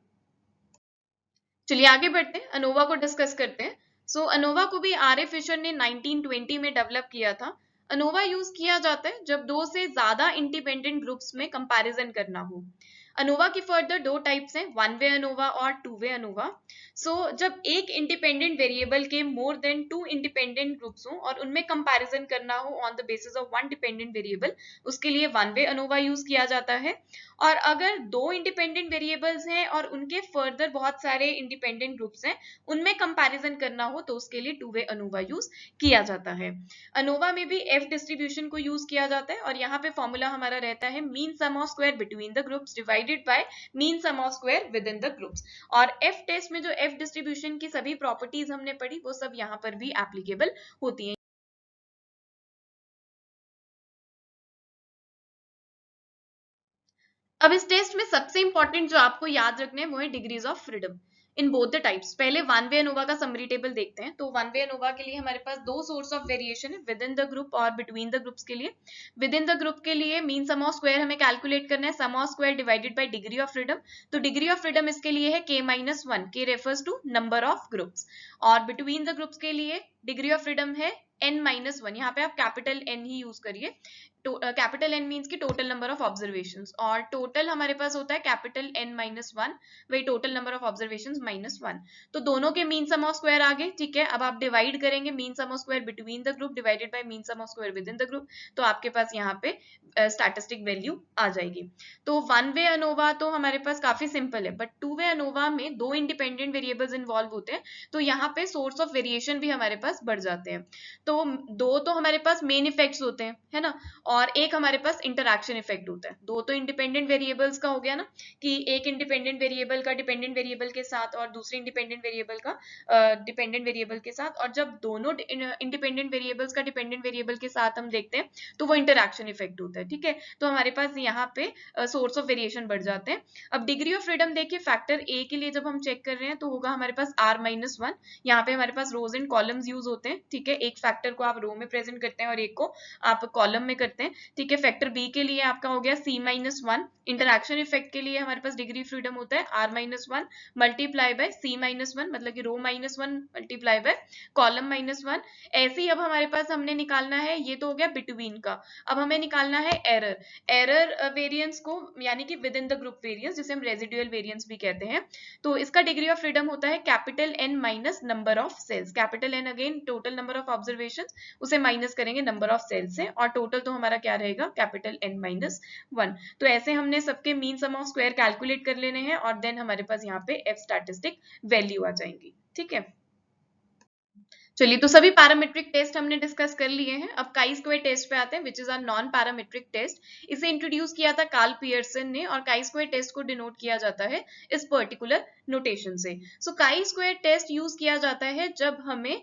Speaker 2: चलिए आगे बढ़ते हैं, अनोवा को डिस्कस करते हैं। सो अनोवा को भी आर ए फिशर ने 1920 में डेवलप किया था। अनोवा यूज किया जाता है जब दो से ज्यादा इंडिपेंडेंट ग्रुप्स में कंपैरिजन करना हो। अनोवा की फर्दर दो टाइप्स हैं, वन वे अनोवा और टू वे अनोवा। सो जब एक इंडिपेंडेंट वेरिएबल के more than two independent groups हो और उनमें कंपैरिजन करना हो on the basis of one dependent variable, उसके लिए वन वे अनोवा यूज किया जाता है। और अगर दो इंडिपेंडेंट वेरिएबल्स हैं और उनके फर्दर बहुत सारे इंडिपेंडेंट ग्रुप्स हैं, उनमें कंपैरिजन करना हो तो उसके लिए टू वे अनोवा यूज किया जाता है। अनोवा में भी एफ डिस्ट्रीब्यूशन को यूज किया जाता है और यहाँ पे फॉर्मूला हमारा रहता है mean sum of square between the groups divided by mean sum of square within the groups. और एफ टेस्ट में जो एफ डिस्ट्रीब्यूशन की सभी प्रॉपर्टीज हमने पढ़ी वो सब यहाँ पर भी एप्लीकेबल होती हैं। अब इस टेस्ट में सबसे इंपॉर्टेंट जो आपको याद रखना है वो है degrees of freedom in both the types. पहले वन वे अनोवा का समरी टेबल देखते हैं। तो वन वे अनोवा के लिए हमारे पास दो सोर्स ऑफ वेरिएशन है, विद इन द ग्रुप और बिटवीन द ग्रुप्स के लिए। विद इन द ग्रुप के लिए मीन सम ऑफ स्क्वायर हमें कैलकुलेट करना है, sum of square divided by degree of freedom. तो डिग्री ऑफ फ्रीडम इसके लिए है k-1, k refers to number of groups. और बिटवीन द ग्रुप्स के लिए डिग्री ऑफ फ्रीडम है n-1, यहाँ पे आप कैपिटल n ही यूज करिए। कैपिटल N मीन्स की टोटल नंबर ऑफ ऑब्जर्वेशंस, और टोटल हमारे पास होता है कैपिटल N-1, वही टोटल नंबर ऑफ ऑब्जर्वेशंस -1। तो दोनों के मीन सम ऑफ स्क्वायर आ गए, ठीक है। अब आप डिवाइड करेंगे mean sum of square between the group divided by mean sum of square within the group, तो आपके पास यहाँ पे स्टैटिस्टिक वैल्यू आ जाएगी। तो वन वे अनोवा तो हमारे पास काफी सिंपल है, बट टू वे अनोवा में दो इंडिपेंडेंट वेरिएबल्स इन्वॉल्व होते हैं, तो यहाँ पे सोर्स ऑफ वेरिएशन भी हमारे पास बढ़ जाते हैं। तो दो तो हमारे पास मेन इफेक्ट्स होते हैं, है ना। और एक हमारे पास इंटरैक्शन इफेक्ट होता है। दो तो इंडिपेंडेंट वेरिएबल्स का हो गया ना, कि एक इंडिपेंडेंट वेरिएबल का डिपेंडेंट वेरिएबल के साथ और दूसरे इंडिपेंडेंट वेरिएबल का डिपेंडेंट वेरिएबल के साथ, और जब दोनों इंडिपेंडेंट वेरिएबल्स का डिपेंडेंट वेरिएबल के साथ हम देखते हैं तो वो इंटरैक्शन इफेक्ट होता है। ठीक है, तो हमारे पास यहाँ पे सोर्स ऑफ वेरिएशन बढ़ जाते हैं। अब डिग्री ऑफ फ्रीडम देखिए, फैक्टर ए के लिए जब हम चेक कर रहे हैं तो होगा हमारे पास r-1। यहाँ पे हमारे पास रोज एंड कॉलम्स यूज होते हैं। ठीक है, एक फैक्टर को आप रो में प्रेजेंट करते हैं और एक को आप कॉलम में करते हैं। ठीक है, फैक्टर बी के लिए आपका हो गया c-1। इंटरैक्शन इफेक्ट के लिए हमारे पास डिग्री फ्रीडम होता है r-1 मल्टीप्लाई बाय c-1, मतलब कि रो -1 मल्टीप्लाई बाय कॉलम -1। ऐसे ही अब हमारे पास हमने निकालना है, ये तो हो गया बिटवीन का। अब हमें निकालना है एरर वेरिएंस को, यानी कि with in the group variance, जिसे हम रेजिडुअल वेरिएंस भी कहते हैं। तो इसका डिग्री ऑफ फ्रीडम होता है capital N minus number of cells. Capital N again total number of observation, उसे माइनस करेंगे नंबर ऑफ सेल्स से, और टोटल तो हमारा क्या रहेगा, कैपिटल N-1। तो ऐसे हमने सबके mean sum of square calculate कर लेने हैं और देन हमारे पास यहाँ पे एफ स्टैटिस्टिक वैल्यू आ जाएंगी। ठीक है, चलिए, तो सभी पैरामीट्रिक टेस्ट हमने डिस्कस कर लिए हैं। अब काई स्क्वायर टेस्ट पे आते हैं, which is a non parametric test. इसे इंट्रोड्यूस किया था कार्ल पियर्सन ने, और काई स्क्वायर टेस्ट को डिनोट किया जाता है इस पर्टिकुलर नोटेशन से। सो काई स्क्वायर टेस्ट यूज किया जाता है जब हमें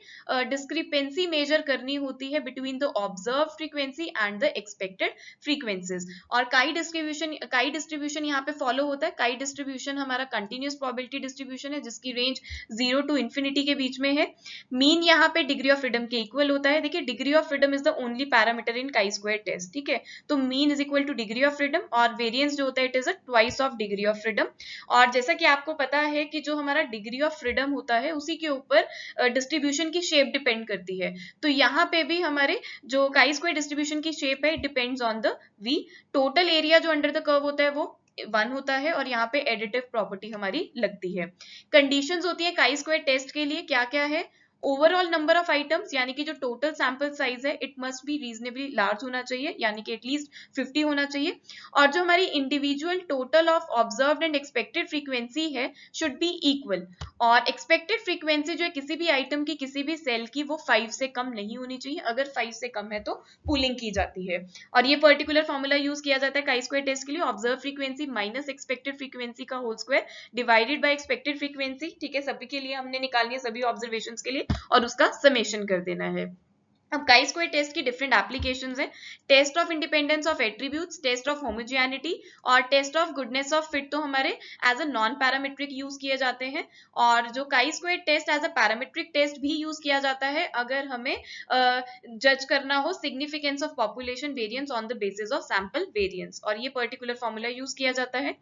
Speaker 2: डिस्क्रिपेंसी मेजर करनी होती है between the observe frequency and the expected frequencies. और काई डिस्ट्रीब्यूशन यहाँ पे फॉलो होता है। काई डिस्ट्रीब्यूशन हमारा कंटिन्यूस प्रोबेबिलिटी डिस्ट्रीब्यूशन है, जिसकी रेंज 0 to इन्फिनिटी के बीच में है। मीन यहाँ पे डिग्री ऑफ फ्रीडम के इक्वल होता है। देखिए, degree of freedom is the only parameter in chi square test. ठीक है, तो mean is equal to degree of freedom, और वेरिएंस जो होता है it is a twice of degree of freedom. और जैसा कि आपको पता है कि जो हमारा डिग्री ऑफ फ्रीडम होता है उसी के ऊपर डिस्ट्रीब्यूशन की शेप डिपेंड करती है। तो यहाँ पे भी हमारे जो काई स्क्वायर डिस्ट्रीब्यूशन की शेप है, depends on the v. Total area जो अंडर द कर्व होता है वो 1 होता है, और यहाँ पे एडिटिव प्रॉपर्टी हमारी लगती है। कंडीशंस होती है काई स्क्वायर टेस्ट के लिए, क्या क्या है, ओवरऑल नंबर ऑफ आइटम्स, यानी कि जो टोटल सैंपल साइज है it must be reasonably large होना चाहिए, यानी कि एटलीस्ट 50 होना चाहिए। और जो हमारी individual total of observed and expected frequency है शुड बी इक्वल। और एक्सपेक्टेड फ्रीक्वेंसी जो है किसी भी आइटम की, किसी भी सेल की, वो 5 से कम नहीं होनी चाहिए। अगर 5 से कम है तो पूलिंग की जाती है। और ये पर्टिकुलर फॉर्मूला यूज किया जाता है काई स्क्वायर टेस्ट के लिए, observe frequency minus expected frequency का whole square divided by expected frequency. ठीक है, सभी के लिए हमने निकालनी है, सभी ऑब्जर्वेशन के लिए, और उसका समेशन कर देना है। अब काई स्क्वायर टेस्ट की डिफरेंट एप्लीकेशंस हैं। Test of independence of attributes, test of homogeneity और test of goodness of fit तो हमारे as a non parametric use किए जाते हैं। और जो chi square test as a parametric test भी यूज किया जाता है अगर हमें जज करना हो significance of population variance on the basis of sample variance, और ये पर्टिकुलर फॉर्मूला यूज किया जाता है।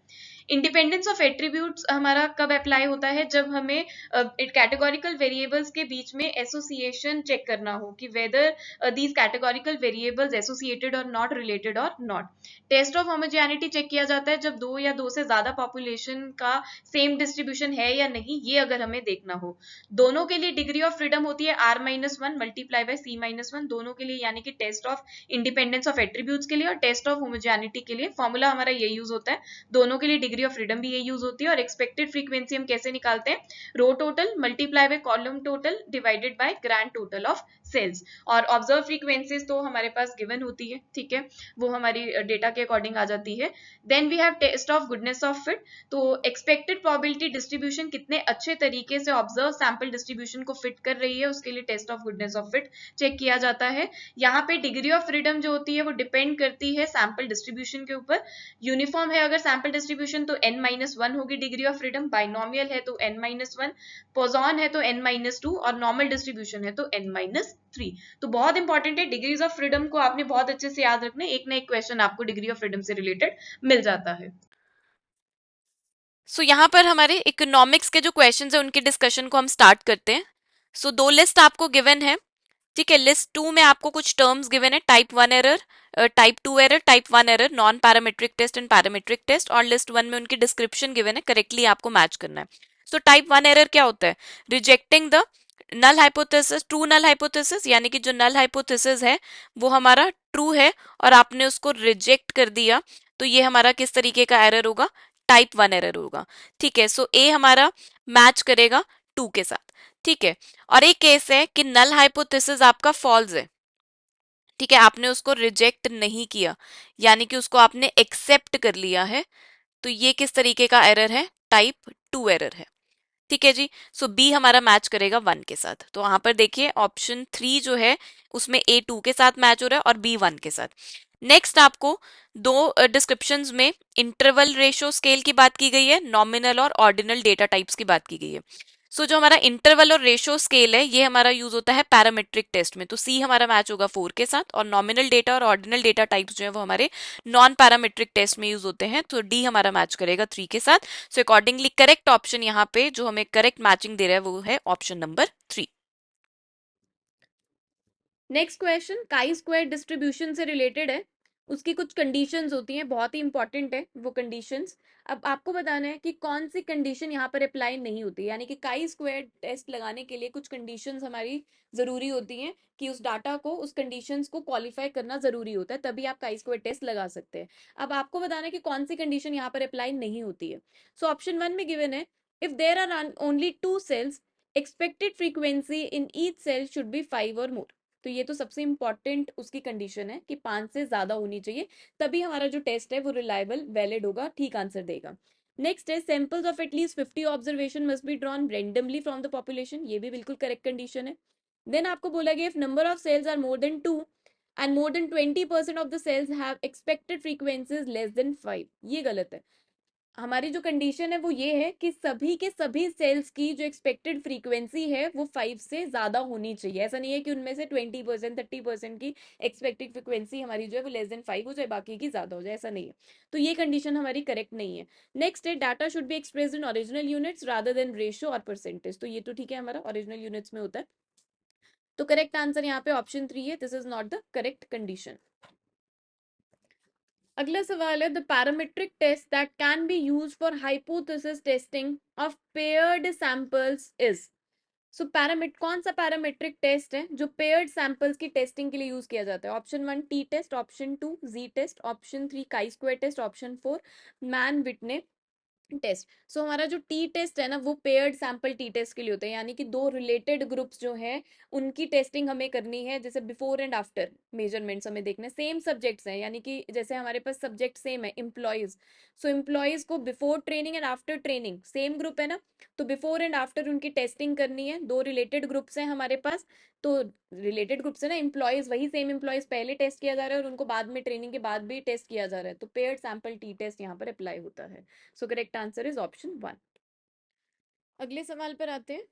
Speaker 2: इंडिपेंडेंस ऑफ एट्रीब्यूट्स हमारा कब अप्लाई होता है, जब हमें कैटेगोरिकल वेरिएबल्स के बीच में एसोसिएशन चेक करना हो कि whether these categorical variables associated or not, related or not. Test of homogeneity check किया जाता है जब दो या दो से ज्यादा पॉपुलेशन का सेम डिस्ट्रीब्यूशन है या नहीं, ये अगर हमें देखना हो। दोनों के लिए डिग्री ऑफ फ्रीडम होती है r-1 मल्टीप्लाई बाय c-1 दोनों के लिए, यानी कि test of independence of attributes के लिए और टेस्ट ऑफ होमोजेनिटी के लिए फॉर्मूला हमारा ये यूज होता है। दोनों के लिए डिग्री ऑफ फ्रीडम भी ये यूज होती है। और एक्सपेक्टेड फ्रीक्वेंसी हम कैसे निकालते हैं, row total multiply by column total divided by grand total of cells. और ऑब्जर्व फ्रीक्वेंसीज तो हमारे पास गिवन होती है। ठीक है, वो हमारी डेटा के अकॉर्डिंग आ जाती है। Then we have test of goodness of fit, तो एक्सपेक्टेड प्रोबेबिलिटी डिस्ट्रीब्यूशन कितने अच्छे तरीके से ऑब्जर्व सैंपल डिस्ट्रीब्यूशन को फिट कर रही है, उसके लिए test of goodness of fit check किया जाता है। यहाँ पे डिग्री ऑफ फ्रीडम जो होती है वो डिपेंड करती है सैंपल डिस्ट्रीब्यूशन के ऊपर। यूनिफॉर्म है अगर सैंपल डिस्ट्रीब्यूशन तो n-1 होगी डिग्री ऑफ फ्रीडम, बाइनोमियल है तो n-1, पोजॉन है तो n-2 और नॉर्मल डिस्ट्रीब्यूशन है तो n-3। तो बहुत इंपॉर्टेंट है, डिग्रीज ऑफ फ्रीडम को आपने बहुत अच्छे से याद रखना है, एक ना एक क्वेश्चन आपको डिग्री ऑफ फ्रीडम से रिलेटेड मिल जाता है।
Speaker 3: सो यहाँ पर हमारे इकोनॉमिक्स के जो क्वेश्चंस है उनके डिस्कशन को हम स्टार्ट करते हैं। सो दो लिस्ट आपको गिवन है, ठीक है। लिस्ट 2 में आपको कुछ टर्म्स गिवन है, type 1 error, type 2 error, type 1 error, non parametric test and parametric test, और लिस्ट 1 में उनकी डिस्क्रिप्शन गिवन है, करेक्टली आपको मैच करना है। सो टाइप 1 एरर क्या होता है, rejecting the null hypothesis, true null hypothesis, यानी कि जो नल हाइपोथेसिस है वो हमारा ट्रू है और आपने उसको रिजेक्ट कर दिया, तो ये हमारा किस तरीके का एरर होगा, टाइप 1 एरर होगा। ठीक है, सो ए हमारा मैच करेगा 2 के साथ। ठीक है, और एक केस है कि नल हाइपोथेसिस आपका फॉल्स है, ठीक है, आपने उसको रिजेक्ट नहीं किया, यानी कि उसको आपने एक्सेप्ट कर लिया है, तो ये किस तरीके का एरर है? टाइप 2 एरर है। ठीक है जी। सो बी हमारा मैच करेगा 1 के साथ। तो वहां पर देखिए ऑप्शन 3 जो है उसमें ए 2 के साथ मैच हो रहा है और बी 1 के साथ। नेक्स्ट आपको दो डिस्क्रिप्शंस में इंटरवल रेशो स्केल की बात की गई है, नॉमिनल और ऑर्डिनल डेटा टाइप्स की बात की गई है। जो हमारा इंटरवल और रेशो स्केल है ये हमारा यूज होता है पैरामेट्रिक टेस्ट में, तो सी हमारा मैच होगा 4 के साथ, और नॉमिनल डेटा और ऑर्डिनल डेटा टाइप्स जो है वो हमारे नॉन पैरामेट्रिक टेस्ट में यूज होते हैं, तो डी हमारा मैच करेगा 3 के साथ। सो अकॉर्डिंगली करेक्ट ऑप्शन यहाँ पे जो हमें करेक्ट मैचिंग दे रहा है वो है ऑप्शन नंबर 3।
Speaker 1: नेक्स्ट क्वेश्चन काई स्क्वायर डिस्ट्रीब्यूशन से रिलेटेड है। उसकी कुछ कंडीशंस होती हैं, बहुत ही इंपॉर्टेंट है वो कंडीशंस। अब आपको बताना है कि कौन सी कंडीशन यहाँ पर अप्लाई नहीं होती, यानी कि काई स्क्वायर टेस्ट लगाने के लिए कुछ कंडीशंस हमारी जरूरी होती हैं कि उस डाटा को, उस कंडीशंस को क्वालिफाई करना जरूरी होता है, तभी आप काई स्क्वायर टेस्ट लगा सकते हैं। अब आपको बताना है कि कौन सी कंडीशन यहाँ पर अप्लाई नहीं होती है। सो ऑप्शन 1 में गिवन है, if there are only 2 cells, expected frequency in each cell should be 5 और मोर। तो ये तो सबसे इंपॉर्टेंट उसकी कंडीशन है कि 5 से ज्यादा होनी चाहिए, तभी हमारा जो टेस्ट है वो रिलायबल वैलिड होगा, ठीक आंसर देगा। नेक्स्ट है, samples of at least 50 observation must be drawn randomly from the population. ये भी बिल्कुल करेक्ट कंडीशन है। देन आपको बोला गया, if number of cells are more than 2 and more than 20% of the cells have expected frequencies less than 5। ये गलत है। हमारी जो कंडीशन है वो ये है कि सभी के सभी सेल्स की जो एक्सपेक्टेड फ्रीक्वेंसी है वो 5 से ज्यादा होनी चाहिए। ऐसा नहीं है कि उनमें से 20% 30% की एक्सपेक्टेड फ्रीक्वेंसी हमारी जो है वो लेस देन 5 हो जाए, बाकी की ज्यादा हो जाए, ऐसा नहीं है। तो ये कंडीशन हमारी करेक्ट नहीं है। नेक्स्ट है, data should be expressed in original units rather than ratio और परसेंटेज। तो ये तो ठीक है, हमारा ओरिजिनल यूनिट्स में होता है। तो करेक्ट आंसर यहाँ पे ऑप्शन 3 है, this is not the correct condition. अगला सवाल है, the parametric test that can be use for hypothesis testing of paired samples is. So पैरामिट कौन सा पैरामेट्रिक टेस्ट है जो पेयर्ड सैंपल्स की टेस्टिंग के लिए यूज किया जाता है? Option 1 T test, option 2 G test, option 3 chi square test, option 4 Mann Whitney test. So हमारा जो टी टेस्ट है ना वो पेयर्ड सैंपल टी टेस्ट के लिए होता है, यानी कि दो रिलेटेड ग्रुप्स जो हैं उनकी टेस्टिंग हमें करनी है। जैसे बिफोर एंड आफ्टर मेजरमेंट्स हमें देखना है, सेम सब्जेक्ट्स हैं, यानी कि जैसे हमारे पास सब्जेक्ट सेम है एम्प्लॉयज, सो एम्प्लॉयज को before training and after training same group है ना, तो बिफोर एंड आफ्टर उनकी टेस्टिंग करनी है। दो रिलेटेड ग्रुप्स हैं हमारे पास, तो रिलेटेड ग्रुप से ना एम्प्लॉयज, वही सेम एम्प्लॉयज पहले टेस्ट किया जा रहा है और उनको बाद में ट्रेनिंग के बाद भी टेस्ट किया जा रहा है, तो पेयर्ड सैंपल टी टेस्ट यहाँ पर अप्लाई होता है। सो करेक्ट आंसर इज ऑप्शन 1। अगले सवाल पर आते हैं।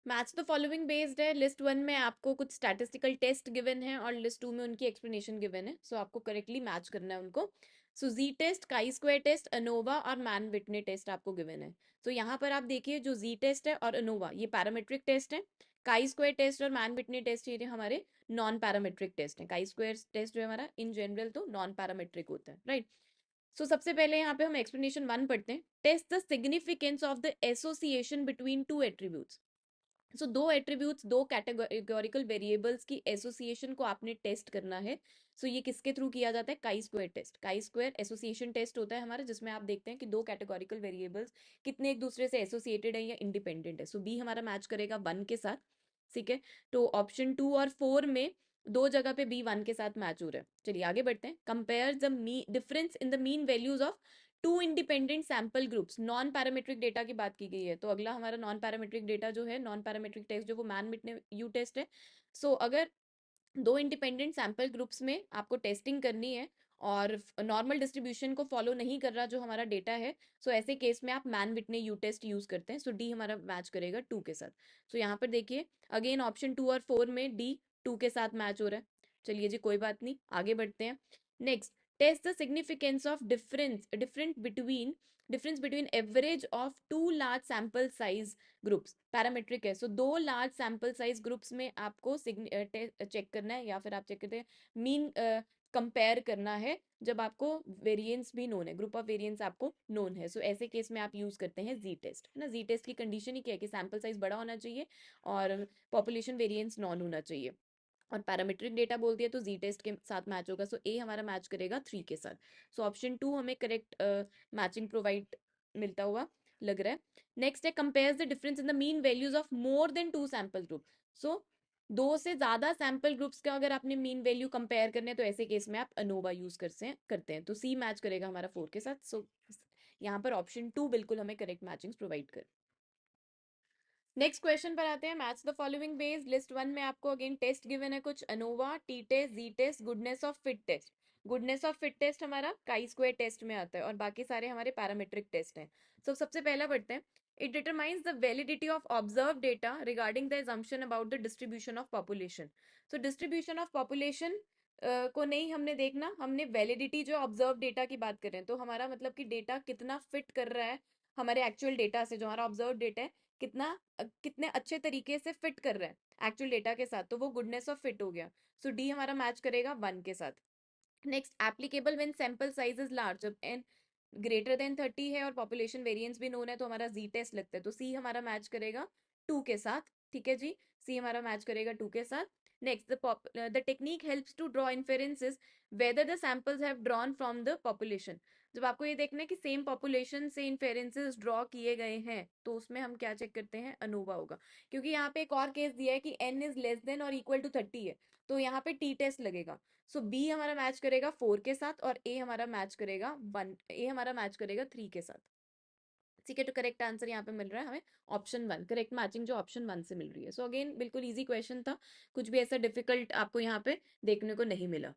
Speaker 1: मैच द फॉलोइंग बेस्ड है। लिस्ट 1 में आपको कुछ स्टैटिस्टिकल टेस्ट गिवन है और लिस्ट 2 में उनकी एक्सप्लेनेशन गिवन है, सो आपको करेक्टली मैच करना है उनको। So G test, chi square test, ANOVA और मैन विटने टेस्ट आपको गिवन है। तो यहाँ पर आप देखिए, जो जी टेस्ट है और अनोवा ये पैरामेट्रिक टेस्ट है, काई स्क्वायर टेस्ट और मैन विटने टेस्ट ये हमारे नॉन पैरामेट्रिक टेस्ट है। काई स्क्वायर टेस्ट जो है हमारा इन जनरल तो नॉन पैरामेट्रिक होता है, राइट। सो सबसे पहले यहाँ पे हम एक्सप्लेनेशन 1 पढ़ते हैं। Test the significance of the association between two attributes. So दो एट्रीब्यूट्स, दो कैटेगोरिकल वेरिएबल्स की एसोसिएशन को आपने टेस्ट करना है। सो ये किसके थ्रू किया जाता है? Chi square test. Chi square association test होता है हमारा, जिसमें आप देखते हैं कि दो कैटेगोरिकल वेरिएबल्स कितने एक दूसरे से एसोसिएटेड है या इंडिपेंडेंट है। सो बी हमारा मैच करेगा 1 के साथ, ठीक है। तो ऑप्शन 2 और 4 में दो जगह पे बी 1 के साथ मैच हो रहा है। चलिए आगे बढ़ते हैं। Compare the difference in the mean values of two independent sample groups. Non parametric data की बात की गई है, तो अगला हमारा नॉन पैरामेट्रिक डेटा जो है, नॉन पैरामेट्रिक टेस्ट जो वो मैन विटने यू टेस्ट है। सो अगर दो इंडिपेंडेंट सैंपल ग्रुप्स में आपको टेस्टिंग करनी है और नॉर्मल डिस्ट्रीब्यूशन को फॉलो नहीं कर रहा जो हमारा डेटा है, सो ऐसे केस में आप man Whitney U test use करते हैं। सो डी हमारा मैच करेगा 2 के साथ। सो यहाँ पर देखिए अगेन ऑप्शन 2 और 4 में डी 2 के साथ मैच हो रहा है। चलिए जी, कोई बात नहीं, आगे बढ़ते हैं। Next, test the significance of difference between average of two large sample size groups. Parametric है, सो दो लार्ज सैंपल साइज ग्रुप्स में आपको चेक करना है, या फिर आप चेक करते हैं मीन कंपेयर करना है, जब आपको वेरिएंस भी नोन है, ग्रुप ऑफ वेरिएंस आपको नोन है। सो ऐसे केस में आप यूज करते हैं जी टेस्ट, है ना। जी टेस्ट की कंडीशन ही क्या है कि सैंपल साइज बड़ा होना चाहिए और पॉपुलेशन वेरिएंस नॉन होना चाहिए, और पैरामीट्रिक डेटा बोल दिया तो जी टेस्ट के साथ मैच होगा। सो ए हमारा मैच करेगा 3 के साथ। सो ऑप्शन 2 हमें करेक्ट मैचिंग प्रोवाइड मिलता हुआ लग रहा है। नेक्स्ट है, compares the difference in the mean values of more than two sample group. So 2 से ज्यादा सैंपल ग्रुप्स का अगर आपने मीन वैल्यू कंपेयर करने तो ऐसे केस में आप अनोवा यूज करते हैं। तो सी मैच करेगा हमारा 4 के साथ। सो यहाँ पर ऑप्शन 2 बिल्कुल हमें करेक्ट मैचिंग्स प्रोवाइड कर। नेक्स्ट क्वेश्चन पर आते हैं। Match the following based. List 1 में आपको अगेन टेस्ट गिवन है कुछ, ANOVA, T test, G test, goodness of fit test. Goodness of fit test हमारा काई स्क्वायर टेस्ट में आता है और बाकी सारे हमारे पैरामीट्रिक टेस्ट हैं। सो सबसे पहला पढ़ते हैं। It determines the validity of observe data regarding the assumption about the distribution of population. तो डिस्ट्रीब्यूशन ऑफ पॉपुलेशन को नहीं हमने देखना, हमने वैलिडिटी जो ऑब्जर्व डेटा की बात कर रहे हैं। तो हमारा मतलब कि डेटा कितना फिट कर रहा है हमारे एक्चुअल डेटा से, जो हमारा ऑब्जर्व डेटा है कितना कितने अच्छे तरीके से फिट कर रहा है एक्चुअल डेटा के साथ, तो वो गुडनेस ऑफ फिट हो गया। सो डी हमारा मैच करेगा 1 के साथ। Next, applicable when sample size is large, जब एन ग्रेटर देन 30 है और पॉपुलेशन वेरिएंस भी नोन है तो हमारा जी टेस्ट लगता है। तो सी हमारा मैच करेगा 2 के साथ। ठीक है जी, सी हमारा मैच करेगा 2 के साथ। Next, the technique helps to draw inferences whether the samples have drawn from the population. जब आपको ये देखना है कि सेम पॉपुलेशन से इन्फेरेंसेस ड्रॉ किए गए हैं तो उसमें हम क्या चेक करते हैं, अनोवा होगा। क्योंकि यहाँ पे एक और केस दिया है कि n इज लेस देन और इक्वल टू 30 है, तो यहाँ पे टी टेस्ट लगेगा। सो बी हमारा मैच करेगा 4 के साथ और ए हमारा मैच करेगा 1, ए हमारा मैच करेगा 3 के साथ। ठीक है, तो करेक्ट आंसर यहाँ पे मिल रहा है हमें ऑप्शन 1, करेक्ट मैचिंग जो ऑप्शन 1 से मिल रही है। सो अगेन बिल्कुल इजी क्वेश्चन था, कुछ भी ऐसा डिफिकल्ट आपको यहाँ पे देखने को नहीं मिला।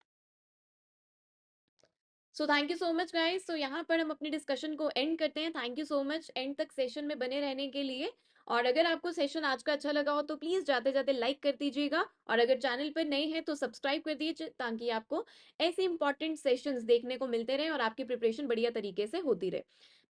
Speaker 1: So thank you so much guys. So यहाँ पर हम अपनी डिस्कशन को एंड करते हैं। Thank you so much end तक सेशन में बने रहने के लिए। और अगर आपको सेशन आज का अच्छा लगा हो तो प्लीज जाते जाते लाइक कर दीजिएगा, और अगर चैनल पर नए हैं तो सब्सक्राइब कर दीजिए ताकि आपको ऐसे इंपॉर्टेंट सेशंस देखने को मिलते रहे और आपकी प्रिपरेशन बढ़िया तरीके से होती रहे।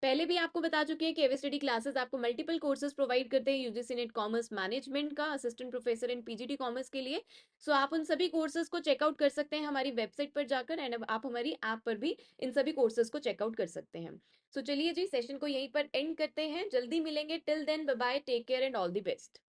Speaker 1: पहले भी आपको बता चुकी है कि एवे स्टडी क्लासेस आपको मल्टीपल कोर्सेज प्रोवाइड करते हैं यूजीसी नेट कॉमर्स मैनेजमेंट का, assistant professor in PGT commerce के लिए। सो आप उन सभी कोर्सेज को चेकआउट कर सकते हैं हमारी वेबसाइट पर जाकर, एंड आप हमारी ऐप पर भी इन सभी कोर्सेज को चेकआउट कर सकते हैं। सो चलिए जी, सेशन को यहीं पर एंड करते हैं, जल्दी मिलेंगे। Till then bye bye, take care and all the best.